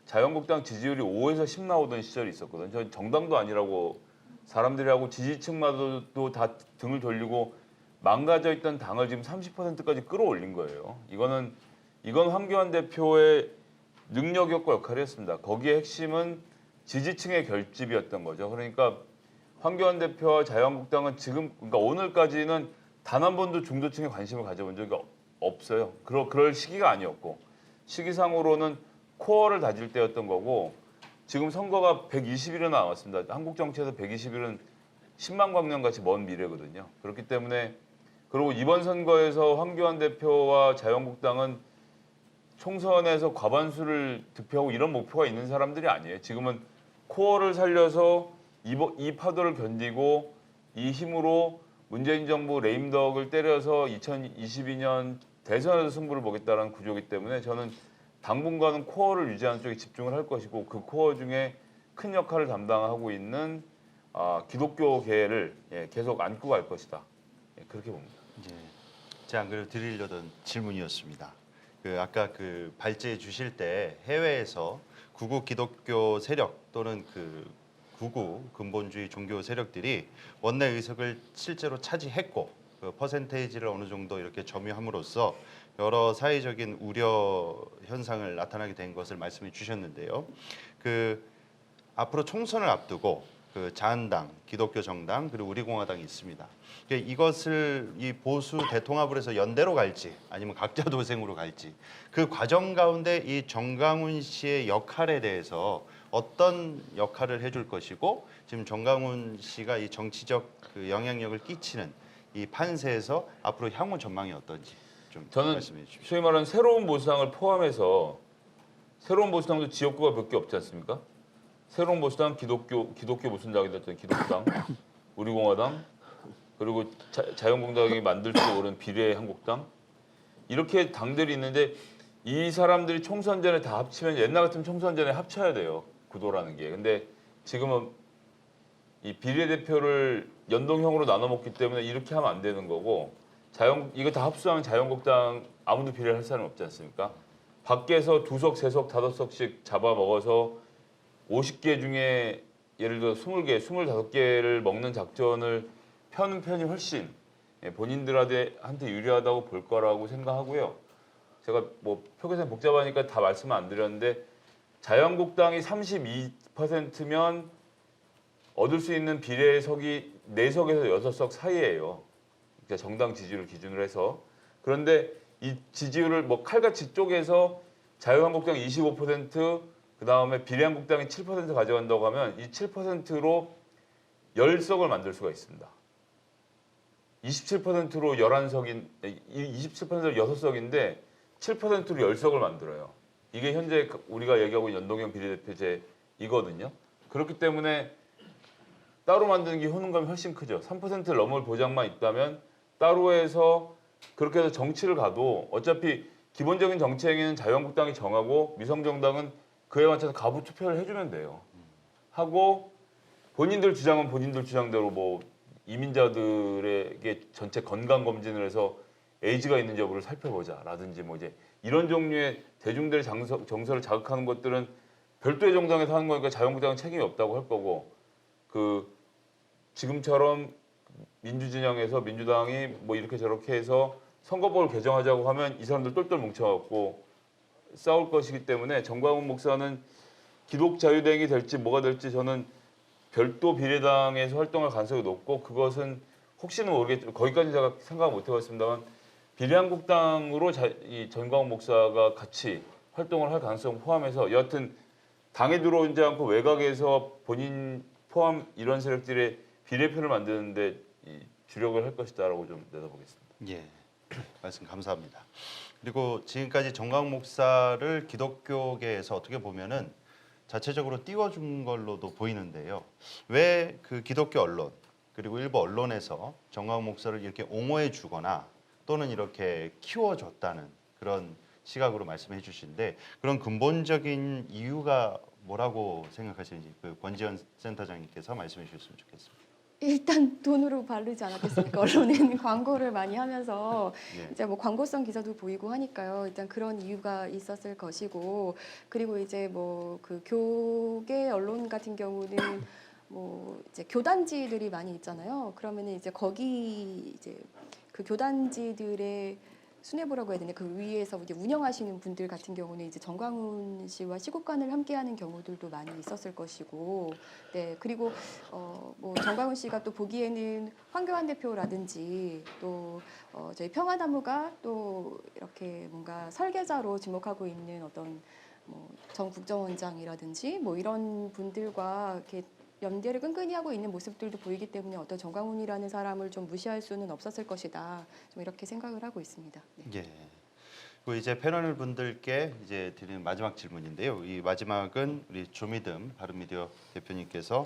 자유한국당 지지율이 5에서 10 나오던 시절이 있었거든요. 저 정당도 아니라고 사람들이 하고 지지층마저도 다 등을 돌리고 망가져 있던 당을 지금 30%까지 끌어올린 거예요. 이건 황교안 대표의 능력이었고 역할이었습니다. 거기에 핵심은 지지층의 결집이었던 거죠. 그러니까 황교안 대표와 자유한국당은 지금 그러니까 오늘까지는 단 한 번도 중도층에 관심을 가져본 적이 없어요. 그럴 시기가 아니었고 시기상으로는 코어를 다질 때였던 거고 지금 선거가 120일이나 남았습니다. 한국 정치에서 120일은 10만 광년 같이 먼 미래거든요. 그렇기 때문에 그리고 이번 선거에서 황교안 대표와 자유한국당은 총선에서 과반수를 득표하고 이런 목표가 있는 사람들이 아니에요. 지금은 코어를 살려서 이 파도를 견디고 이 힘으로 문재인 정부 레임덕을 때려서 2022년 대선에서 승부를 보겠다는 구조이기 때문에 저는 당분간은 코어를 유지하는 쪽에 집중을 할 것이고 그 코어 중에 큰 역할을 담당하고 있는 기독교계를 계속 안고 갈 것이다. 그렇게 봅니다.
예. 제가 안 그래도 드리려던 질문이었습니다. 아까 발제해 주실 때 해외에서 구구 기독교 세력 또는 구구 근본주의 종교 세력들이 원내 의석을 실제로 차지했고 그 퍼센테이지를 어느 정도 이렇게 점유함으로써 여러 사회적인 우려 현상을 나타나게 된 것을 말씀해 주셨는데요. 그 앞으로 총선을 앞두고 그 자한당, 기독교 정당 그리고 우리공화당이 있습니다. 이것을 이 보수 대통합을 해서 연대로 갈지 아니면 각자 도생으로 갈지 그 과정 가운데 이 정강훈 씨의 역할에 대해서 어떤 역할을 해줄 것이고 지금 정강훈 씨가 이 정치적 그 영향력을 끼치는 이 판세에서 앞으로 향후 전망이 어떤지 좀
저는
말씀해 주십시오.
소위 말하는 새로운 보수당을 포함해서 새로운 보수당도 지역구가 몇 개 없지 않습니까? 새로운 보수당, 기독교 무슨 당이 됐든 기독당, 우리공화당, 그리고 자유한국당이 만들지도 모르는 비례한국당 이렇게 당들이 있는데 이 사람들이 총선 전에 다 합치면 옛날 같으면 총선 전에 합쳐야 돼요. 구도라는 게. 근데 지금은 이 비례대표를 연동형으로 나눠 먹기 때문에 이렇게 하면 안 되는 거고 이거 다 합수하면 자유한국당 아무도 비례를 할 사람이 없지 않습니까? 밖에서 2석, 3석, 5석씩 잡아먹어서 50개 중에 예를 들어 20개, 25개를 먹는 작전을 펴는 편이 훨씬 본인들한테 유리하다고 볼 거라고 생각하고요. 제가 뭐 표계산 복잡하니까 다 말씀을 안 드렸는데 자유한국당이 32%면 얻을 수 있는 비례석이 4석에서 6석 사이예요. 그러니까 정당 지지율을 기준으로 해서. 그런데 이 지지율을 뭐 칼같이 쪼개서 자유한국당 25%, 그다음에 비례한국당이 7% 가져간다고 하면 이 7%로 10석을 만들 수가 있습니다. 27%로 11석인 27%로 6석인데 7%로 10석을 만들어요. 이게 현재 우리가 얘기하고 있는 연동형 비례대표제이거든요. 그렇기 때문에 따로 만드는 게 효능감이 훨씬 크죠. 3%를 넘을 보장만 있다면 따로 해서 그렇게 해서 정치를 가도 어차피 기본적인 정치 행위는 자유한국당이 정하고 미성정당은 그에 맞춰서 가부 투표를 해주면 돼요. 하고 본인들 주장은 본인들 주장대로 뭐 이민자들에게 전체 건강 검진을 해서 에이즈가 있는지 여부를 살펴보자라든지 뭐 이제 이런 종류의 대중들의 정서를 자극하는 것들은 별도의 정당에서 하는 거니까 자유한국당은 책임이 없다고 할 거고 그 지금처럼 민주진영에서 민주당이 뭐 이렇게 저렇게 해서 선거법을 개정하자고 하면 이 사람들 똘똘 뭉쳐갖고 싸울 것이기 때문에 정광훈 목사는 기독자유당이 될지 뭐가 될지 저는 별도 비례당에서 활동할 가능성이 높고 그것은 혹시는 모르겠지만 거기까지 제가 생각 못 해봤습니다만 비례한국당으로 이 정광훈 목사가 같이 활동을 할 가능성 포함해서 여하튼 당에 들어오지 않고 외곽에서 본인 포함 이런 세력들의 비례표를 만드는데 주력을 할 것이다라고 좀 내다보겠습니다.
예, 말씀 감사합니다. 그리고 지금까지 정광훈 목사를 기독교계에서 어떻게 보면은 자체적으로 띄워준 걸로도 보이는데요. 왜 그 기독교 언론 그리고 일부 언론에서 정광훈 목사를 이렇게 옹호해 주거나 또는 이렇게 키워줬다는 그런 시각으로 말씀해 주신데 그런 근본적인 이유가 뭐라고 생각하시는지 그 권지현 센터장님께서 말씀해 주셨으면 좋겠습니다.
일단 돈으로 바르지 않았겠습니까? 언론에는 광고를 많이 하면서
예.
이제 뭐 광고성 기사도 보이고 하니까요. 일단 그런 이유가 있었을 것이고 그리고 이제 뭐 그 교계 언론 같은 경우는 뭐 이제 교단지들이 많이 있잖아요. 그러면은 이제 거기 이제 그 교단지들의 수뇌부라고 해야 되나 그 위에서 이제 운영하시는 분들 같은 경우는 이제 정광훈 씨와 시국관을 함께하는 경우들도 많이 있었을 것이고, 네 그리고 뭐 정광훈 씨가 또 보기에는 황교안 대표라든지 또 저희 평화나무가 또 이렇게 뭔가 설계자로 지목하고 있는 어떤 뭐 정 국정원장이라든지 뭐 이런 분들과 이렇게 연대를 끈끈이 하고 있는 모습들도 보이기 때문에 어떤 정광훈이라는 사람을 좀 무시할 수는 없었을 것이다. 좀 이렇게 생각을 하고 있습니다. 네.
예. 그리고 이제 패널 분들께 이제 드리는 마지막 질문인데요. 이 마지막은 우리 조미듬 바른미디어 대표님께서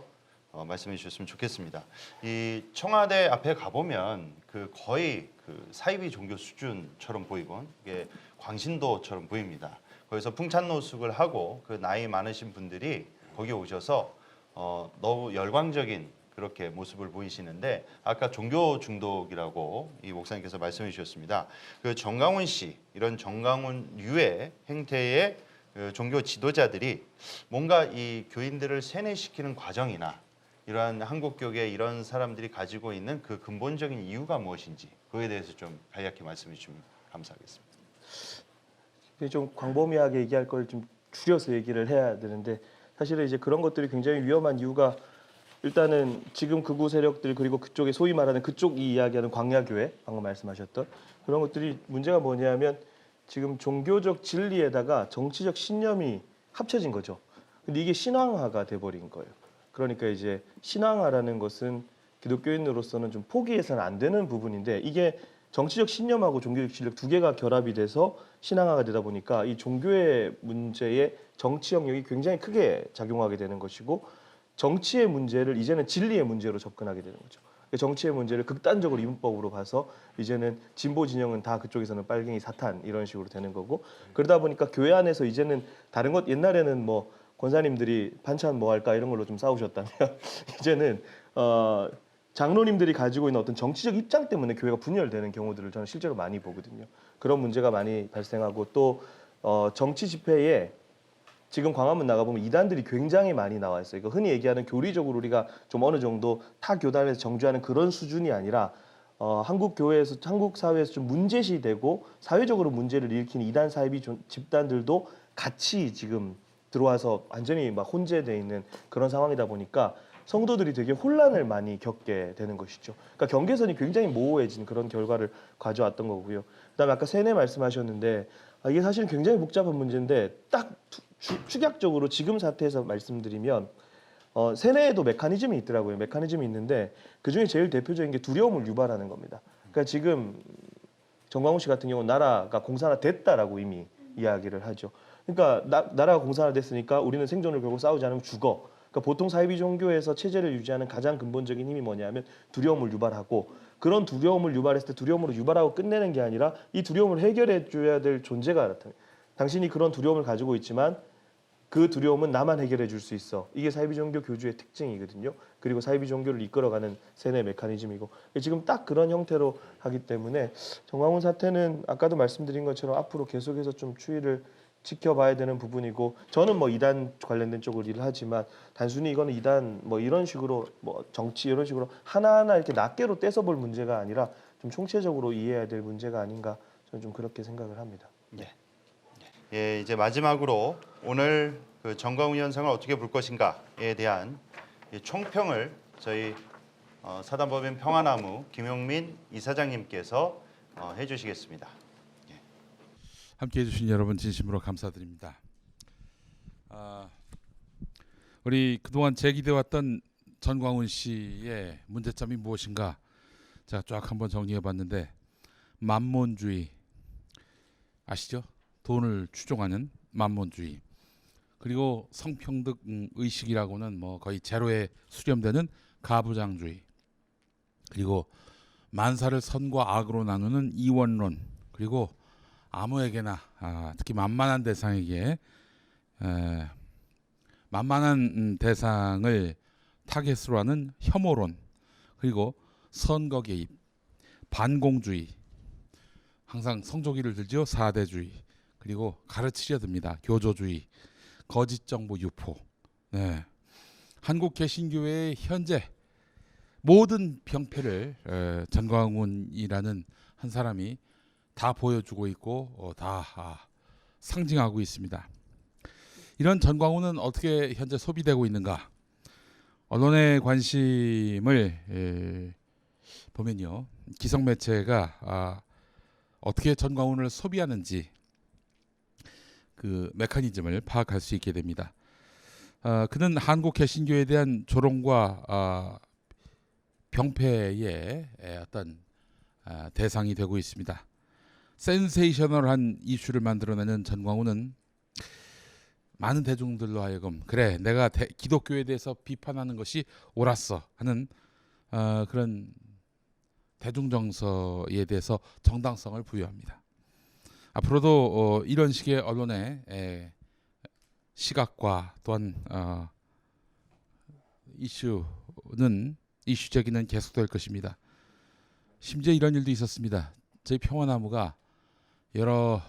말씀해 주셨으면 좋겠습니다. 이 청와대 앞에 가보면 그 거의 그 사이비 종교 수준처럼 보이곤 이게 광신도처럼 보입니다. 거기서 풍찬노숙을 하고 그 나이 많으신 분들이 거기 오셔서 너무 열광적인 그렇게 모습을 보이시는데 아까 종교 중독이라고 이 목사님께서 말씀해 주셨습니다. 그 정광훈 씨 이런 정광훈류의 행태의 그 종교 지도자들이 뭔가 이 교인들을 세뇌시키는 과정이나 이러한 한국교계 이런 사람들이 가지고 있는 그 근본적인 이유가 무엇인지 그것 그거에 대해서 좀 간략히 말씀해 주시면 감사하겠습니다.
좀 광범위하게 얘기할 걸 좀 줄여서 얘기를 해야 되는데 사실은 이제 그런 것들이 굉장히 위험한 이유가 일단은 지금 극우 세력들 그리고 그쪽에 소위 말하는 그쪽이 이야기하는 광야교회 방금 말씀하셨던 그런 것들이 문제가 뭐냐면 지금 종교적 진리에다가 정치적 신념이 합쳐진 거죠. 근데 이게 신앙화가 돼버린 거예요. 그러니까 이제 신앙화라는 것은 기독교인으로서는 좀 포기해서는 안 되는 부분인데 이게 정치적 신념하고 종교적 진리 두 개가 결합이 돼서 신앙화가 되다 보니까 이 종교의 문제에 정치 영역이 굉장히 크게 작용하게 되는 것이고 정치의 문제를 이제는 진리의 문제로 접근하게 되는 거죠. 정치의 문제를 극단적으로 이분법으로 가서 이제는 진보 진영은 다 그쪽에서는 빨갱이 사탄 이런 식으로 되는 거고 그러다 보니까 교회 안에서 이제는 다른 것 옛날에는 뭐 권사님들이 반찬 뭐 할까 이런 걸로 좀 싸우셨다면 이제는 장로님들이 가지고 있는 어떤 정치적 입장 때문에 교회가 분열되는 경우들을 저는 실제로 많이 보거든요. 그런 문제가 많이 발생하고 또 정치 집회에 지금 광화문 나가보면 이단들이 굉장히 많이 나와 있어요. 그러니까 흔히 얘기하는 교리적으로 우리가 좀 어느 정도 타 교단에서 정죄하는 그런 수준이 아니라 한국 교회에서 한국 사회에서 좀 문제시되고 사회적으로 문제를 일으키는 이단 사이비 집단들도 같이 지금 들어와서 완전히 막 혼재돼 있는 그런 상황이다 보니까 성도들이 되게 혼란을 많이 겪게 되는 것이죠. 그러니까 경계선이 굉장히 모호해진 그런 결과를 가져왔던 거고요. 그다음에 아까 세뇌 말씀하셨는데 이게 사실은 굉장히 복잡한 문제인데 딱 축약적으로 지금 사태에서 말씀드리면 세뇌에도 메커니즘이 있더라고요. 메커니즘이 있는데 그중에 제일 대표적인 게 두려움을 유발하는 겁니다. 그러니까 지금 정광훈 씨 같은 경우는 나라가 공산화 됐다라고 이미 이야기를 하죠. 그러니까 나라가 공산화 됐으니까 우리는 생존을 걸고 싸우지 않으면 죽어. 그러니까 보통 사이비 종교에서 체제를 유지하는 가장 근본적인 힘이 뭐냐면 두려움을 유발하고 그런 두려움을 유발했을 때 두려움으로 유발하고 끝내는 게 아니라 이 두려움을 해결해 줘야 될 존재가 나타나요. 당신이 그런 두려움을 가지고 있지만 그 두려움은 나만 해결해 줄 수 있어. 이게 사이비 종교 교주의 특징이거든요. 그리고 사이비 종교를 이끌어가는 세뇌 메커니즘이고 지금 딱 그런 형태로 하기 때문에 정광훈 사태는 아까도 말씀드린 것처럼 앞으로 계속해서 좀 추이를 지켜봐야 되는 부분이고 저는 뭐 이단 관련된 쪽으로 일을 하지만 단순히 이거는 이단 뭐 이런 식으로 뭐 정치 이런 식으로 하나하나 이렇게 낱개로 떼서 볼 문제가 아니라 좀 총체적으로 이해해야 될 문제가 아닌가 저는 좀 그렇게 생각을 합니다. 네.
예, 이제 마지막으로 오늘 그 정광훈 현상을 어떻게 볼 것인가에 대한 총평을 저희 사단법인 평화나무 김용민 이사장님께서 해주시겠습니다.
함께해 주신 여러분 진심으로 감사드립니다. 우리 그동안 제기돼 왔던 전광훈 씨의 문제점이 무엇인가 제가 쫙 한번 정리해봤는데 만몬주의 아시죠? 돈을 추종하는 만몬주의 그리고 성평등 의식이라고는 뭐 거의 제로에 수렴되는 가부장주의 그리고 만사를 선과 악으로 나누는 이원론 그리고 아무에게나 특히 만만한 대상에게 만만한 대상을 타겟으로 하는 혐오론 그리고 선거 개입 반공주의 항상 성조기를 들죠. 사대주의 그리고 가르치려 듭니다. 교조주의 거짓 정보 유포 네. 한국 개신교회의 현재 모든 병폐를 전광훈이라는 한 사람이 다 보여주고 있고 다 상징하고 있습니다. 이런 전광훈은 어떻게 현재 소비되고 있는가? 언론의 관심을 보면요. 기성 매체가 어떻게 전광훈을 소비하는지 그 메커니즘을 파악할 수 있게 됩니다. 그는 한국 개신교에 대한 조롱과 병폐의 어떤 대상이 되고 있습니다. 센세이셔널한 이슈를 만들어내는 전광훈은 많은 대중들로 하여금 그래 내가 기독교에 대해서 비판하는 것이 옳았어 하는 그런 대중정서에 대해서 정당성을 부여합니다. 앞으로도 이런 식의 언론의 시각과 또한 이슈 제기는 계속될 것입니다. 심지어 이런 일도 있었습니다. 저희 평화나무가 여러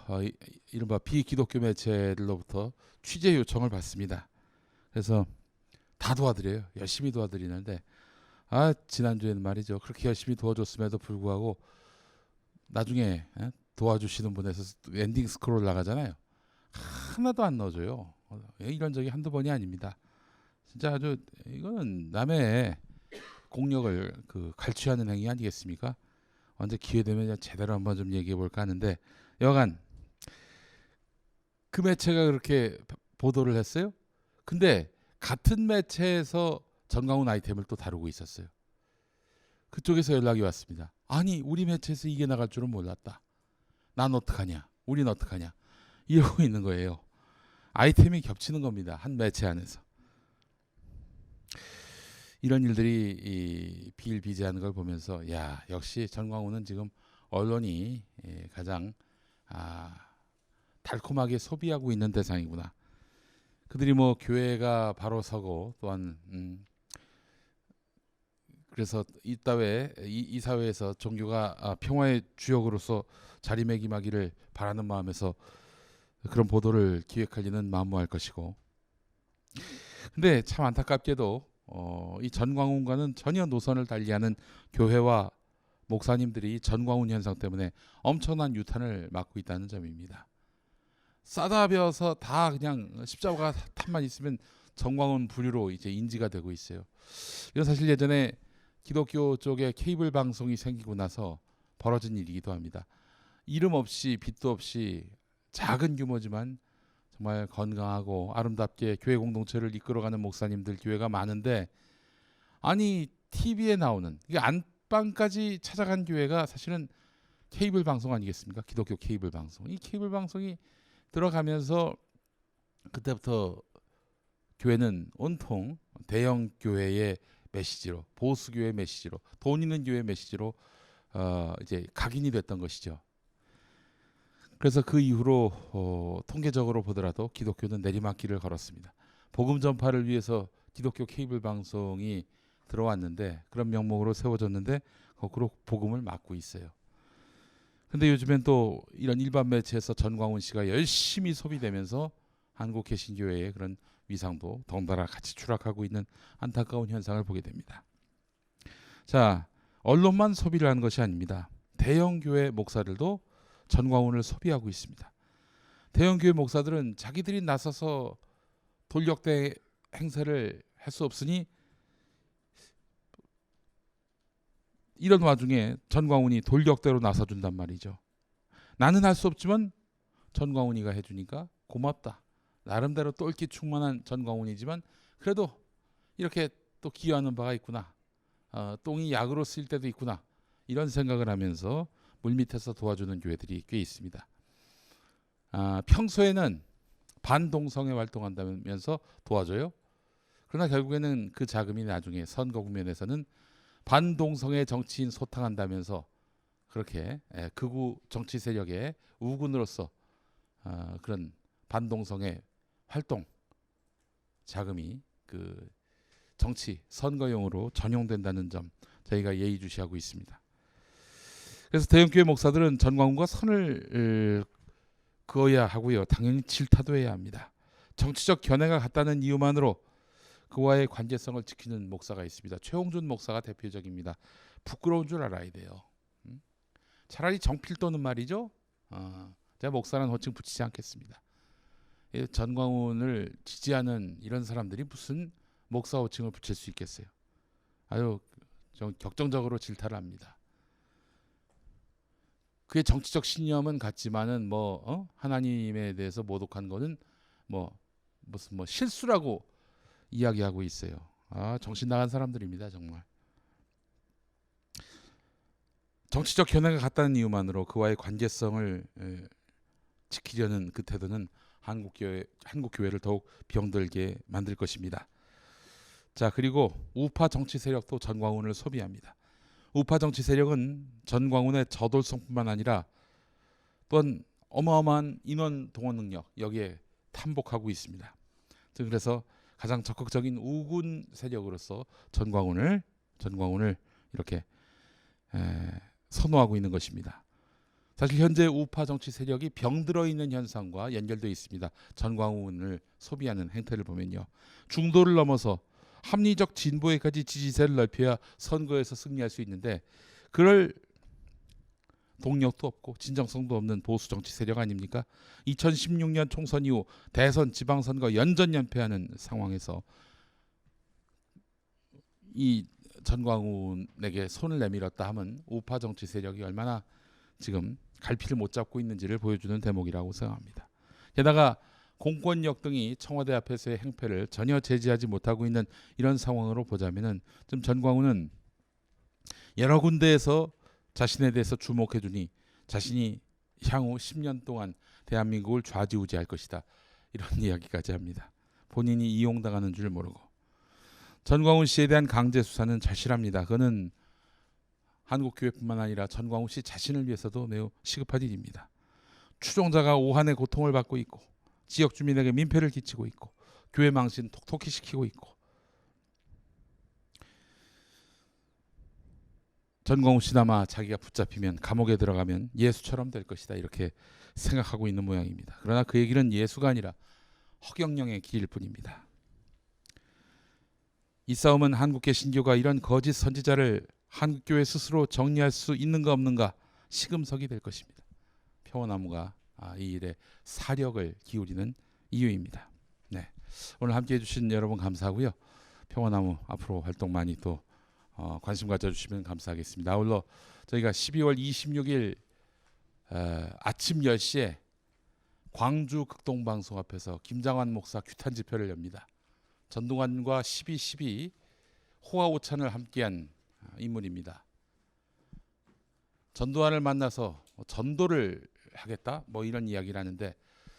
이른바 비기독교 매체들로부터 취재 요청을 받습니다. 그래서 다 도와드려요. 열심히 도와드리는데 지난주에는 말이죠. 그렇게 열심히 도와줬음에도 불구하고 나중에 도와주시는 분에서 엔딩 스크롤 나가잖아요. 하나도 안 넣어줘요. 이런 적이 한두 번이 아닙니다. 진짜 아주 이거는 남의 공력을 갈취하는 행위 아니겠습니까? 언제 기회 되면 제대로 한번 좀 얘기해 볼까 하는데, 여간 그 매체가 그렇게 보도를 했어요. 근데 같은 매체에서 전광훈 아이템을 또 다루고 있었어요. 그쪽에서 연락이 왔습니다. 아니, 우리 매체에서 이게 나갈 줄은 몰랐다. 난 어떡하냐? 우린 어떡하냐? 이러고 있는 거예요. 아이템이 겹치는 겁니다. 한 매체 안에서. 이런 일들이 비일비재하는 걸 보면서, 야, 역시 전광훈은 지금 언론이 가장 달콤하게 소비하고 있는 대상이구나. 그들이 뭐 교회가 바로 서고, 또한 그래서 이 사회에서 종교가 평화의 주역으로서 자리매김하기를 바라는 마음에서 그런 보도를 기획할 리는 만무할 것이고, 근데 참 안타깝게도 이 전광훈과는 전혀 노선을 달리하는 교회와 목사님들이 전광훈 현상 때문에 엄청난 유탄을 맞고 있다는 점입니다. 싸다 벼서 다 그냥 십자가 탑만 있으면 전광훈 부류로 이제 인지가 되고 있어요. 이건 사실 예전에 기독교 쪽에 케이블 방송이 생기고 나서 벌어진 일이기도 합니다. 이름 없이 빚도 없이 작은 규모지만 정말 건강하고 아름답게 교회 공동체를 이끌어가는 목사님들 교회가 많은데, 아니 TV에 나오는 이게 안방까지 찾아간 교회가 사실은 케이블 방송 아니겠습니까? 기독교 케이블 방송. 이 케이블 방송이 들어가면서 그때부터 교회는 온통 대형 교회의 메시지로, 보수 교회 메시지로, 돈 있는 교회 메시지로 이제 각인이 됐던 것이죠. 그래서 그 이후로 통계적으로 보더라도 기독교는 내리막길을 걸었습니다. 복음 전파를 위해서 기독교 케이블 방송이 들어왔는데, 그런 명목으로 세워졌는데 거꾸로 복음을 막고 있어요. 근데 요즘엔 또 이런 일반 매체에서 전광훈 씨가 열심히 소비되면서 한국 개신교회의 그런 위상도 덩달아 같이 추락하고 있는 안타까운 현상을 보게 됩니다. 자, 언론만 소비를 하는 것이 아닙니다. 대형 교회 목사들도 전광훈을 소비하고 있습니다. 대형 교회 목사들은 자기들이 나서서 돌격대 행세를 할 수 없으니 이런 와중에 전광훈이 돌격대로 나서준단 말이죠. 나는 할 수 없지만 전광훈이가 해주니까 고맙다. 나름대로 똘끼 충만한 전광훈이지만 그래도 이렇게 또 기여하는 바가 있구나. 똥이 약으로 쓰일 때도 있구나. 이런 생각을 하면서 물밑에서 도와주는 교회들이 꽤 있습니다. 평소에는 반동성애 활동한다면서 도와줘요. 그러나 결국에는 그 자금이 나중에 선거 국면에서는 반동성애 정치인 소탕한다면서 그렇게 극우 정치 세력의 우군으로서 그런 반동성애 활동 자금이 그 정치 선거용으로 전용된다는 점 저희가 예의주시하고 있습니다. 그래서 대형교회 목사들은 전광훈과 선을 그어야 하고요. 당연히 질타도 해야 합니다. 정치적 견해가 같다는 이유만으로 그와의 관계성을 지키는 목사가 있습니다. 최홍준 목사가 대표적입니다. 부끄러운 줄 알아야 돼요. 차라리 정필도는 말이죠. 제가 목사라는 호칭 붙이지 않겠습니다. 전광훈을 지지하는 이런 사람들이 무슨 목사 호칭을 붙일 수 있겠어요. 아유, 좀 격정적으로 질타를 합니다. 그의 정치적 신념은 같지만은 하나님에 대해서 모독한 거는 무슨 실수라고 이야기하고 있어요. 정신 나간 사람들입니다, 정말. 정치적 견해가 같다는 이유만으로 그와의 관계성을 지키려는 그 태도는 한국 교회를 더욱 병들게 만들 것입니다. 자, 그리고 우파 정치 세력도 전광훈을 소비합니다. 우파 정치 세력은 전광훈의 저돌성뿐만 아니라 또한 어마어마한 인원 동원 능력 여기에 탐복하고 있습니다. 그래서 가장 적극적인 우군 세력으로서 전광훈을 이렇게 선호하고 있는 것입니다. 사실 현재 우파 정치 세력이 병들어 있는 현상과 연결되어 있습니다. 전광훈을 소비하는 행태를 보면요. 중도를 넘어서 합리적 진보에까지 지지세를 넓혀야 선거에서 승리할 수 있는데 그럴 동력도 없고 진정성도 없는 보수 정치 세력 아닙니까? 2016년 총선 이후 대선 지방선거 연전연패하는 상황에서 이 전광훈에게 손을 내밀었다 하면 우파 정치 세력이 얼마나 지금 갈피를 못 잡고 있는지를 보여주는 대목이라고 생각합니다. 게다가 공권력 등이 청와대 앞에서의 행패를 전혀 제지하지 못하고 있는 이런 상황으로 보자면은 좀 전광훈은 여러 군데에서 자신에 대해서 주목해 주니 자신이 향후 10년 동안 대한민국을 좌지우지할 것이다. 이런 이야기까지 합니다. 본인이 이용당하는 줄 모르고. 전광훈 씨에 대한 강제 수사는 절실합니다. 그는 한국교회뿐만 아니라 전광훈 씨 자신을 위해서도 매우 시급한 일입니다. 추종자가 오한의 고통을 받고 있고 지역 주민에게 민폐를 끼치고 있고 교회 망신 톡톡히 시키고 있고 전광훈 씨나마 자기가 붙잡히면 감옥에 들어가면 예수처럼 될 것이다 이렇게 생각하고 있는 모양입니다. 그러나 그의 길은 예수가 아니라 허경영의 길일 뿐입니다. 이 싸움은 한국계 신교가 이런 거짓 선지자를 한국교회 스스로 정리할 수 있는가 없는가 시금석이 될 것입니다. 평화나무가 이 일에 사력을 기울이는 이유입니다. 네, 오늘 함께해 주신 여러분 감사하고요. 평화나무 앞으로 활동 많이 또 관심 가져주시면 감사하겠습니다. 아울러 저희가 12월 26일 아침 10시에 광주 극동방송 앞에서 김장환 목사 규탄 집회를 엽니다. 전동환과 12.12 호화오찬을 함께한 인물입니다. 전두환을 만나서 전도를 하겠다 뭐 이런 이야기를 하는데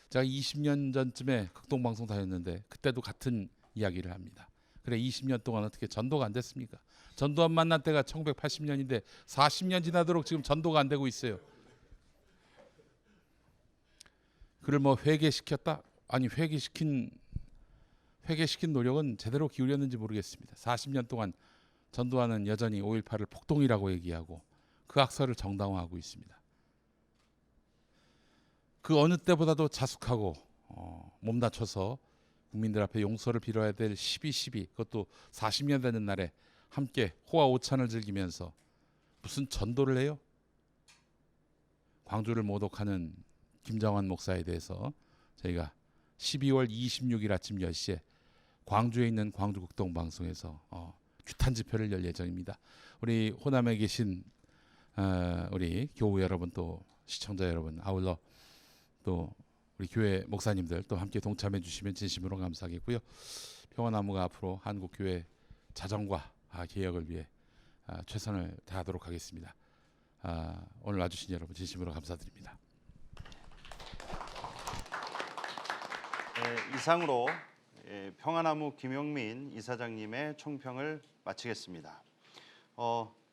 제가 20년 전쯤에 극동방송 다녔는데 그때도 같은 이야기를 합니다. 그래 20년 동안 어떻게 전도가 안 됐습니까? 전두환 만난 때가 1980년인데 40년 지나도록 지금 전도가 안 되고 있어요. 그를 뭐 회개시켰다? 아니 회개시킨 노력은 제대로 기울였는지 모르겠습니다. 40년 동안 전두환은 여전히 5.18을 폭동이라고 얘기하고 그 악설을 정당화하고 있습니다. 그 어느 때보다도 자숙하고 몸다쳐서 국민들 앞에 용서를 빌어야 될 12.12 그것도 40년 되는 날에 함께 호화오찬을 즐기면서 무슨 전도를 해요? 광주를 모독하는 김장환 목사에 대해서 저희가 12월 26일 아침 10시에 광주에 있는 광주 극동방송에서 규탄 집회를 열 예정입니다. 우리 호남에 계신 우리 교우 여러분 또 시청자 여러분 아울러 또 우리 교회 목사님들 또 함께 동참해 주시면 진심으로 감사하겠고요. 평화나무가 앞으로 한국교회 자정과 개혁을 위해 최선을 다하도록 하겠습니다. 오늘 와주신 여러분 진심으로 감사드립니다.
네, 이상으로 평화나무 김용민 이사장님의 총평을 마치겠습니다.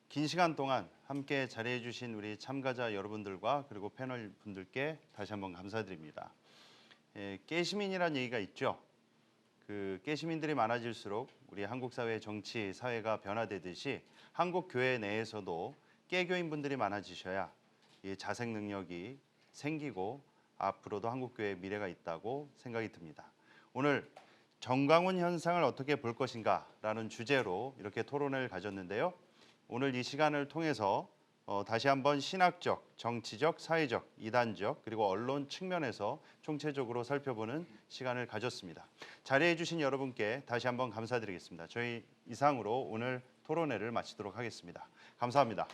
긴 시간 동안 함께 자리해 주신 우리 참가자 여러분들과 그리고 패널 분들께 다시 한번 감사드립니다. 깨시민이라는 얘기가 있죠. 그 깨시민들이 많아질수록 우리 한국 사회의 정치, 사회가 변화되듯이 한국 교회 내에서도 깨교인분들이 많아지셔야 이 자생 능력이 생기고 앞으로도 한국 교회의 미래가 있다고 생각이 듭니다. 오늘 전광훈 현상을 어떻게 볼 것인가라는 주제로 이렇게 토론을 가졌는데요. 오늘 이 시간을 통해서 다시 한번 신학적, 정치적, 사회적, 이단적 그리고 언론 측면에서 총체적으로 살펴보는 시간을 가졌습니다. 자리해 주신 여러분께 다시 한번 감사드리겠습니다. 저희 이상으로 오늘 토론회를 마치도록 하겠습니다. 감사합니다.